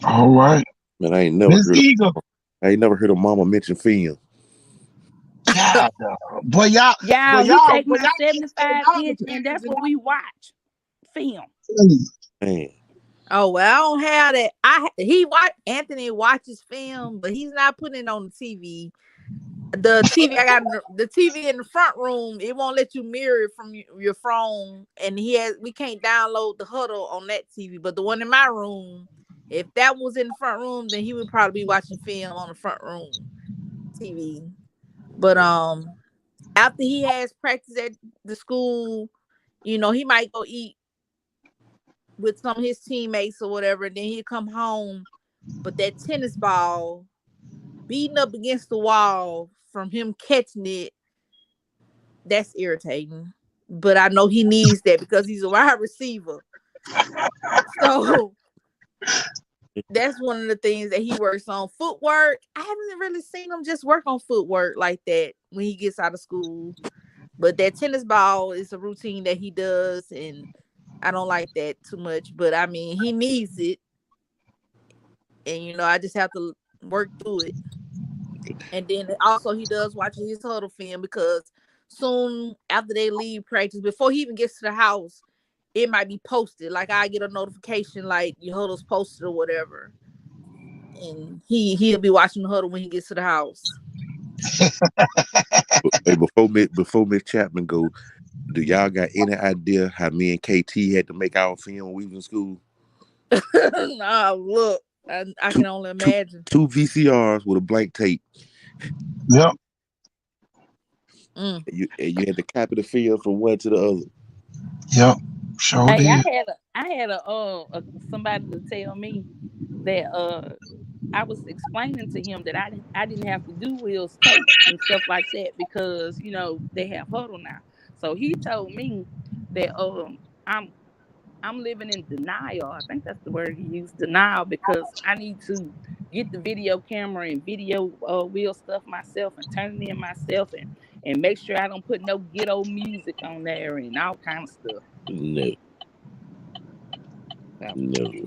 All right. Man, I ain't Miss Eagle. never heard of Mama mention film. God, boy, y'all, he take my 75 inch, and that's what we watch. Film. Man. Oh well, I don't have that. Anthony watches film, but he's not putting it on the TV. The TV I got, the TV in the front room, it won't let you mirror it from your phone, and we can't download the huddle on that TV. But the one in my room, if that was in the front room, then he would probably be watching film on the front room TV. But after he has practice at the school, he might go eat with some of his teammates or whatever, and then he'll come home. But that tennis ball beating up against the wall from him catching it, that's irritating. But I know he needs that because he's a wide receiver. So that's one of the things that he works on. Footwork, I haven't really seen him just work on footwork like that when he gets out of school. But that tennis ball is a routine that he does, and I don't like that too much. But I mean, he needs it. And I just have to work through it. And then also he does watch his huddle film, because soon after they leave practice, before he even gets to the house, it might be posted. Like, I get a notification like your huddle's posted or whatever, and he'll be watching the huddle when he gets to the house. Hey, before Miss Chapman go, do y'all got any idea how me and KT had to make our film when we was in school? Nah, look, I can only imagine. Two VCRs with a blank tape. Yep. And you had to copy the film from one to the other. Yep. Sure Hey, did. I had somebody to tell me that I was explaining to him that I didn't have to do Will's tapes and stuff like that, because they have huddle now. So he told me that I'm living in denial. I think that's the word he used, denial, because I need to get the video camera and video Will stuff myself and turn it in myself and make sure I don't put no ghetto music on there and all kind of stuff. No.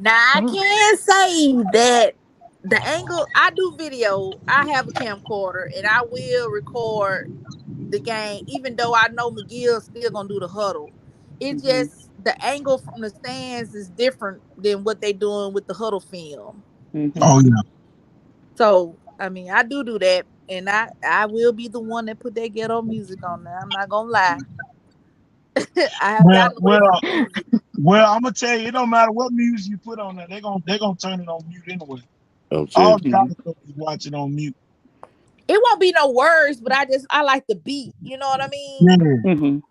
Now I can say that the angle I do video, I have a camcorder and I will record the game, even though I know McGill's still gonna do the huddle. It's just the angle from the stands is different than what they doing with the huddle film. Oh yeah. So I mean, I do that, and I will be the one that put that ghetto music on there. I'm not gonna lie. I have gotten away from music. Well, I'm gonna tell you, it don't matter what music you put on there, they're gonna turn it on mute anyway. All the college coaches watch it on mute. It won't be no words, but I like the beat. You know what I mean?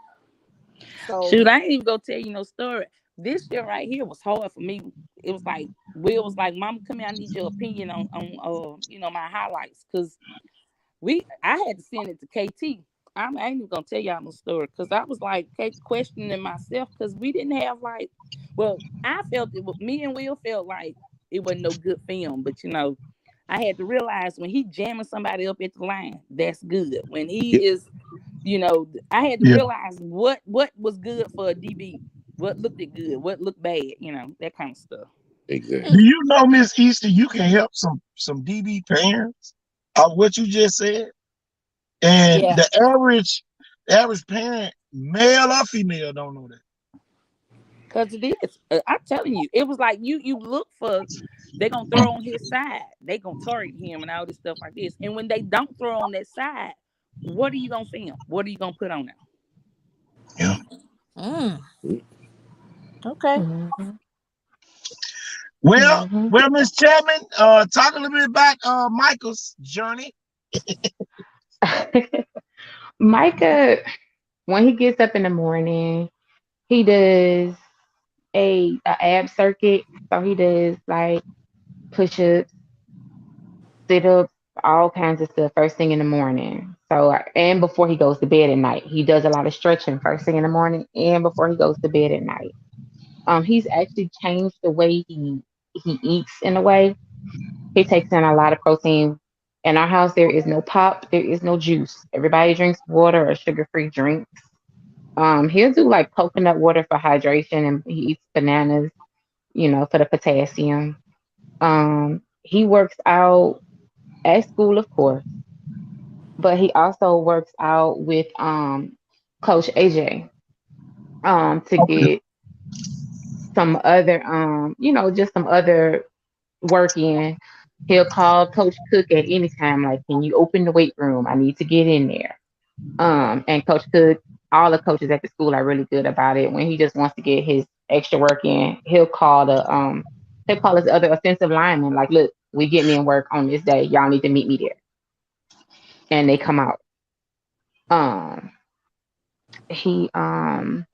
So shoot, I ain't even gonna tell you no story. this year right here was hard for me. It was like Will was like, "Mama, come here. I need your opinion on my highlights." Because I had to send it to KT. I ain't even gonna tell y'all no story because I was like questioning myself because we didn't have like, well, I felt it. Me and Will felt like it wasn't no good film, but I had to realize when he jamming somebody up at the line, that's good. When he Yep. is, I had to Yeah. realize what was good for a DB, what looked it good, what looked bad, that kind of stuff. Do Exactly. you know, Miss Easter, you can help some DB parents of what you just said? And Yeah. the average parent, male or female, don't know that. Cause it is. I'm telling you, it was like you look for. They gonna throw on his side. They gonna target him and all this stuff like this. And when they don't throw on that side, what are you gonna film? What are you gonna put on there? Yeah. Mm, okay. Mhm. Well, Mhm. well, Miss Chapman, talk a little bit about Michael's journey. Micah, when he gets up in the morning, he does a ab circuit. So he does like push ups, sit ups, all kinds of stuff first thing in the morning. So and before he goes to bed at night, he does a lot of stretching first thing in the morning and before he goes to bed at night. He's actually changed the way he eats in a way. He takes in a lot of protein. In our house, there is no pop, there is no juice. Everybody drinks water or sugar-free drinks. He'll do like coconut water for hydration, and he eats bananas, for the potassium. He works out at school, of course, but he also works out with Coach AJ to get some other just some other work in. He'll call Coach Cook at any time, like, can you open the weight room? I need to get in there. And Coach Cook, all the coaches at the school are really good about it. When he just wants to get his extra work in, he'll call his other offensive lineman, like, look, we getting in work on this day. Y'all need to meet me there. And they come out. Um he um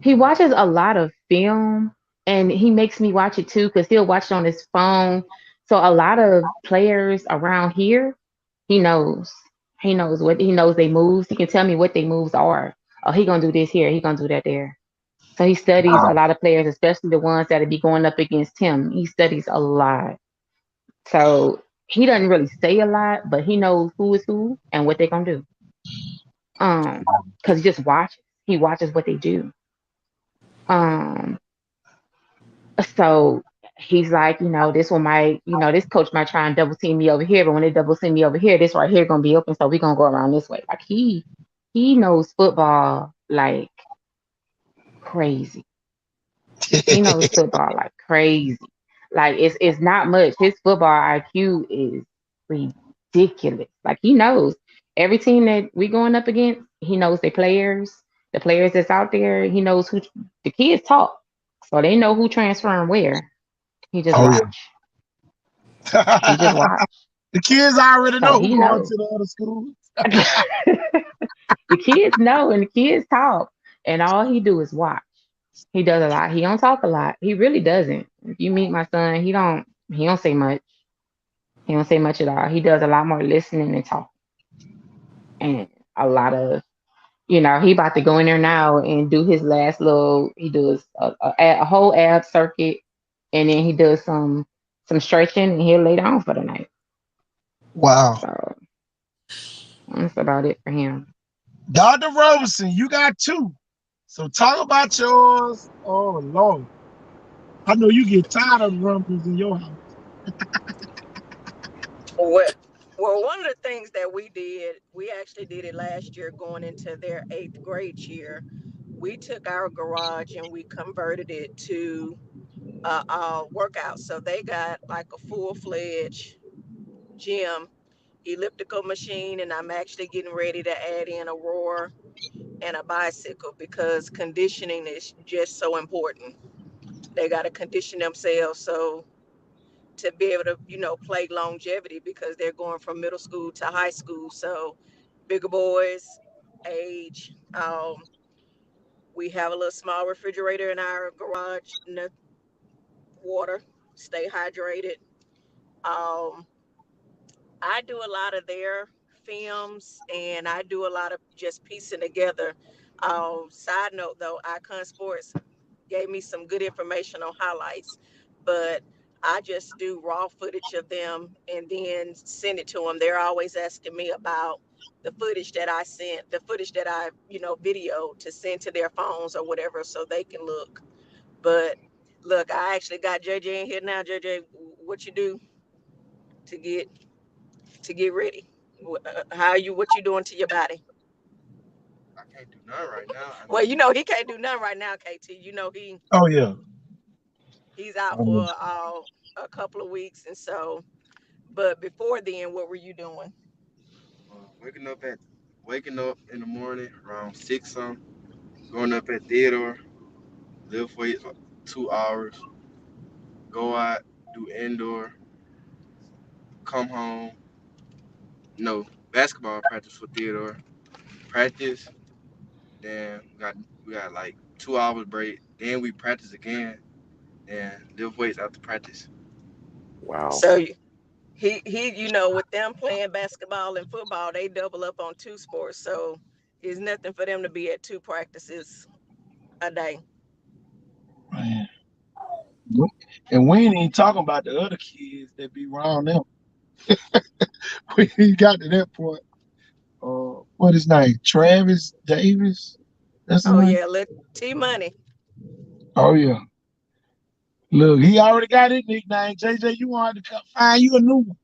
he watches a lot of film and he makes me watch it too because he'll watch it on his phone. So a lot of players around here, he knows. He knows they moves. He can tell me what they moves are. Oh, he gonna do this here, he gonna do that there. So he studies a lot of players, especially the ones that be going up against him. He studies a lot. So he doesn't really say a lot, but he knows who is who and what they're gonna do. Because he just watches. He watches what they do. Um, So he's like, this coach might try and double team me over here, but when they double team me over here, this right here gonna be open, so we're gonna go around this way. Like he knows football like crazy. He knows football like crazy. Like it's not much. His football IQ is ridiculous. Like he knows every team that we going up against, he knows the players that's out there, he knows who the kids talk. So they know who transferring where. He just Oh watch. He just yeah. watch. The kids already So know who he going knows. to the other schools. The kids know and the kids talk. And all he do is watch. He does a lot. He don't talk a lot. He really doesn't. If you meet my son, he don't say much. He don't say much at all. He does a lot more listening and talk. And a lot of he about to go in there now and do his last he does a whole ab circuit and then he does some stretching and he'll lay down for the night. Wow. So that's about it for him. Dr. Roberson, you got two. So talk about yours. Oh Lord. I know you get tired of rumbles in your house. Well, one of the things that we actually did it last year going into their eighth grade year. We took our garage and we converted it to a workout. So they got like a full-fledged gym, elliptical machine, and I'm actually getting ready to add in a rower and a bicycle because conditioning is just so important. They got to condition themselves so to be able to, play longevity because they're going from middle school to high school. So bigger boys, age. We have a little small refrigerator in our garage. No water. Stay hydrated. Um, I do a lot of their films, and I do a lot of just piecing together. Side note though, Icon Sports gave me some good information on highlights, but I just do raw footage of them and then send it to them. They're always asking me about the footage that I sent, the footage that I, video to send to their phones or whatever so they can look. But look, I actually got JJ in here now. JJ, what you do to get ready? What you doing to your body? I can't do nothing right now. Well, he can't do nothing right now, KT. Oh yeah. He's out Oh, yeah. for a couple of weeks, and so. But before then, what were you doing? Waking up in the morning around 6 something, going up at Theodore, lift weights for 2 hours, go out, do indoor, come home. No, basketball practice for Theodore. Practice, then we got like 2 hours break. Then we practice again, and lift weights after practice. Wow. So with them playing basketball and football, they double up on two sports. So it's nothing for them to be at two practices a day. Man. And we ain't even talking about the other kids that be around them. We ain't got to that point. What his name? Travis Davis? That's his Oh name? yeah, let T Money. Oh yeah. Look, he already got his nickname. JJ, you wanted to find you a new one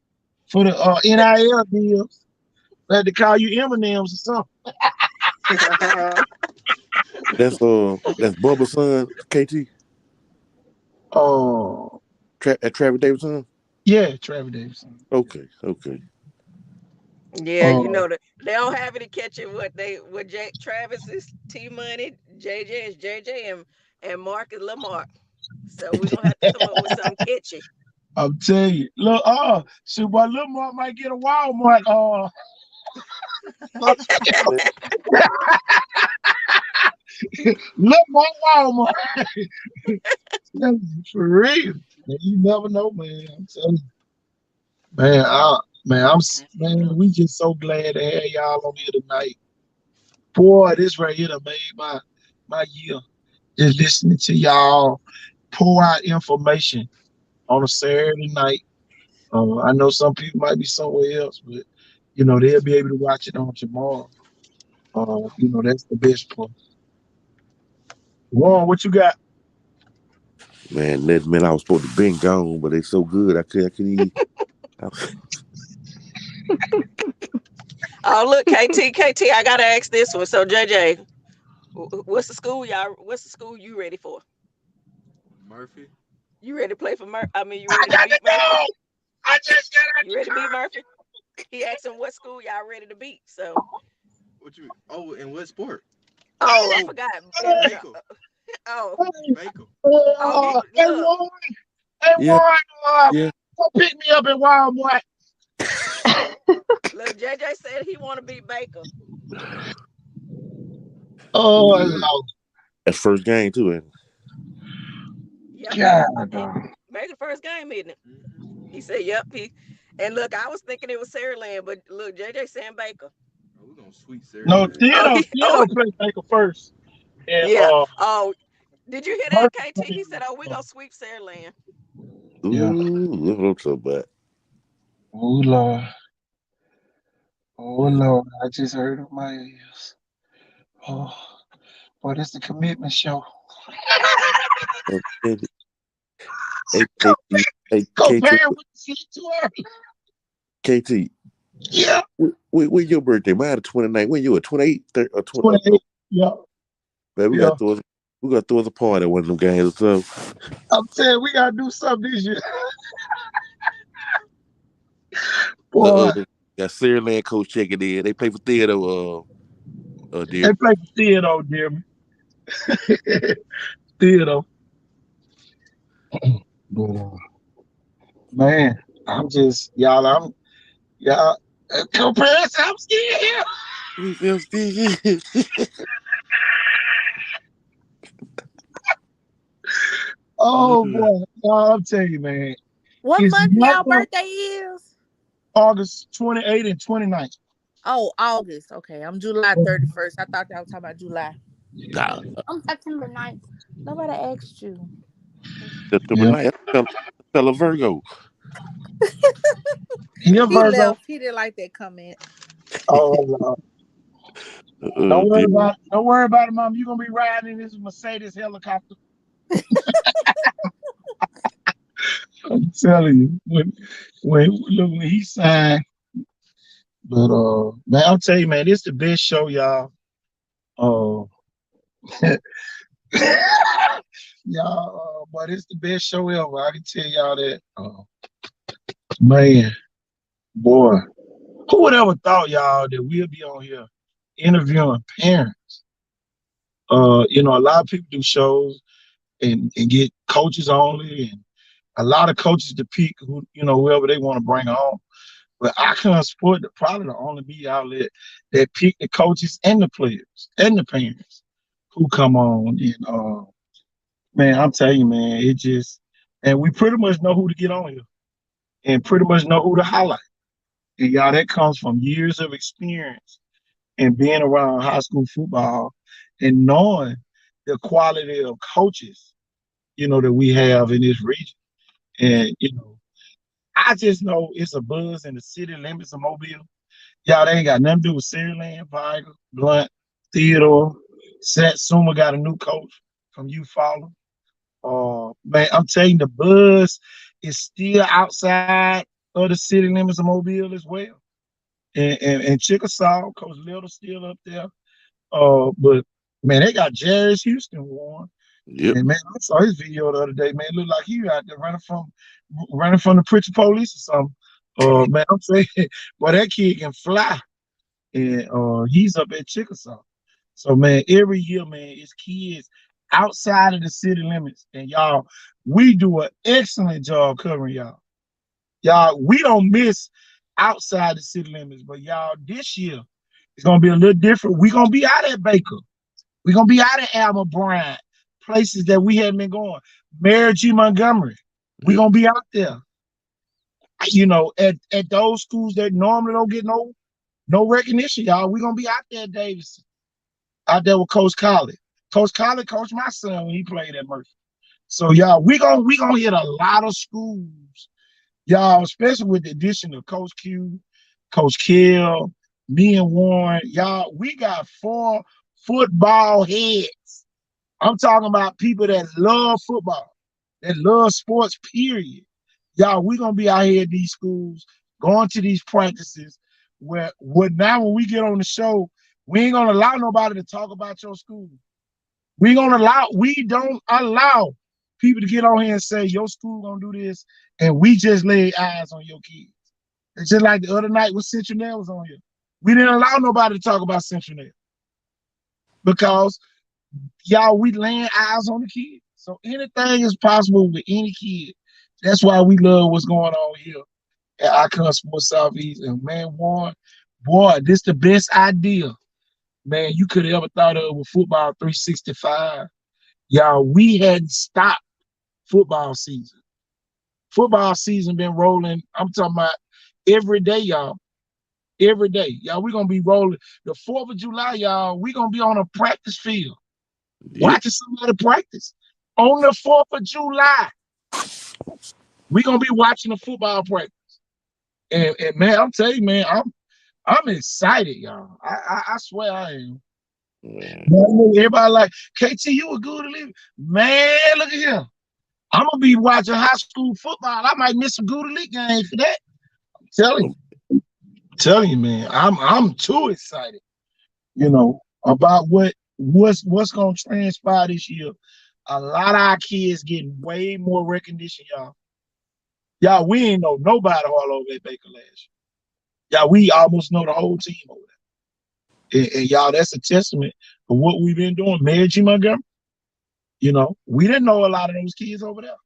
for the NIL deals. They had to call you M&Ms or something. That's Bubba's son, KT. Oh, Travis Davidson. yeah, Travis Davidson. Okay. Yeah, Uh, they don't have any catching what Travis is T Money, JJ is JJ, and Mark is Lamar. So we're gonna have to come up with something catchy. I'm telling you. Look, so boy, Lil Mark might get a Walmart. Lil Mark Walmart. For real. You never know, man. I'm telling you. Man, we just so glad to have y'all on here tonight. Boy, this right here done made my year. Just listening to y'all pour out information on a Saturday night. I know some people might be somewhere else, but they'll be able to watch it on tomorrow. That's the best part. Juan, what you got? Man, I was supposed to be gone, but they so good. I couldn't even. Oh look, KT, I gotta ask this one. So JJ, what's the school you ready for? Murphy. You ready to play for Murphy? I mean, you ready to beat Murphy? I just got You ready to beat Murphy? He asked him what school y'all ready to beat. So. What you? Oh, in what sport? Oh, I forgot. Baker. Oh. Baker. Oh, look. Warren, come pick me up at Walmart. Look, JJ said he want to beat Baker. Oh, Lord. That's first game too, ain't it? Yep. Baker first game, isn't it? He said, "Yep." And look, I was thinking it was Saraland, but look, JJ saying Baker. Oh, we're gonna sweep Saraland. No, Theodore played Baker first. And, yeah. Did you hear that, KT? He said, "Oh, we're gonna sweep Saraland." Yeah. Look so bad. Oh Lord. Oh Lord. I just heard of my ears. Oh, boy, that's the commitment show. KT. Yeah. When your birthday? Mine 29. When you were 28 or 28? Yeah. Man, we got to throw us a party at one of them games or something. I'm saying we gotta do something this year. Boy. Got Saraland coach checking in. They play for Theodore. They play for Theodore, dear me. Theodore. Man, I'm just y'all. Compress, I'm scared. We feel sticky. Oh boy, I'll tell you, man. What It's month y'all nothing birthday is? August 28th and 29th. Oh, August. Okay, I'm July 31st. I thought y'all was talking about July. Nah, I'm September 9th. Nobody asked you. September Yeah. 9th. Fellow Virgo. Here, He Virgo. left. He didn't like that comment. Oh Lord. Dear. Don't worry about it, Mom. You're gonna be riding in this Mercedes helicopter. I'm telling you. When he signed, but man, I'll tell you, man, this the best show, y'all. Uh y'all, but it's the best show ever. I can tell y'all that. Man, boy, who would ever thought, y'all, that we'll be on here interviewing parents? A lot of people do shows and get coaches only, and a lot of coaches to pick whoever they want to bring on. But Icon Sport probably the only media outlet that pick the coaches and the players and the parents who come on. And man, I'm telling you, man, and we pretty much know who to get on here and pretty much know who to highlight. And y'all, that comes from years of experience and being around high school football and knowing the quality of coaches, that we have in this region. And, I just know it's a buzz in the city limits of Mobile. Y'all, they ain't got nothing to do with Siriland, Viger, Blunt, Theodore. Satsuma got a new coach from Eufaula. Man, I'm telling you, the buzz is still outside of the city limits of Mobile as well. And Chickasaw, Coach Little still up there. But man, they got Jarius Houston Warren. Yep. And man, I saw his video the other day. Man, it looked like he out there running from the Pritchard police or something. Man, I'm saying, boy, that kid can fly, and he's up at Chickasaw. So man, every year, man, it's kids outside of the city limits, and y'all, we do an excellent job covering y'all. Y'all, we don't miss outside the city limits, but y'all, this year it's gonna be a little different. We're gonna be out at Baker. We're gonna be out at Alma Bryant, places that we haven't been going. Mary G. Montgomery. We're gonna be out there. At those schools that normally don't get no recognition, y'all. We're gonna be out there at Davidson, out there with Coach Colley. Coach Colley coached my son when he played at Murphy. So y'all, we gonna hit a lot of schools, y'all, especially with the addition of Coach Q, Coach Kill, me and Warren. Y'all, we got 4 football heads. I'm talking about people that love football, that love sports, period. Y'all, we're going to be out here at these schools, going to these practices, where now when we get on the show, we ain't going to allow nobody to talk about your school. We don't allow people to get on here and say, your school going to do this, and we just lay eyes on your kids. It's just like the other night when Central Nail was on here. We didn't allow nobody to talk about Central Nail because y'all, we laying eyes on the kids. So anything is possible with any kid. That's why we love what's going on here at Icon Sports Southeast. And man, Warren, boy, this the best idea, man, you could have ever thought of with Football 365. Y'all, we hadn't stopped football season. Football season been rolling. I'm talking about every day, y'all. Every day. Y'all, we're going to be rolling. The 4th of July, y'all, we're going to be on a practice field. Watching somebody practice. On the 4th of July, we're going to be watching a football practice. And man, I'm telling you, man, I'm excited, y'all. I swear I am. Everybody like, KT, you a good to leave. Man, look at here. I'm going to be watching high school football. I might miss some good elite games for that. I'm telling you, man, I'm too excited, about what's going to transpire this year. A lot of our kids getting way more recognition, y'all. Y'all, we ain't know nobody all over at Baker last year. Y'all, we almost know the whole team over there. And y'all, that's a testament of what we've been doing. Mary G. Montgomery, we didn't know a lot of those kids over there.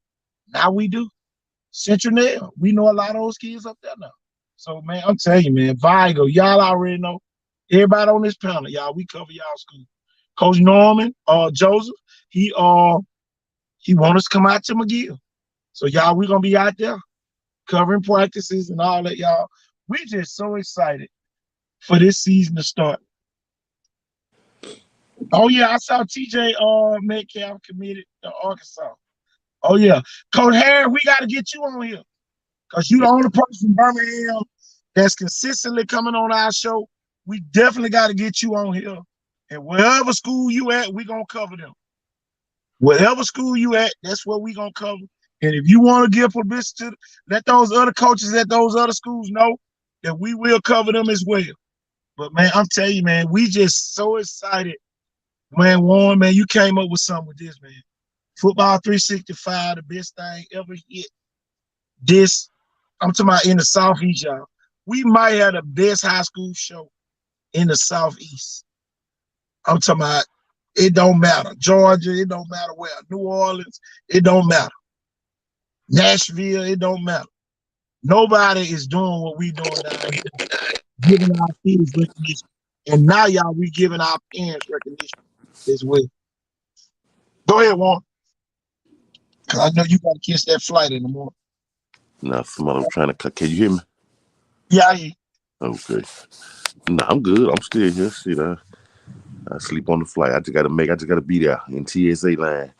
Now we do. Central Nail, we know a lot of those kids up there now. So, man, I'm telling you, man, Vigo, y'all already know. Everybody on this panel, y'all, we cover y'all school. Coach Norman, Joseph, he He want us to come out to McGill. So y'all, we gonna be out there covering practices and all that, y'all. We just so excited for this season to start. Oh yeah, I saw TJ Metcalf committed to Arkansas. Oh yeah, Coach Harry, we got to get you on here because you the only person in Birmingham that's consistently coming on our show. We definitely got to get you on here. And wherever school you at, we gonna cover them. Whatever school you at, that's what we gonna cover. And if you want to give publicity, let those other coaches at those other schools know that we will cover them as well. But man, I'm telling you, man, we just so excited. Man, Warren, man, you came up with something with this, man. Football 365, the best thing ever hit. This, I'm talking about in the Southeast, y'all. We might have the best high school show in the Southeast. I'm talking about it don't matter. Georgia, it don't matter where. New Orleans, it don't matter. Nashville, it don't matter. Nobody is doing what we doing down here, giving our kids recognition. And now, y'all, we giving our parents recognition as well. Go ahead, Warren. Because I know you got to catch that flight in the morning. Now, somebody was trying to cut. Can you hear me? Yeah, I hear you. Okay. No, I'm good. I'm still here. Shit, I sleep on the flight. I just gotta be there in TSA line.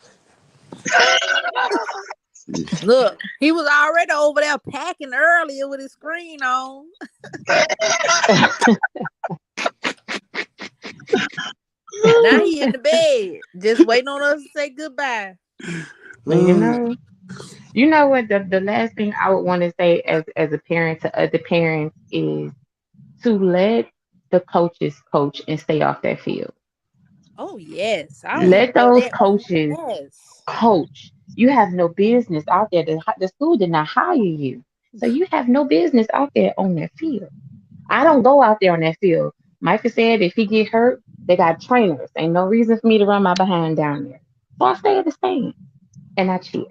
Look, he was already over there packing earlier with his screen on. Now he in the bed, just waiting on us to say goodbye. Well, you know what? The last thing I would want to say as a parent to other parents is to let the coaches coach and stay off that field. Oh yes, I don't Let even know those that. coaches Yes. coach. You have no business out there. The school did not hire you, so you have no business out there on that field. I don't go out there on that field. Micah said if he get hurt, they got trainers. Ain't no reason for me to run my behind down there. So I stay at the stand and I cheer.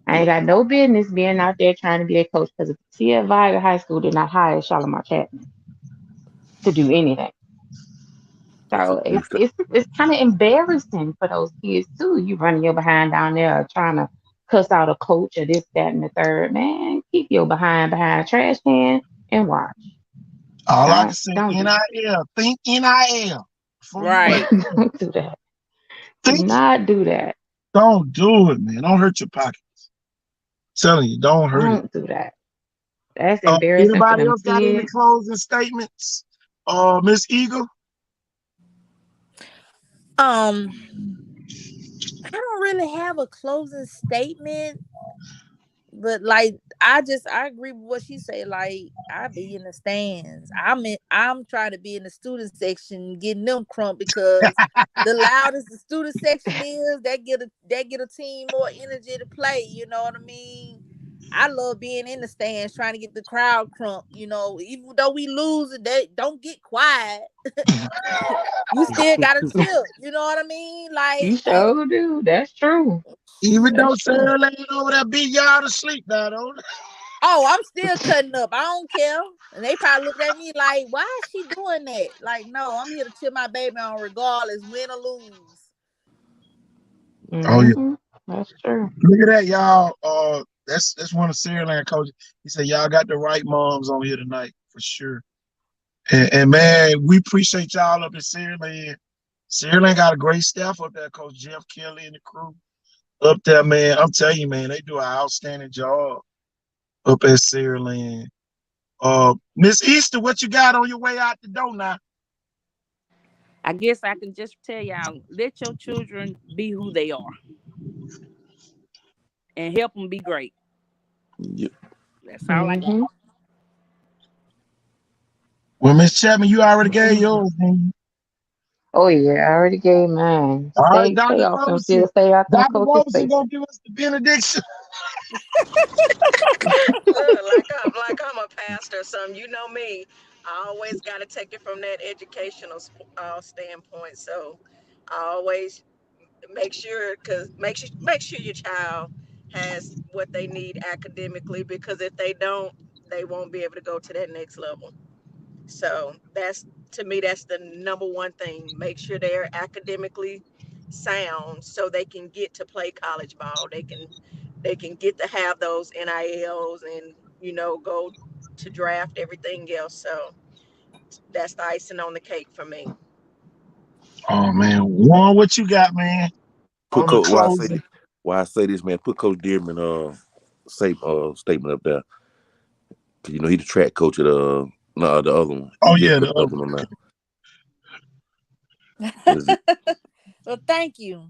I ain't got no business being out there trying to be a coach because CF Viger High School did not hire Shalimar Chapman to do anything. So it's kind of embarrassing for those kids too. You running your behind down there trying to cuss out a coach or this, that, and the third. Man, keep your behind a trash can and watch. All I can say, Don't do NIL. Think NIL. Right. don't do that. Do Think. not do that. Don't do it, man. Don't hurt your pockets. Telling you, don't hurt it. Don't do that. That's embarrassing for Anybody them else got any kids. closing statements? Miss Eagle? Um, I don't really have a closing statement, but like I agree with what she said. Like I be in the stands. I'm trying to be in the student section, getting them crump because the loudest the student section is, that get a team more energy to play. You know what I mean? I love being in the stands, trying to get the crowd crump. Even though we lose, they don't get quiet. You still gotta chill. You know what I mean? You Like, sure do. That's true. Even though That's true. Sarah laying over there beat y'all to sleep now, don't it? oh, I'm still cutting up. I don't care. And they probably looked at me like, why is she doing that? Like, no, I'm here to chill my baby on regardless, win or lose. Oh yeah. That's true. Look at that, y'all. That's one of Sarah Land coaches. He said, y'all got the right moms on here tonight, for sure. And man, we appreciate y'all up in Sarah Land. Sarah Land got a great staff up there, Coach Jeff Kelly and the crew up there, man. I'm telling you, man, they do an outstanding job up at Sarah Land. Miss Easter, what you got on your way out the door now? I guess I can just tell y'all, let your children be who they are and help them be great. Yep. That's all I got. Well, Miss Chapman, you already gave yours, man. Oh yeah, I already gave mine. All right, Stay Dr. off them Roberson. field, stay out them Dr. coaches' Roberson faces. gonna give us the benediction. Look, like I'm a pastor or something. You know me. I always got to take it from that educational standpoint. So I always make sure your child has what they need academically, because if they don't, they won't be able to go to that next level. So that's, to me, that's the number one thing. Make sure they're academically sound so they can get to play college ball. They can get to have those NILs and go to draft everything else. So that's the icing on the cake for me. Oh man, Warren, what you got, man? Put On the coach. closing. Why I say this, man? Put Coach Dearman statement up there. 'Cause, he the track coach at no, the other one. He Oh just yeah, put the the other. other one now. Is it- Well, thank you.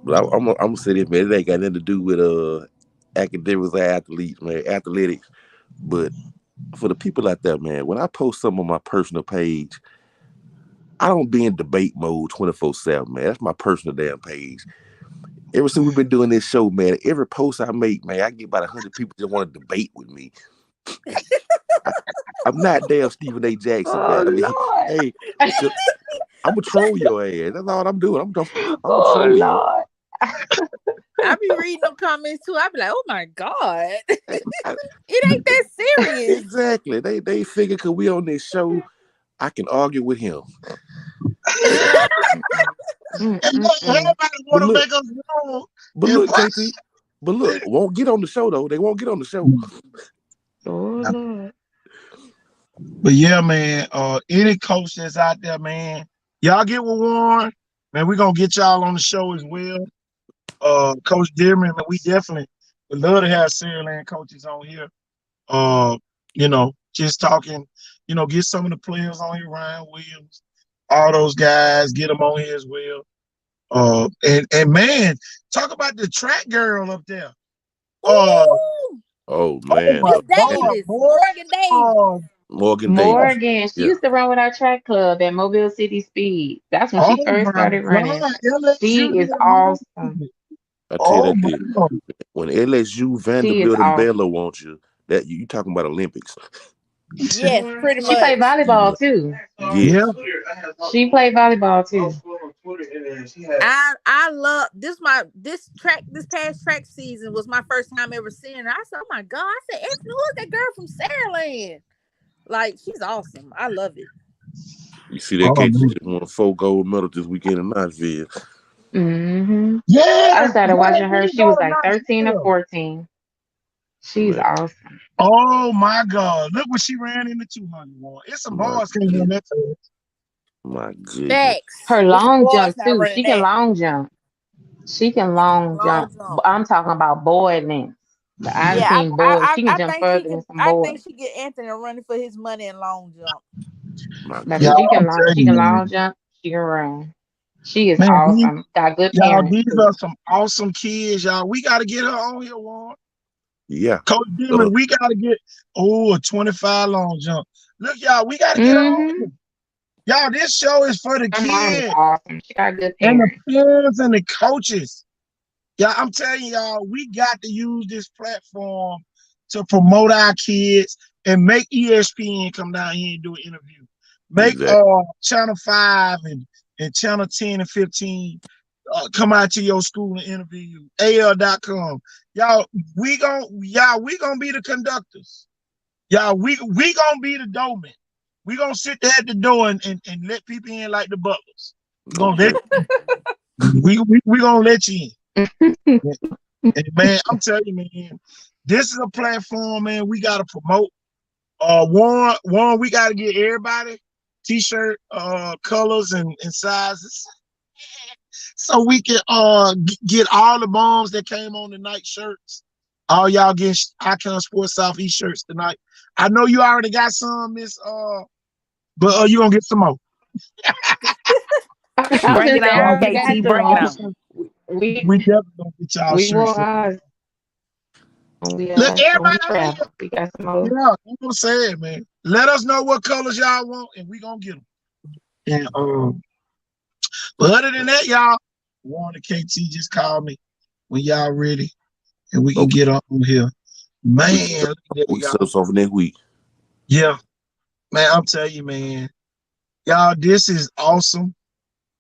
But I'm gonna say this, man. It ain't got nothing to do with academics or athletes, man. Athletics, but for the people out there, man, when I post something on my personal page, I don't be in debate mode 24/7, man. That's my personal damn page. Ever since we've been doing this show, man, every post I make, man, I get about 100 people that want to debate with me. I'm not damn Stephen A. Jackson, Oh man. I mean, Lord. hey, I'm gonna troll your ass. That's all I'm doing. I'm gonna Oh troll you. Lord. I be reading them comments too. I be like, oh my God. I- It ain't that serious. exactly. They figure because we on this show, I can argue with him. And everybody But want to look, make us wrong. KT. But look, won't get on the show though. They won't get on the show. Oh Lord. But yeah, man, any coach that's out there, man, y'all get with Warren, man, we're gonna get y'all on the show as well. Coach Dearman, man, we definitely would love to have Saraland coaches on here. Just talking, get some of the players on here, Ryan Williams, all those guys, get them on here as well. And man, talk about the track girl up there. Ooh, Oh Oh man, my Miss God, Davis, boy. Morgan Davis. Morgan Davis. Morgan, she Yeah, used to run with our track club at Mobile City Speed. That's when she Oh first my started running. God, LSU She did is a awesome. movie. I tell you Oh that my this. God. When LSU, She is Vanderbilt, and awesome. Baylor want you, that you talking about Olympics? Yes, pretty She played much. volleyball too. Yes. Yeah. She played volleyball too. I love this this past track season was my first time ever seeing her. I said, oh my God. I said, Anthony, who's that girl from Saraland? Like, she's awesome. I love it. You see that Oh KT man. just won a 4 gold medal this weekend in Knoxville. Hmm I Yes, started man, watching her. we She go was to like 13 or Knoxville. 14. She's Man, awesome. Oh my God. Look what she ran into 200 more. It's some my boys can't run goodness. that fast. My goodness. Facts. Her But some long boys jump not too. running She can that. long jump. She can long Long jump. jump. I'm talking about boy length. But I've Yeah, seen boys. She can I jump think she further can. than some I boys. think she get Anthony running for his money in long jump. My Baby, goodness. she Y'all, can I'm long. telling She can you, long man. jump. She can run. She is Man, awesome. Got good y'all, parents these too. are some awesome kids, y'all. We got to get her on here, Warren. Yeah. Coach Demon, we got to get, a 25 long jump. Look, y'all, we got to get her on Mm-hmm. here. Y'all, this show is for the Her mom is kids awesome. She got good and the parents. parents and the coaches. Yeah, I'm telling y'all, we got to use this platform to promote our kids and make ESPN come down here and do an interview. Make Exactly. Channel 5 and Channel 10 and 15 come out to your school and interview you. AL.com. Y'all, we gonna be the conductors. Y'all, we gonna be the doorman. We gonna sit there at the door and let people in like the butlers. We gonna let Okay. we gonna let you in. And man, I'm telling you, man, this is a platform, man. We gotta promote. Warren, we gotta get everybody t-shirt colors and sizes. So we can get all the bombs that came on the night shirts. All y'all get Icon Sports Southeast shirts tonight. I know you already got some, Miss but you gonna get some more. I was Bring gonna it say I on, Y'all already get got KT. some Bring it some. on. awesome. We We definitely gonna get y'all we shirts. wore ours Look, when we everybody on here. travel. We got some more. Yeah, I'm gonna say it, man. Let us know what colors y'all want, and we gonna get them. And but other than that, y'all, Warren and KT just call me when y'all ready, and we can Okay. get on here. We Man, can set, look at we can set y'all. us off next week. Yeah, man, I'm telling you, man, y'all, this is awesome.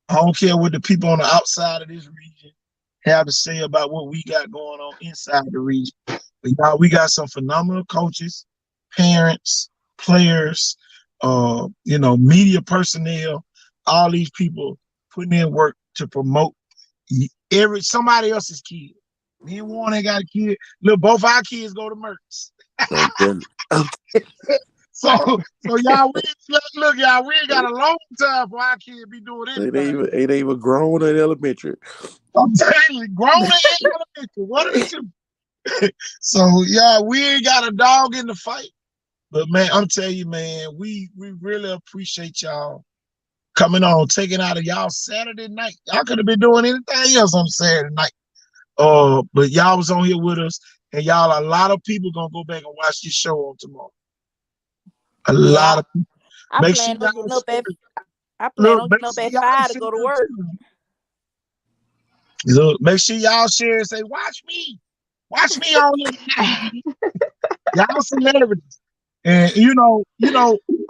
I don't care what the people on the outside of this region have to say about what we got going on inside the region. But y'all, we got some phenomenal coaches, parents, players, media personnel, all these people putting in work to promote somebody else's kid. Me and Warren ain't got a kid. Look, both our kids go to Mertz. I'm telling you. So y'all, look, y'all, we ain't got a long time for our kids be doing anything. Ain't even grown in elementary. I'm telling you, grown and elementary, one of the two. So yeah, we ain't got a dog in the fight. But man, I'm telling you, man, we really appreciate y'all coming on, taking out of y'all Saturday night. Y'all could have been doing anything else on Saturday night. But y'all was on here with us, and y'all, a lot of people gonna go back and watch this show on tomorrow. A lot of people. I plan on getting up at 5 to go to work. Look, make sure y'all share and say, watch me on here tonight. Y'all celebrities. And you know,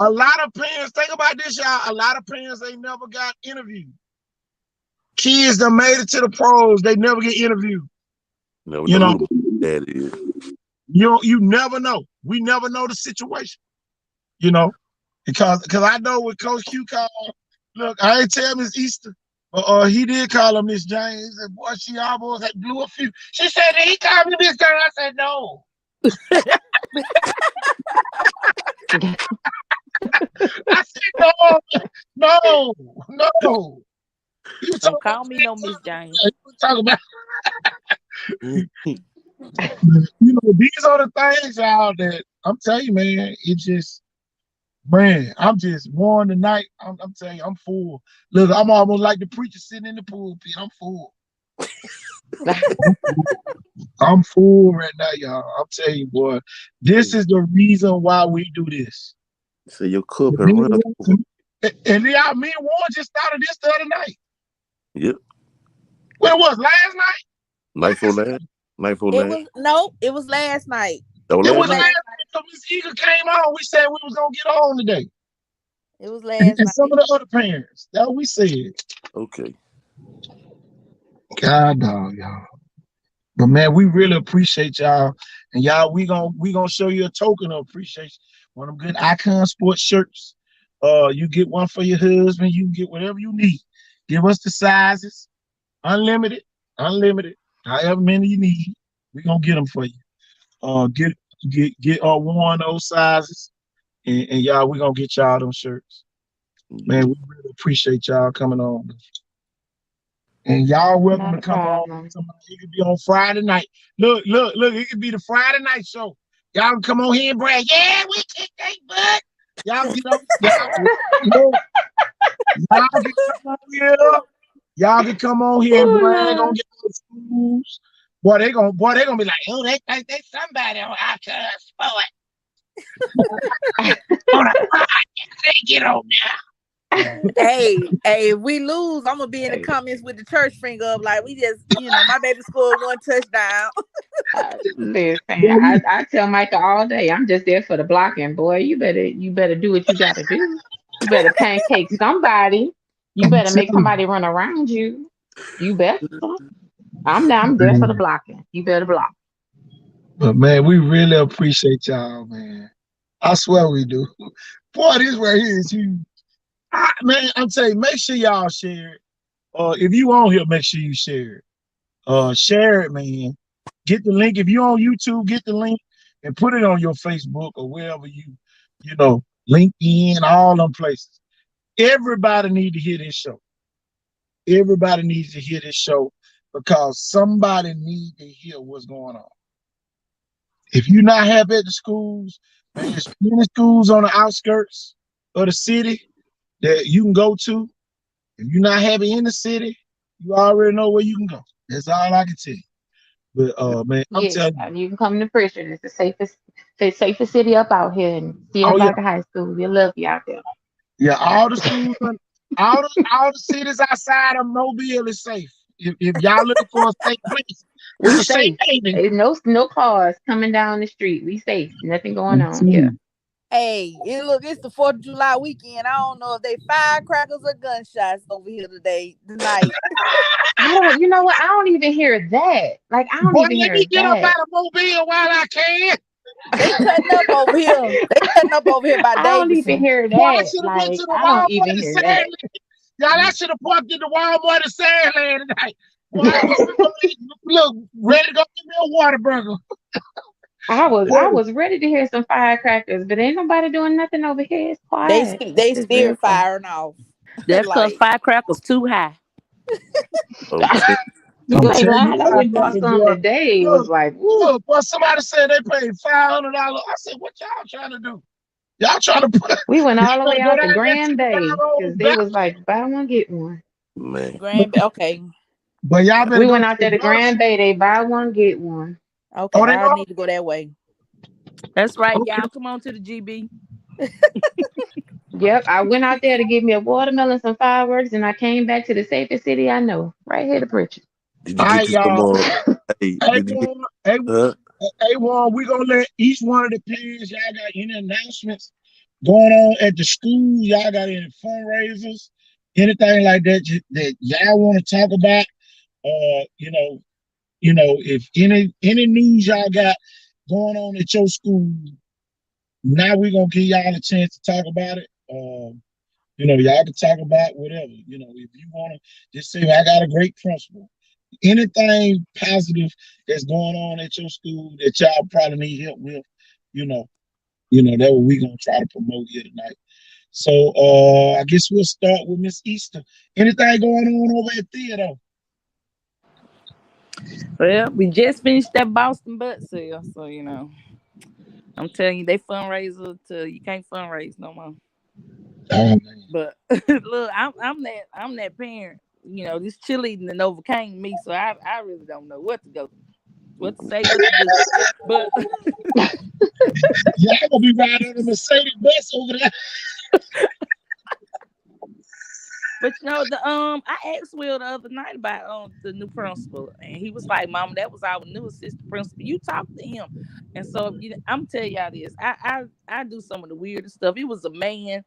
a lot of parents, think about this, y'all. A lot of parents ain't never got interviewed. Kids that made it to the pros, they never get interviewed. No, you know, that is. You never know. We never know the situation. You know, because I know what Coach Q called. Look, I ain't tell Miss Easter, but he did call her Miss James, and boy, she almost had blew a few. She said that he called me Miss James. I said no. I said no. Don't call me no Miss James. Talk about. These are the things, y'all, that I'm telling you, man. It just, man, I'm just worn tonight. I'm telling you, I'm full. Look, I'm almost like the preacher sitting in the pulpit. I'm full. I'm full right now, y'all. I'm telling you, boy, this is the reason why we do this. So your cup and run over. And y'all, me and Warren just started this the other night. Yep. When it was last night? Night for last? It was last night. It was last night. So Miss Eagle came on. We said we was gonna get on today. It was last night. And some of the other parents. That's what we said. Okay. God dog, y'all. But man, we really appreciate y'all. And y'all, we gonna show you a token of appreciation. One of them good Icon Sports shirts. You get one for your husband. You can get whatever you need. Give us the sizes. Unlimited. However many you need, we gonna get them for you. Get one of those sizes, and y'all, we gonna get y'all them shirts. Man, we really appreciate y'all coming on. And y'all welcome to come on. It could be on Friday night. Look, it could be the Friday night show. Y'all can come on here and brag. Yeah, we kick that butt. Y'all get on. Y'all can come on here. Y'all can come on here and brag on your schools. Boy, they gonna be like, oh, they think they somebody on Icon Sport. They get on now. Hey, if we lose, I'm gonna be in the comments with the church finger up, like we just, my baby scored 1 touchdown. Listen, I tell Micah all day, I'm just there for the blocking, boy. You better do what you gotta do. You better pancake somebody. You better make somebody run around you. You better. I'm there for the blocking. You better block. But man, we really appreciate y'all, man. I swear we do. Boy, this right here is huge. Man, I'm telling you, make sure y'all share it. If you on here, make sure you share it. Share it, man. Get the link. If you're on YouTube, get the link and put it on your Facebook or wherever you LinkedIn, all them places. Everybody need to hear this show. Everybody needs to hear this show because somebody need to hear what's going on. If you're not happy at the schools, man, there's many schools on the outskirts of the city that you can go to. If you're not happy in the city, you already know where you can go. That's all I can tell you. But man, I'm telling you can come to Christian. It's the safest city up out here, and see everybody high school. We love you out there. Yeah, all the schools, all the cities outside of Mobile is safe. If y'all looking for a safe place, we safe. There's no cars coming down the street. We safe. Nothing going on here. Hey, it's the 4th of July weekend. I don't know if they firecrackers or gunshots over here tonight. You know what? I don't even hear that. Like, I don't even hear that. Let me get up out of Mobile while I can. They cutting up over here. By Davidson. I don't even hear that. Like, I don't even hear that. Y'all, I should have parked in the Walmart and Sandland tonight. Boy, look, ready to go get me a water burger. I Boy, was ready to hear some firecrackers, but ain't nobody doing nothing over here. It's They quiet. they It's real still quiet. firing off. That's because Like firecrackers too high. I'm telling You I'm ain't telling you, lying. I went and bought firecracker some boy. today. It was Look, like, woo. boy, somebody said they paid $500. I said, what y'all trying to do? Y'all trying to put, We went y'all all the better way go out to down there to Grand the Bay because they back. was like, buy one, get one. man. But, Grand okay. but y'all better We go went to out the there to dollar Grand store. Bay. They buy one, get one. Okay, Oh, they I are? need to go that way. That's right, Okay. y'all. Come on to the GB. Yep, I went out there to get me a watermelon, some fireworks, and I came back to the safest city I know, right here to Pritchard. Did you All get right, you some y'all. hey, Hey, did you get Warren, hey, huh? hey, Warren, we gonna let each one of the parents, y'all got any announcements going on at the school? Y'all got any fundraisers, anything like that that y'all want to talk about? If any news y'all got going on at your school, now we're gonna give y'all a chance to talk about it. Y'all can talk about whatever. If you wanna just say I got a great principal. Anything positive that's going on at your school that y'all probably need help with, you know, that's what we're gonna try to promote here tonight. So I guess we'll start with Miss Easter. Anything going on over at Theodore? Well, we just finished that Boston butt sale, so I'm telling you, they fundraiser till you can't fundraise no more. Oh man. But look, I'm that parent. This cheerleading and overcame me, so I really don't know what to go, what to say, what to do. But Y'all gonna be riding on a Mercedes bus over there. I asked Will the other night about the new principal, and he was like, "Mama, that was our new assistant principal. You talked to him." And so I'm telling y'all this. I do some of the weirdest stuff. It was a man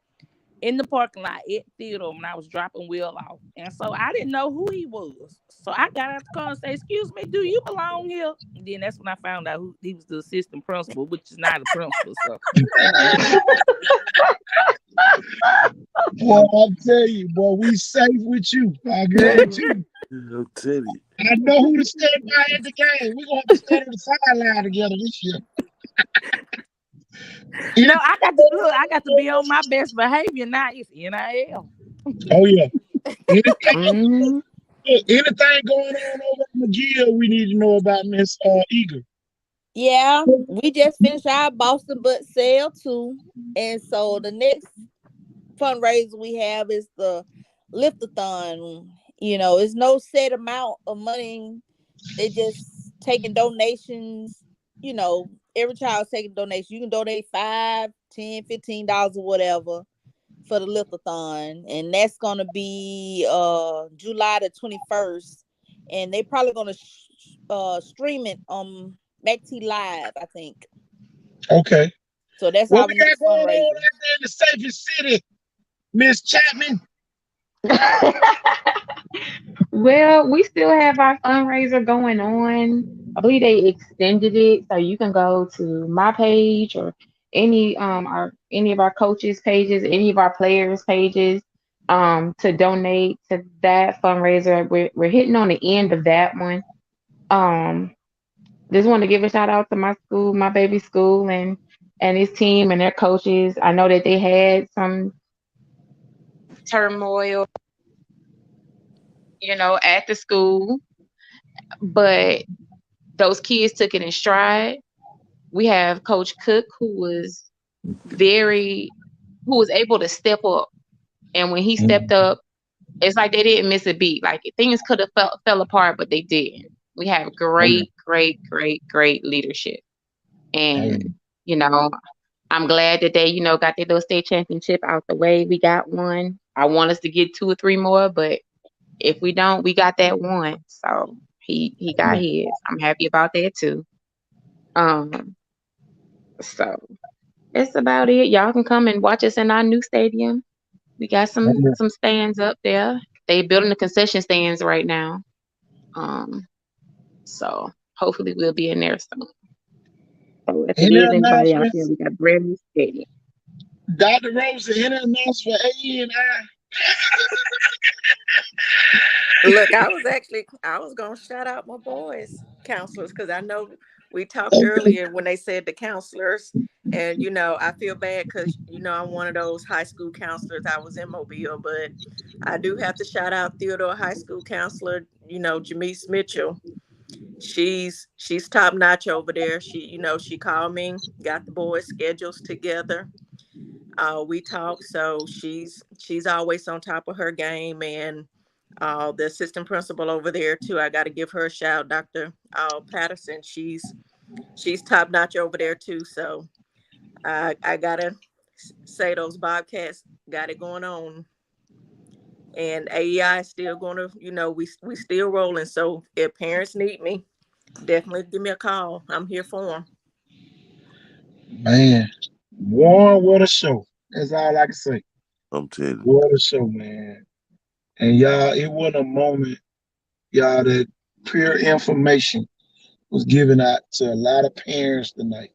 in the parking lot at Theodore when I was dropping Will off. And so I didn't know who he was. So I got out the car and said, "Excuse me, do you belong here?" And then that's when I found out who he was, the assistant principal, which is not a principal. So Boy, I tell you, boy, we safe with you. I guarantee you. I'm telling you. I know who to stand by at the game. We're gonna have to stand on the sideline together this year. no, I got to be on my best behavior now. It's NIL. Oh yeah. Anything, Mhm. anything going on over in McGill we need to know about Miss Eager. Yeah, we just finished our Boston butt sale too. And so the next fundraiser we have is the liftathon. It's no set amount of money. They just taking donations. Every child's taking donations. You can donate $5, $10, $15 or whatever for the liftathon, and that's gonna be July the 21st, and they probably gonna stream it on MacT Live, I think. Okay. So that's What our we got next going on fundraiser. out there in the safest city, Miss Chapman? Well, we still have our fundraiser going on. I believe they extended it, so you can go to my page or any of our coaches' pages, any of our players' pages, to donate to that fundraiser. We're hitting on the end of that one. Um, just want to give a shout out to my school, my baby school, and his team and their coaches. I know that they had some turmoil, at the school, but those kids took it in stride. We have Coach Cook very who was able to step up, and when he stepped up, it's like they didn't miss a beat. Like things could have fell apart, but they didn't. We have great, great, great, great leadership, and you know, I'm glad that they got their little state championship out the way. We got one. I want us to get 2 or 3 more, but if we don't, we got that one. So he got his. I'm happy about that too. Um, so that's about it. Y'all can come and watch us in our new stadium. We got some stands up there. They building the concession stands right now. So hopefully we'll be in there soon. So if it Any is anybody out there, announcements? we got brand new stadium. Dr. Rosa, any announcements for AE and I? Look, I was gonna shout out my boys counselors because I know we talked earlier when they said the counselors, and I feel bad because I'm one of those high school counselors. I was in Mobile, but I do have to shout out Theodore High School counselor, Jamise Mitchell. She's top notch over there. She called me, got the boys' schedules together. We talk, so she's always on top of her game, and the assistant principal over there too. I got to give her a shout, Dr. Patterson. She's top notch over there too. So I gotta say those Bobcats got it going on, and AEI is still gonna, we still rolling. So if parents need me, definitely give me a call. I'm here for them. Man, Warren, what a show. That's all I can say. I'm telling you. What a show, man. And y'all, it was a moment, y'all, that pure information was given out to a lot of parents tonight.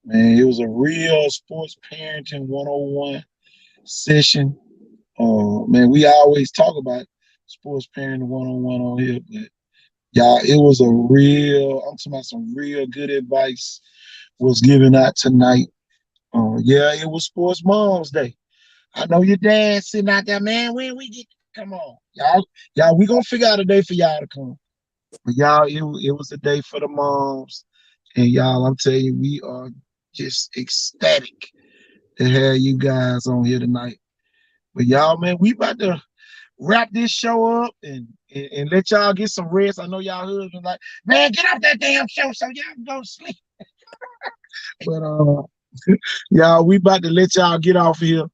Man, it was a real sports parenting 101 session. Man, we always talk about sports parenting 101 on here, but y'all, it was I'm talking about some real good advice was given out tonight. Yeah, it was Sports Moms Day. I know your dad sitting out there, man. When we get, come on, y'all, we gonna figure out a day for y'all to come. But y'all, it was a day for the moms, and y'all, I'm telling you, we are just ecstatic to have you guys on here tonight. But y'all, man, we about to wrap this show up and let y'all get some rest. I know y'all husbands like, man, get off that damn show so y'all can go to sleep. But y'all, we about to let y'all get off here.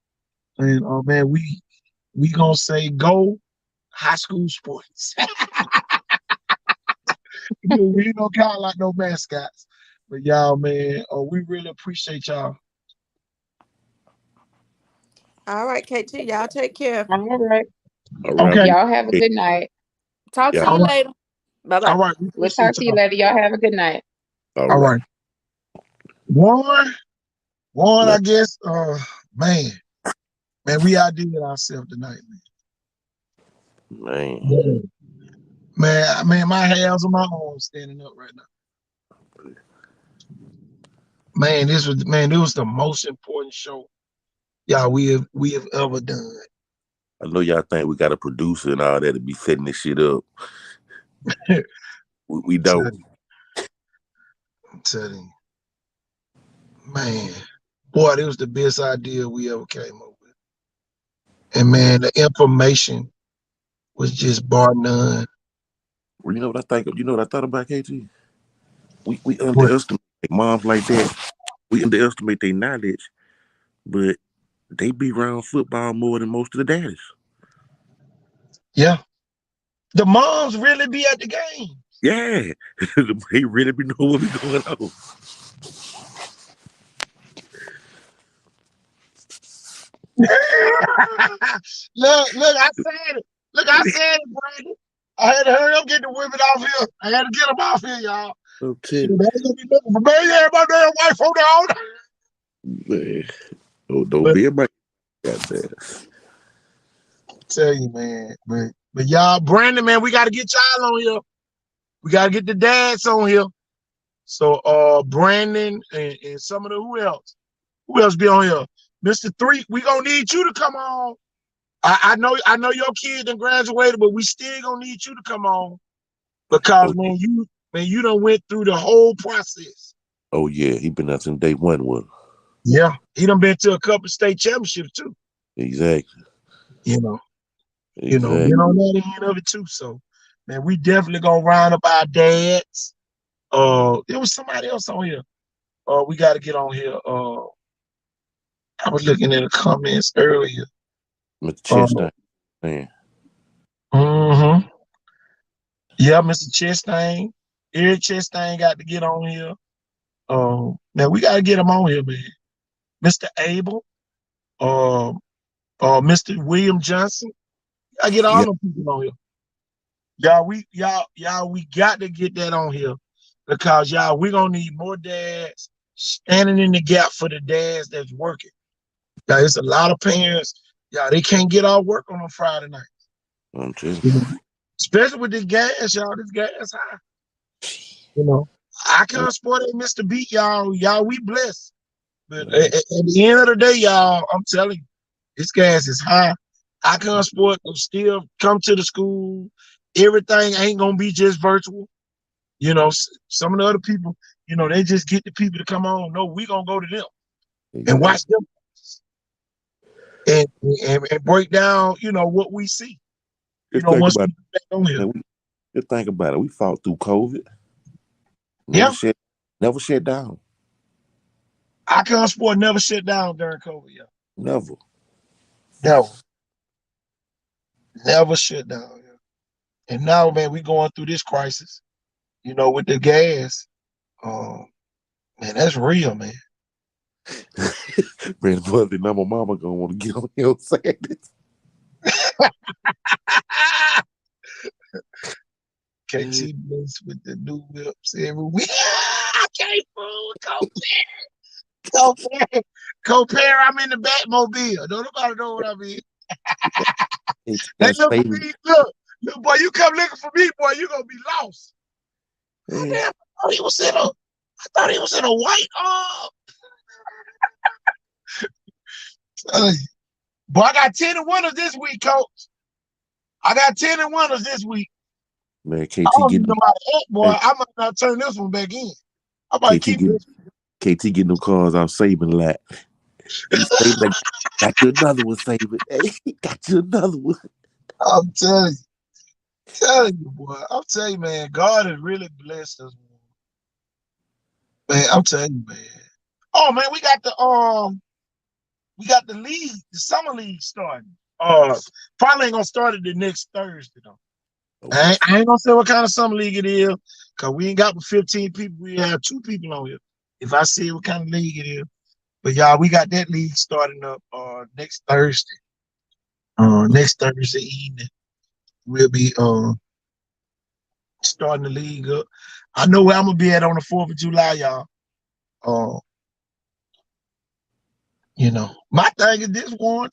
And man, we gonna say go high school sports. We ain't gonna call like no mascots. But y'all, man, we really appreciate y'all. All right, KT, y'all take care. All right. All right. Okay. Y'all have a good night. Talk to Yeah. you All right. later. Bye All bye. right. We We'll talk appreciate to you y'all. later. Y'all have a good night. All All right. right. One, I Like, guess, man, we outdid ourselves tonight, man. man. Man, my hands on my arms standing up right now. Man, it was the most important show, y'all, we have ever done. I know y'all think we got a producer and all that to be setting this shit up. We don't. I'm telling you, man, boy, it was the best idea we ever came up with. And man, the information was just bar none. Well, you know what I think? You know what I thought about, KG? We What? underestimate moms like that. We underestimate their knowledge, but they be around football more than most of the daddies. Yeah. The moms really be at the game. Yeah, they really be knowing what be going on. Look, I said it. Look, I said it, Brandon. I had to hurry up, get the women off here. I had to get them off here, y'all. I'm Shit, telling they ain't gonna be looking for me. Yeah, my damn wife on the you, man. Don't But be a man. Goddamn. tell you, man. But y'all, Brandon, man, we gotta get y'all on here. We gotta get the dads on here. So Brandon and some of the who else? Who else be on here? Mr. Three, we gonna need you to come on. I know your kid done graduated, but we still gonna need you to come on because Oh, you done went through the whole process. oh yeah, he been out since day one. Yeah, he done been to a couple state championships too. Exactly. You know, Exactly. been on that end of it too. So, man, we definitely gonna round up our dads. There was somebody else on here. We got to get on here. I was looking at the comments earlier. Mr. Uh, Chastain, man. mm-hmm. Yeah, Mr. Chastain. Eric Chastain got to get on here. Now we gotta get him on here, man. Mr. Abel, Mr. William Johnson. I get all Yeah, them people on here. Y'all, we got to get that on here because y'all, we gonna need more dads standing in the gap for the dads that's working. Yeah, it's a lot of parents. Yeah, they can't get off work on a Friday night. I'm telling You know, especially with this gas, y'all. This gas high. You know, you. Icon Sport ain't missed a beat, y'all. Y'all, we blessed. But at the end of the day, y'all, I'm telling you, this gas is high. Icon Sport will still come to the school. Everything ain't gonna be just virtual. You know, some of the other people, you know, they just get the people to come on. No, we gonna go to them and Exactly. watch them and break down, you know, what we see. You Just know, think once about we get back on it, here. man. Just think about it. We fought through COVID. Yeah, Never shut down. Icon Sport never shut down during COVID. Yeah, Never. never, never shut down. Yeah. And now, man, we going through this crisis. You know, with the gas. Man, that's real, man. Man, brother, now my mama gonna want to get on here and say this. KT Bliss with the new whips every week. I can't fool Compare. Compare, I'm in the Batmobile. Don't nobody know what I mean. Hey, They that's look for favorite. me. Look, boy, you come looking for me, boy, you gonna be lost. Oh, Man, damn, I thought he was in a white boy, I got 10 and winners this week, coach. I got 10 and winners this week. man, I KT don't even getting know how to act, boy. hey, I might not turn this one back in. I might KT keep getting this. KT getting them cars out saving a lot. He saved like got you another one, saving. Hey, got you another one. I'm telling you, boy. I'm telling you, man. God has really blessed us, man. I'm telling you, man. Oh man, we got the league, the summer league starting. Probably ain't gonna start it the next Thursday though. Okay. I ain't gonna say what kind of summer league it is, cause we ain't got but 15 people. We have 2 people on here. If I see what kind of league it is, but y'all, we got that league starting up next Thursday. Next Thursday evening, we'll be starting the league up. I know where I'm gonna be at on the 4th of July, y'all. Uh, you know, my thing is this one.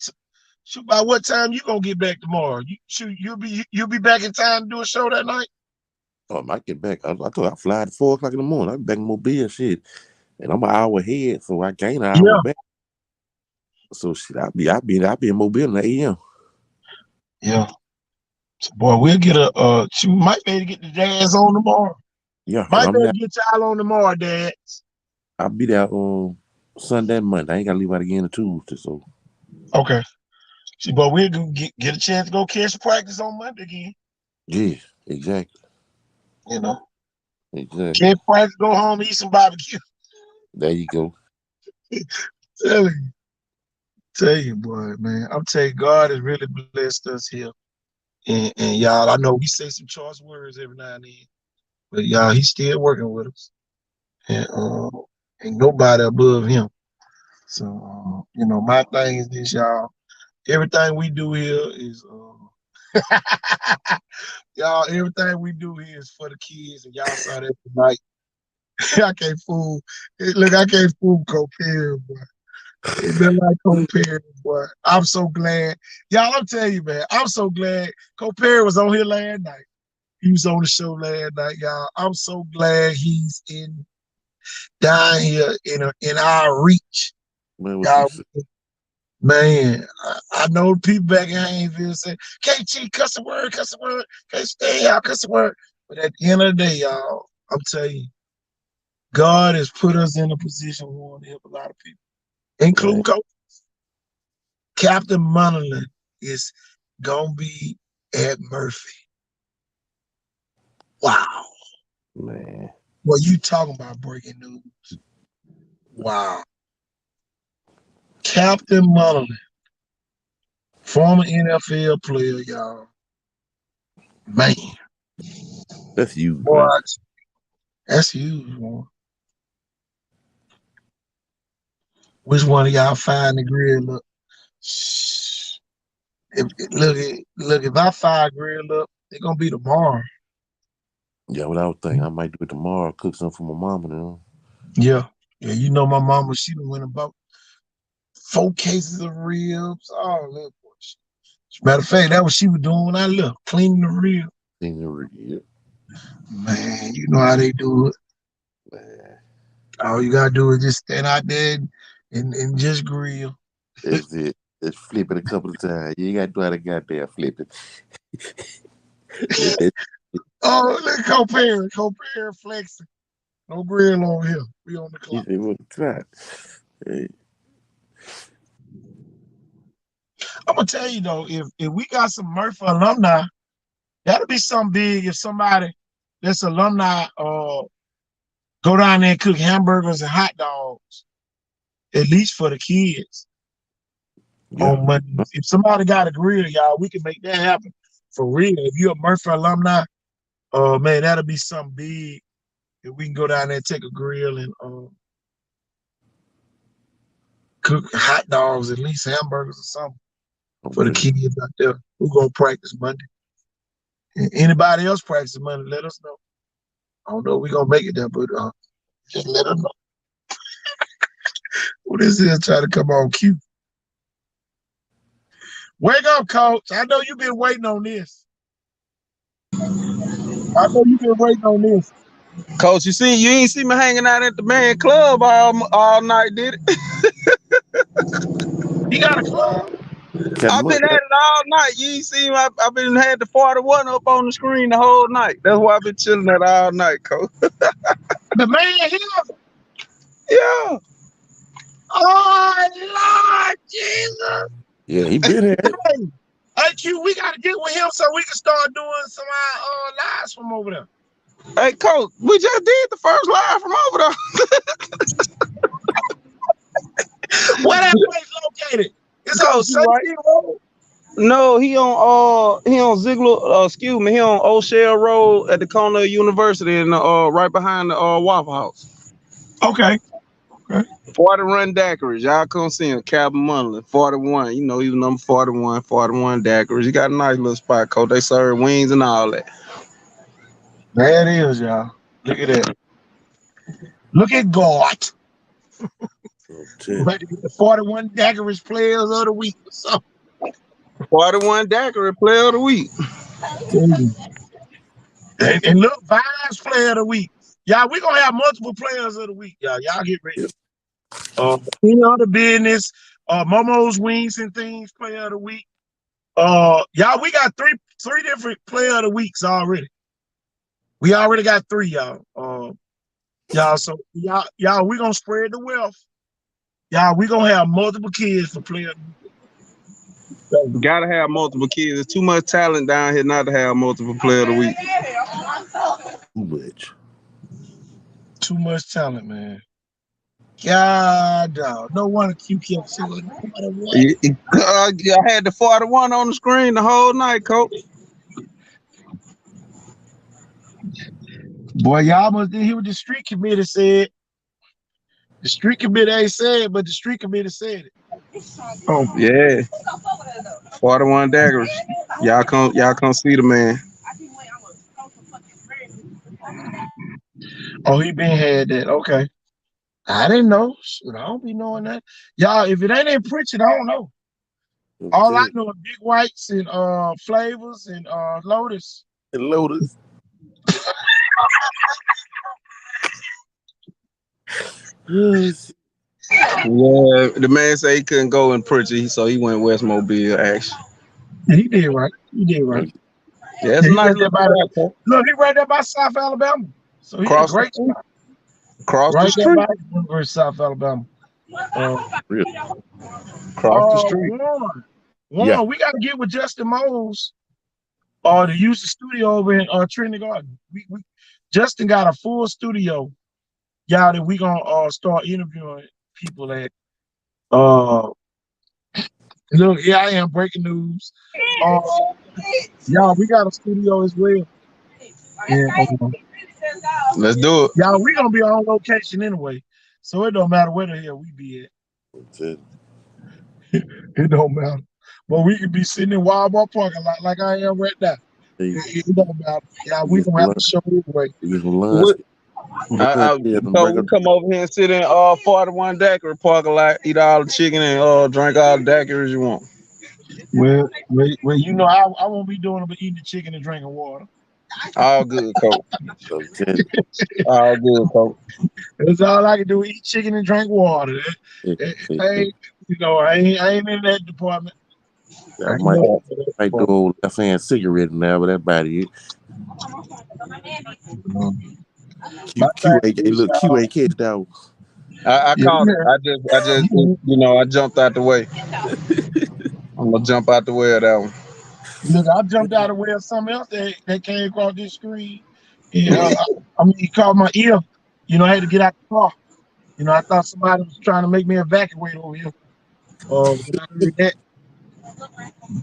Shoot, by what time you gonna get back tomorrow? You'll be back in time to do a show that night. I might get back. I told you I fly at 4 o'clock in the morning. I'll be back in Mobile shit. And I'm an hour ahead, so I gain an hour Yeah, back. So shit, I'll be in Mobile in the AM. yeah. So, boy, we'll get you might be able to get the dads on tomorrow. Yeah, cause Might be I'm able there. to get y'all on tomorrow, dads. I'll be there on Sunday and Monday. I ain't gotta leave out again on Tuesday, so Okay. See, but we'll get a chance to go catch practice on Monday again. yeah, exactly. You know, Exactly. catch practice, go home, eat some barbecue. There you go. Tell you, boy, man. I'm telling you, God has really blessed us here. And y'all, I know we say some choice words every now and then, but y'all, he's still working with us. And ain't nobody above him. So you know, my thing is this, y'all. Everything we do here is y'all, everything we do here is for the kids, and y'all saw that tonight. I can't fool. Look, I can't fool Copera, boy. It been like Copera, boy. I'm so glad. Y'all, I'm telling you, man, I'm so glad Copera was on here last night. He was on the show last night, y'all. I'm so glad he's down here in our reach. Man, what you Y'all, say? man, I know people back in Haynesville say, KT, cuss the word, can't stay out, cuss the word. But at the end of the day, y'all, I'm telling you, God has put us in a position we want to help a lot of people, Man, including Coach. Captain Monoland is going to be at Murphy. Wow. man. Well, you talking about breaking news. Wow. Captain Monoland, former NFL player, y'all. Man, That's huge, boy, man. that's huge, man. Which one of y'all find the grill? Look, if I fire grill up, it's gonna be tomorrow. Yeah, what I was thinking, I might do it tomorrow. Cook something for my mama, you know. Yeah, yeah. You know my mama, she done went about 4 cases of ribs. Oh, look, Matter of fact, that what she was doing when I left, cleaning the reel. Yeah, Man, you know how they do it. man. All you gotta do is just stand out there and just grill. That's it. Just flip it a couple of times. You ain't got to do how to goddamn flip it. Let that Oh, look, compare, flexing. No grill on here. We on the clock. shit with the try. Hey, I'm gonna tell you though, if we got some Murphy alumni, that'll be something big. If somebody that's alumni go down there and cook hamburgers and hot dogs, at least for the kids yeah. on Monday. If somebody got a grill, y'all, we can make that happen for real. If you're a Murphy alumni, man, that'll be something big. If we can go down there and take a grill and cook hot dogs, at least hamburgers or something for the kids out there who gonna practice Monday. Anybody else practice Monday, let us know. I don't know if we're gonna make it there, but just let us know. Who this is trying to come on cue? Wake up, coach. I know you've been waiting on this. Coach, you ain't see me hanging out at the man club all night, did it? You got a club? I've been at it all night. You ain't seen me. I've been had the 41 up on the screen the whole night. That's why I've been chilling at all night, coach. The man here? Yeah. Oh, Lord Jesus. Yeah, he been here. Hey, Q, we got to get with him so we can start doing some lives from over there. Hey, coach, we just did the first live from over there. Where that place located? It's on Sunday Road. No, he on Ziegler. Excuse me, he on O'Shell Road at the corner of University and right behind the Waffle House. Okay. 40 Run Daiquiris. Y'all come see him, Calvin Munley, 41. You know, he was number 41 Daiquiris. He got a nice little spot, coach. They serve wings and all that. There it is, y'all. Look at that. Look at God. But the 41 Daiquiris players of the week or something. 41 Daiquiri player of the week. And look, Vines player of the week. Y'all, we're going to have multiple players of the week, y'all. Y'all get ready. The business, Momo's Wings and Things player of the week. Y'all, we got three different player of the weeks already. We already got 3, y'all. So y'all, we gonna spread the wealth. Y'all, we gonna have multiple kids for player of the week. So, gotta have multiple kids. There's too much talent down here not to have multiple player of the week. Too much talent, man. God, no wonder Q kept saying, I had the 41 on the screen the whole night, coach. Boy, y'all must didn't hear what the street committee said. The street committee ain't said, but the street committee said it. Oh yeah, 41 Daiquiris. Y'all come see the man. Oh, he been had that. Okay. I didn't know. Shoot, I don't be knowing that. Y'all, if it ain't in Pritchard, I don't know. All I know is Big Whites and Flavors and Lotus. And Lotus. Yeah, the man said he couldn't go in Pritchard, so he went West Mobile. Actually, he did right. Yeah, that's a nice little spot. Look, he right there by South Alabama. So he's a great spot. Across right the street. There by University South Alabama. Really? Across the street. One, we got to get with Justin Moles to use the studio over in Trinity Garden. We Justin got a full studio, y'all, that we gonna start interviewing people at. Look, here I am, breaking news. Y'all, we got a studio as well. And, let's do it. Y'all, we gonna be on location anyway, so it don't matter where the hell we be at. It don't matter. But we could be sitting in Walmart parking lot like I am right now. It don't matter. Yeah, we gonna have to show anyway. So we come over here and sit in 41 Daiquiri parking lot, eat all the chicken and drink all the daiquiris you want. Well, you know, I won't be doing it but eating the chicken and drinking water. All good, coach. I'm telling All good, coach. That's all I can do: eat chicken and drink water. you. I ain't, you know, I ain't in that department. I I ain't might in that might department. go left hand cigarette now, but that's about it. My Q thing ain't hey, is, look, Q ain't catch that. I yeah, caught it. I just, I jumped out the way. I'm gonna jump out the way of that one. look, I jumped out of the way of something else that came across this screen. And I mean, he caught my ear. You know, I had to get out the car. You know, I thought somebody was trying to make me evacuate over here. When I heard that,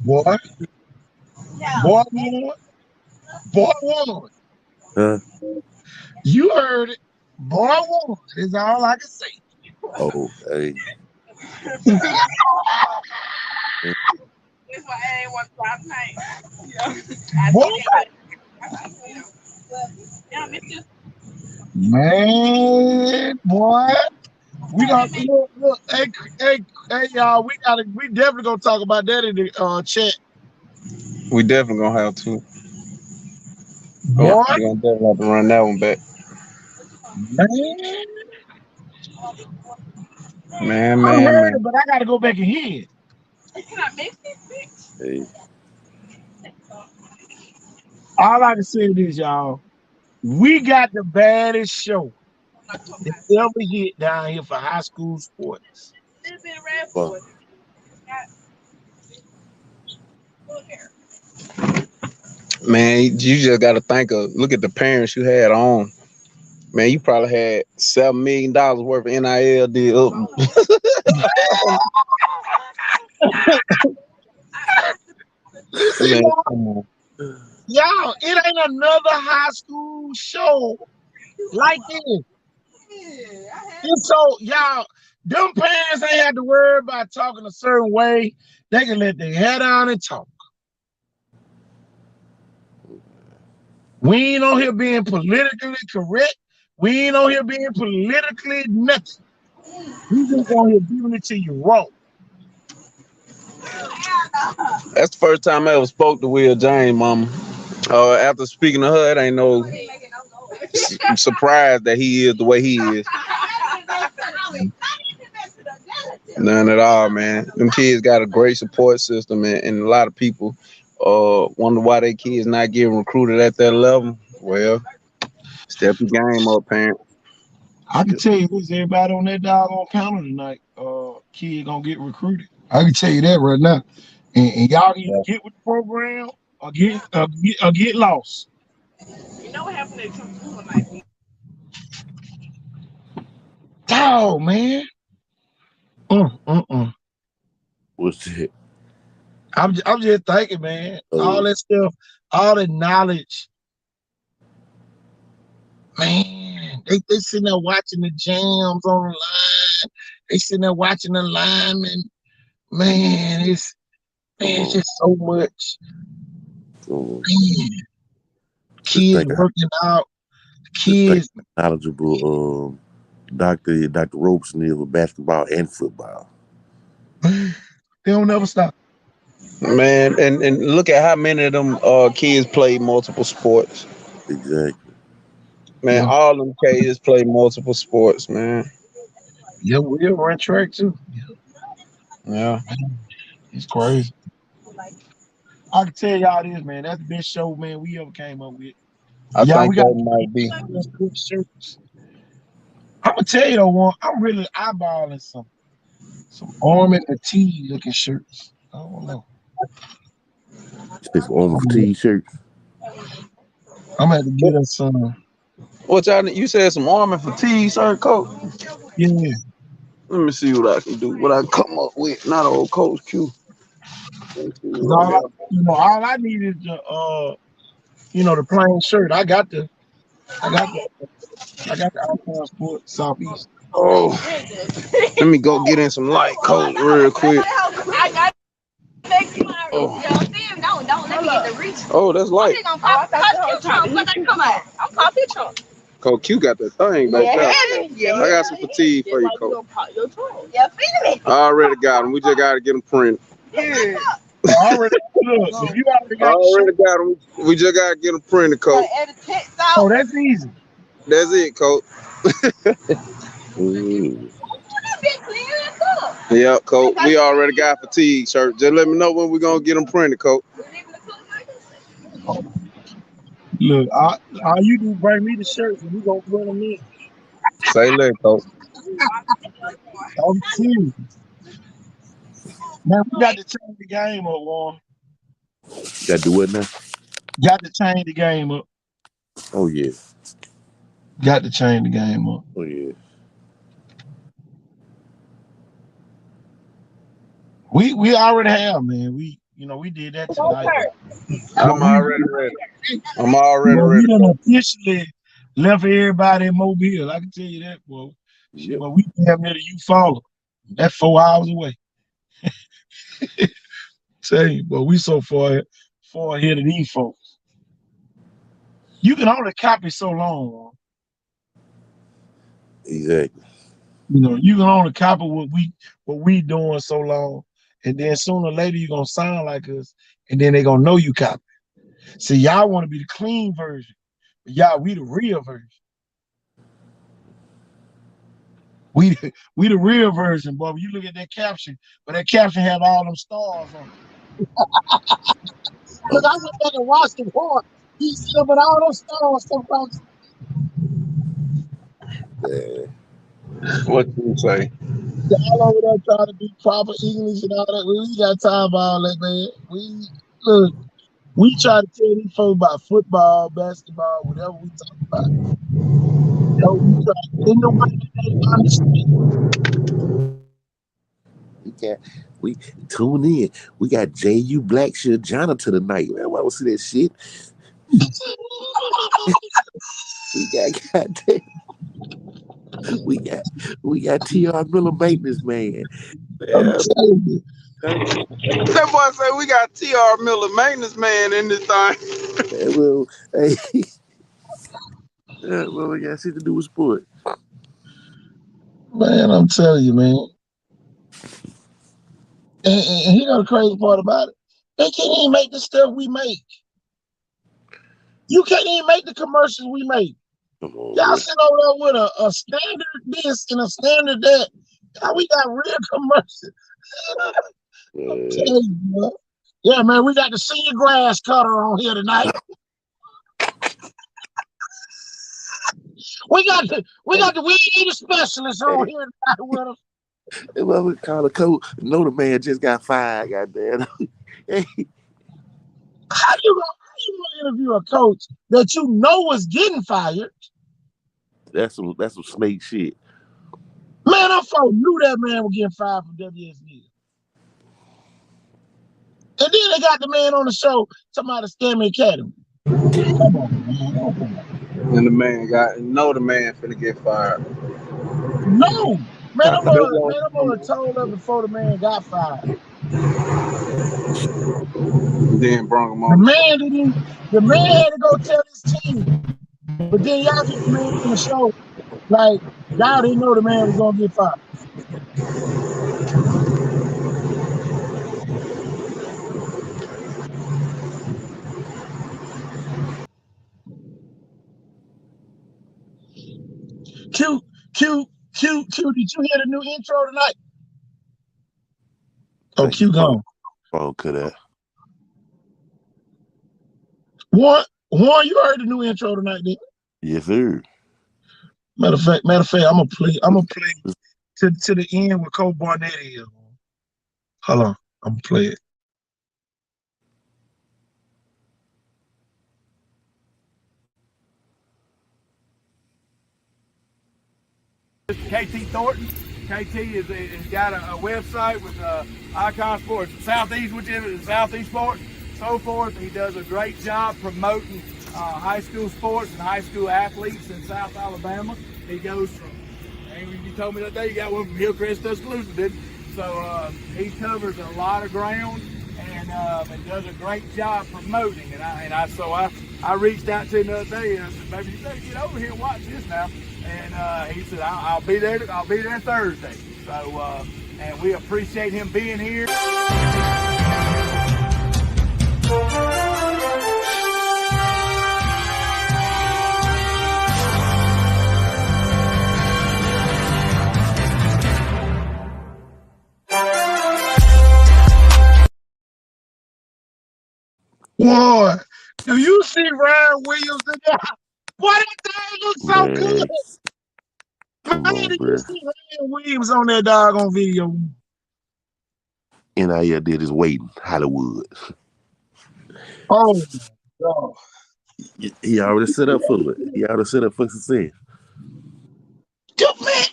boy, boy, boy, boy, Huh? you heard it. Boy, one is all I can say. Oh, hey. Boy, man, boy. We gonna look, hey, y'all. We definitely gonna talk about that in the chat, We definitely gonna have to. Oh, boy. we gonna definitely have to run that one back. Man, Man, I man, heard it, man. but I gotta go back and hear it. Hey. All I can say is this, y'all. We got the baddest show that ever hit down here for high school sports. Fuck. Man, you just gotta look at the parents you had on. Man, you probably had $7 million worth of NIL deal. Man, come on. Y'all, it ain't another high school show like this. And so, y'all, them parents ain't had to worry about talking a certain way. They can let their head on and talk. We ain't on here being politically correct. We ain't on here being politically nothing. We just on here giving it to you raw. That's the first time I ever spoke to Will James, mama. After speaking to her, it ain't no surprise that he is the way he is. None at all, man. Them kids got a great support system, and a lot of people wonder why their kids not getting recruited at that level. Well, step your game up, parent. I can tell you this, everybody on that doggone panel tonight, kid gonna get recruited. I can tell you that right now. And y'all either get with the program or get lost. Oh man. Mm. What's that? I'm just thinking, man. All Oh, that stuff, all the knowledge, man. They sitting there watching the jams on the line. They sitting there watching the linemen. Man, come it's on. just so much. Come on. Man, Just kids think of working out, just think kids. how knowledgeable Dr. Robeson is with basketball and football. They don't never stop. Man, and look at how many of them kids play multiple sports. Exactly. Man, Yeah, all them kids play multiple sports, man. yeah, we'll run track too. Yeah, It's crazy. I can tell y'all this, man. That's the best show, man, we ever came up with. I Y'all, think we got that might be. good shirts. I'm gonna tell you though, one. I'm really eyeballing some arm and fatigue looking shirts. I don't know. It's on fatigue shirt. I'm gonna have to get us some. What y'all? You said some arm and fatigue, sir, coach. Yeah, Let me see what I can do. What I come up with. Not old Coach Q. Let me see cause what I got. all I need is the the plain shirt. I got the I got the Icon Sports Southeast. Oh, let me go get in some light coat real quick. Oh, oh, that's light. Coach Q got that thing back there. I got some fatigue for you, Coach. I already got them. We just got to get them printed. Already, look, if you already I got the already shirt, got them. We just gotta get them printed, coach. oh, that's easy. That's it, coach. Ooh. Yeah, coach. We already got fatigue shirt. Just let me know when we're gonna get them printed, coach. Look, all you do bring me the shirts and we gonna put them in. Say less, coach. I'm serious. Man, we got to change the game up, Warren. Got to do what now? Got to change the game up. Oh yeah. Got to change the game up. Oh yeah. We already have, man. We did that tonight. I'm already ready. I'm already We ready. done officially left everybody in Mobile. I can tell you that, boy. Yep. But we damn near you follow. That's 4 hours away. Tell you, but we so far ahead of these folks. You can only copy so long. Exactly. You can only copy what we doing so long, and then sooner or later you're gonna sound like us, and then they gonna know you copy. See, y'all want to be the clean version, but y'all we the real version. We the real version, boy. When you look at that caption, but that caption have all them stars on it. Look, I went back and watched the war. He said, but all those stars sometimes. What you say? Y'all over there trying to be proper English and all that. We ain't got time for all that, man. We try to tell these folks about football, basketball, whatever we talk about. We try in the way that they understand. We tune in. We got J.U. Blackshear Jana to the night. Man, I want to see that shit. We got T.R. Miller maintenance man. That boy say we got T.R. Miller maintenance man in this thing. Well, hey. Well, we got shit to do with sport. Man, I'm telling you, man. And you know the crazy part about it? They can't even make the stuff we make. You can't even make the commercials we make. Y'all sit over there with a standard this and a standard that. Y'all, we got real commercials. I'm telling you, bro. Yeah, man, we got the senior grass cutter on here tonight. We got the weed eater specialist on here tonight with us. Well, we call the coach. No, the man just got fired. Goddamn. Hey. How you gonna interview a coach that you know was getting fired? That's some snake shit. Man, I folks knew that man was getting fired from WSB. And then they got the man on the show talking about the Scamming Academy. Come on, man. And the man the man finna get fired. No, man, I'm gonna told her before the man got fired. Then brought him on. The man had to go tell his team. But then y'all get the man on the show, like y'all didn't know the man was gonna get fired. Q, did you hear the new intro tonight? Oh, Q gone. Oh, could that? Warren, you heard the new intro tonight, didn't you? Yes, sir. Matter of fact, I'm gonna play to the end with Cole Barnett is. Hold on, I'm gonna play it. KT Thornton. KT has got a website with Icon Sports, Southeast, whichever is Southeast Sports, so forth. He does a great job promoting high school sports and high school athletes in South Alabama. He goes from, you told me that day you got one from Hillcrest, Tuscaloosa, didn't you? So he covers a lot of ground and does a great job promoting. So I reached out to him the other day and I said, "Baby, you better get over here and watch this now." And he said, I'll be there Thursday. So, and we appreciate him being here. Boy, do you see Ryan Williams in there? Boy, that thing looks so good. Man, come Man, on, did you bro. see Ryan Williams on that doggone video? NIL did is waiting. Hollywood. Oh, my God. He already set up for it. He already set up for success. Man,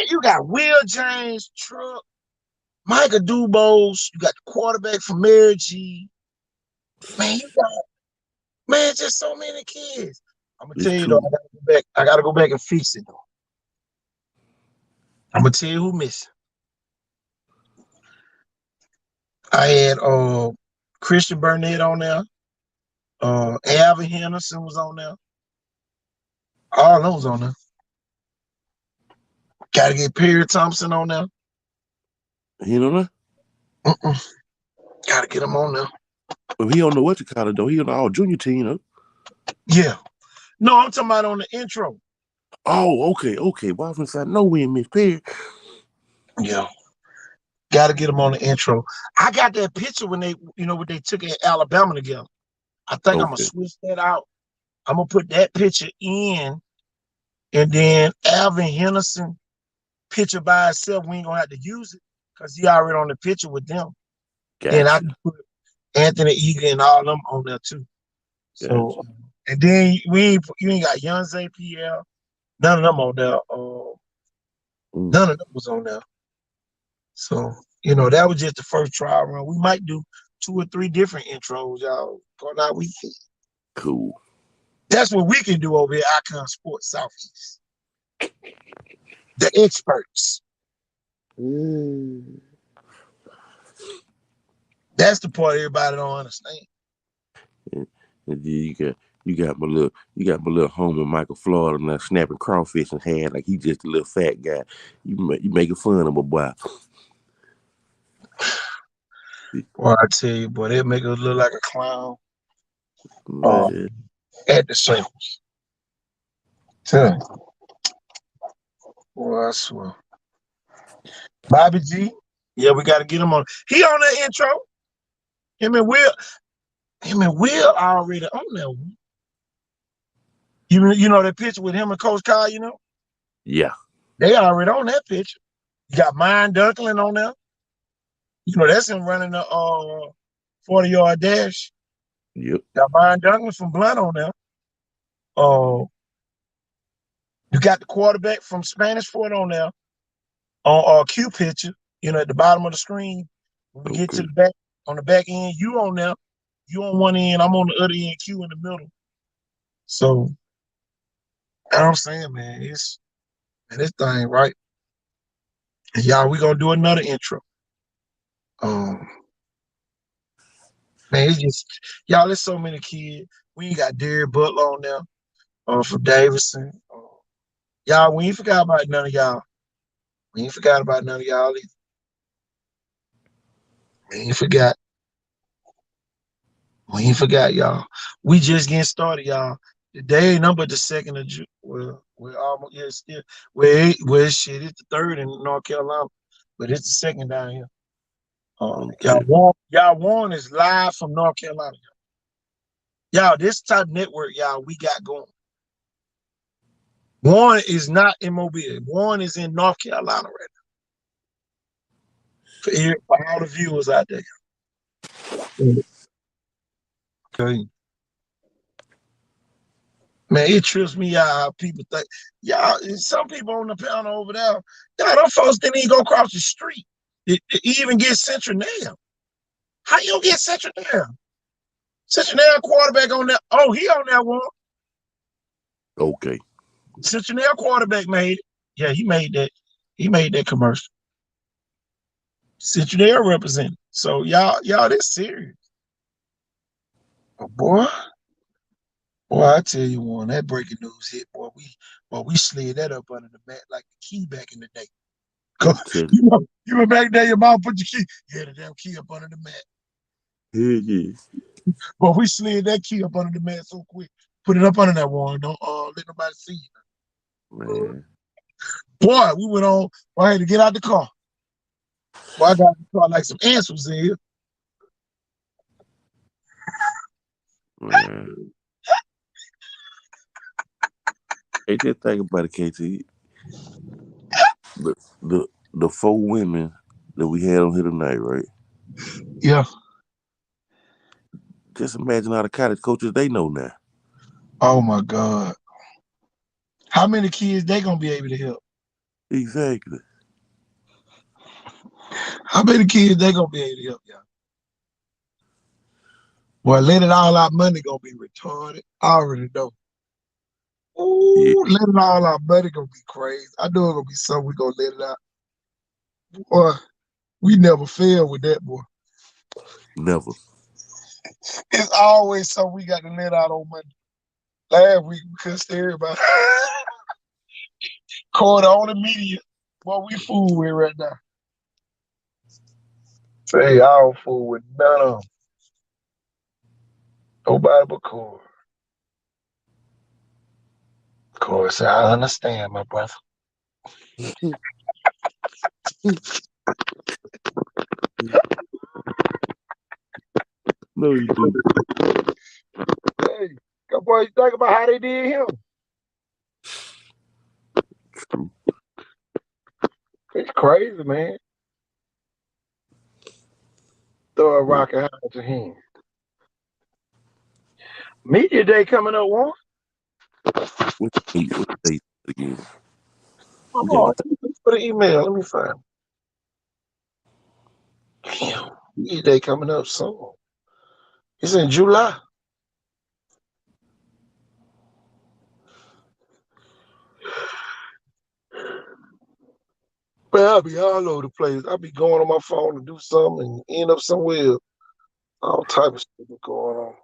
you got Will James, Truck, Micah Dubose, you got the quarterback from Mary G. Man, you got just so many kids. I'm gonna It's tell you though, true. I gotta go back and fix it though. I'm gonna tell you who missing. I had Christian Burnett on there. Alvin Henderson was on there. All those on there. Gotta get Perry Thompson on there. You know that? Gotta get him on there. Well, he don't know what you call it though. He on the all junior team, huh? Yeah. No, I'm talking about on the intro. Oh, okay. Well, I was gonna say, no win, Miss Perry. Yeah. Gotta get him on the intro. I got that picture when they took it Alabama together. I think I'm gonna Okay. switch that out. I'm gonna put that picture in, and then Alvin Henderson picture by itself. We ain't gonna have to use it because he already on the picture with them. Then I Gotcha. can put Anthony Egan and all of them on there too. So, Gotcha. and then you ain't got Young Pierre. None of them on there. None of them was on there. So, that was just the first trial run. We might do 2 or 3 different intros, y'all. Going out weekend. Cool. That's what we can do over here at Icon Sports Southeast. The experts. That's the part everybody don't understand. And then you got my little homie Michael Florida now snapping crawfish and hand like he just a little fat guy. You making fun of my boy. Well, I tell you, boy, they make us look like a clown Man. at the circles. Tell you. Boy, I swear. Bobby G, yeah, we got to get him on. He on that intro. Him and Will already on that one. You know that picture with him and Coach Kyle, Yeah. They already on that picture. You got Mine Dunklin on there. That's him running the 40-yard dash. Yep. Got Mine Dunklin from Blunt on there. You got the quarterback from Spanish Fort on there. On Q picture, at the bottom of the screen. When we get to the back, on the back end, you on there. You on one end, I'm on the other end, Q in the middle. So, I'm saying, man, this thing, right? And y'all, we gonna do another intro. Man, it's just, y'all, there's so many kids. We ain't got Derek Butler on there, from Davidson. Y'all, we ain't forgot about none of y'all. We ain't forgot about none of y'all either. We ain't forgot. We ain't forgot, y'all. We just getting started, y'all. Today ain't number the 2nd of June. Well, we're almost still. It's the 3rd in North Carolina, but it's the 2nd down here. Y'all Warren is live from North Carolina. Y'all, this type of network, y'all, we got going. Warren is not in Mobile. Warren is in North Carolina right now. For all the viewers out there. Okay. Man, it trips me out how people think. Y'all, some people on the panel over there, y'all, them folks didn't even go across the street. It even get Central Nail. How you get Central Nail? Central Nail quarterback on there. Oh, he on that one. Okay. Central Nail quarterback made it. Yeah, he made that. He made that commercial. Central Nail represented. So y'all, this serious. Oh, boy, I tell you one, that breaking news hit, boy. We slid that up under the mat like the key back in the day. You were back there, your mom put your key. Yeah, the damn key up under the mat. Yeah. But we slid that key up under the mat so quick. Put it up under that one. Don't let nobody see you. Man. Boy, we went on. I had to get out the car. Boy, I got the car like some ants was in here. Man. Hey, just think about it, KT. The the four women that we had on here tonight, right? Yeah. Just imagine all the college coaches they know now. Oh my God. How many kids they gonna be able to help? Exactly. How many kids they gonna be able to help, y'all? Well, let it all out money gonna be retarded. I already know. Yeah, Ooh, let it all out money gonna be crazy. I know it's gonna be something we gonna let it out. Boy, we never fail with that, boy. never. It's always something we got to let out on money. Last week we couldn't stay everybody. Call the only media. What we fool with right now. Say I don't fool with none of them. Nobody but Corey. Corey said, I understand, my brother. No, you do. Hey, come boy, you think about how they did him. True. It's crazy, man. Throw a rocket high to him. Media day coming up, one. What they again? Come We just on, got put an email. Let me find it. Damn, media day coming up soon. It's in July. Man, I'll be all over the place. I'll be going on my phone to do something and end up somewhere else. All type of stuff going on.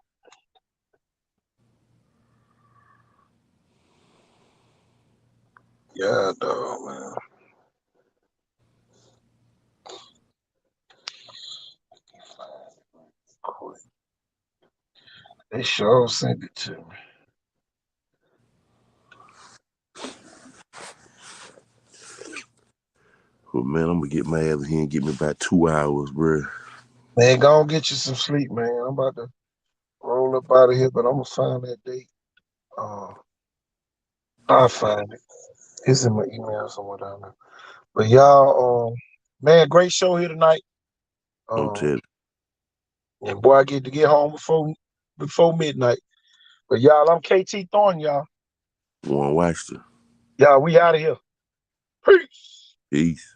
Yeah, dog, man. They sure sent it to me. Well, man, I'm gonna get my ass here and get me about 2 hours, bro. Man, go and get you some sleep, man. I'm about to roll up out of here, but I'm gonna find that date. Uh, I'll find it. It's in my email somewhere down there. But y'all, man, great show here tonight. Don't tell you. And boy, I get to get home before midnight. But y'all, I'm KT Thorne, y'all. One watch you. Y'all, we out of here. Peace. Peace.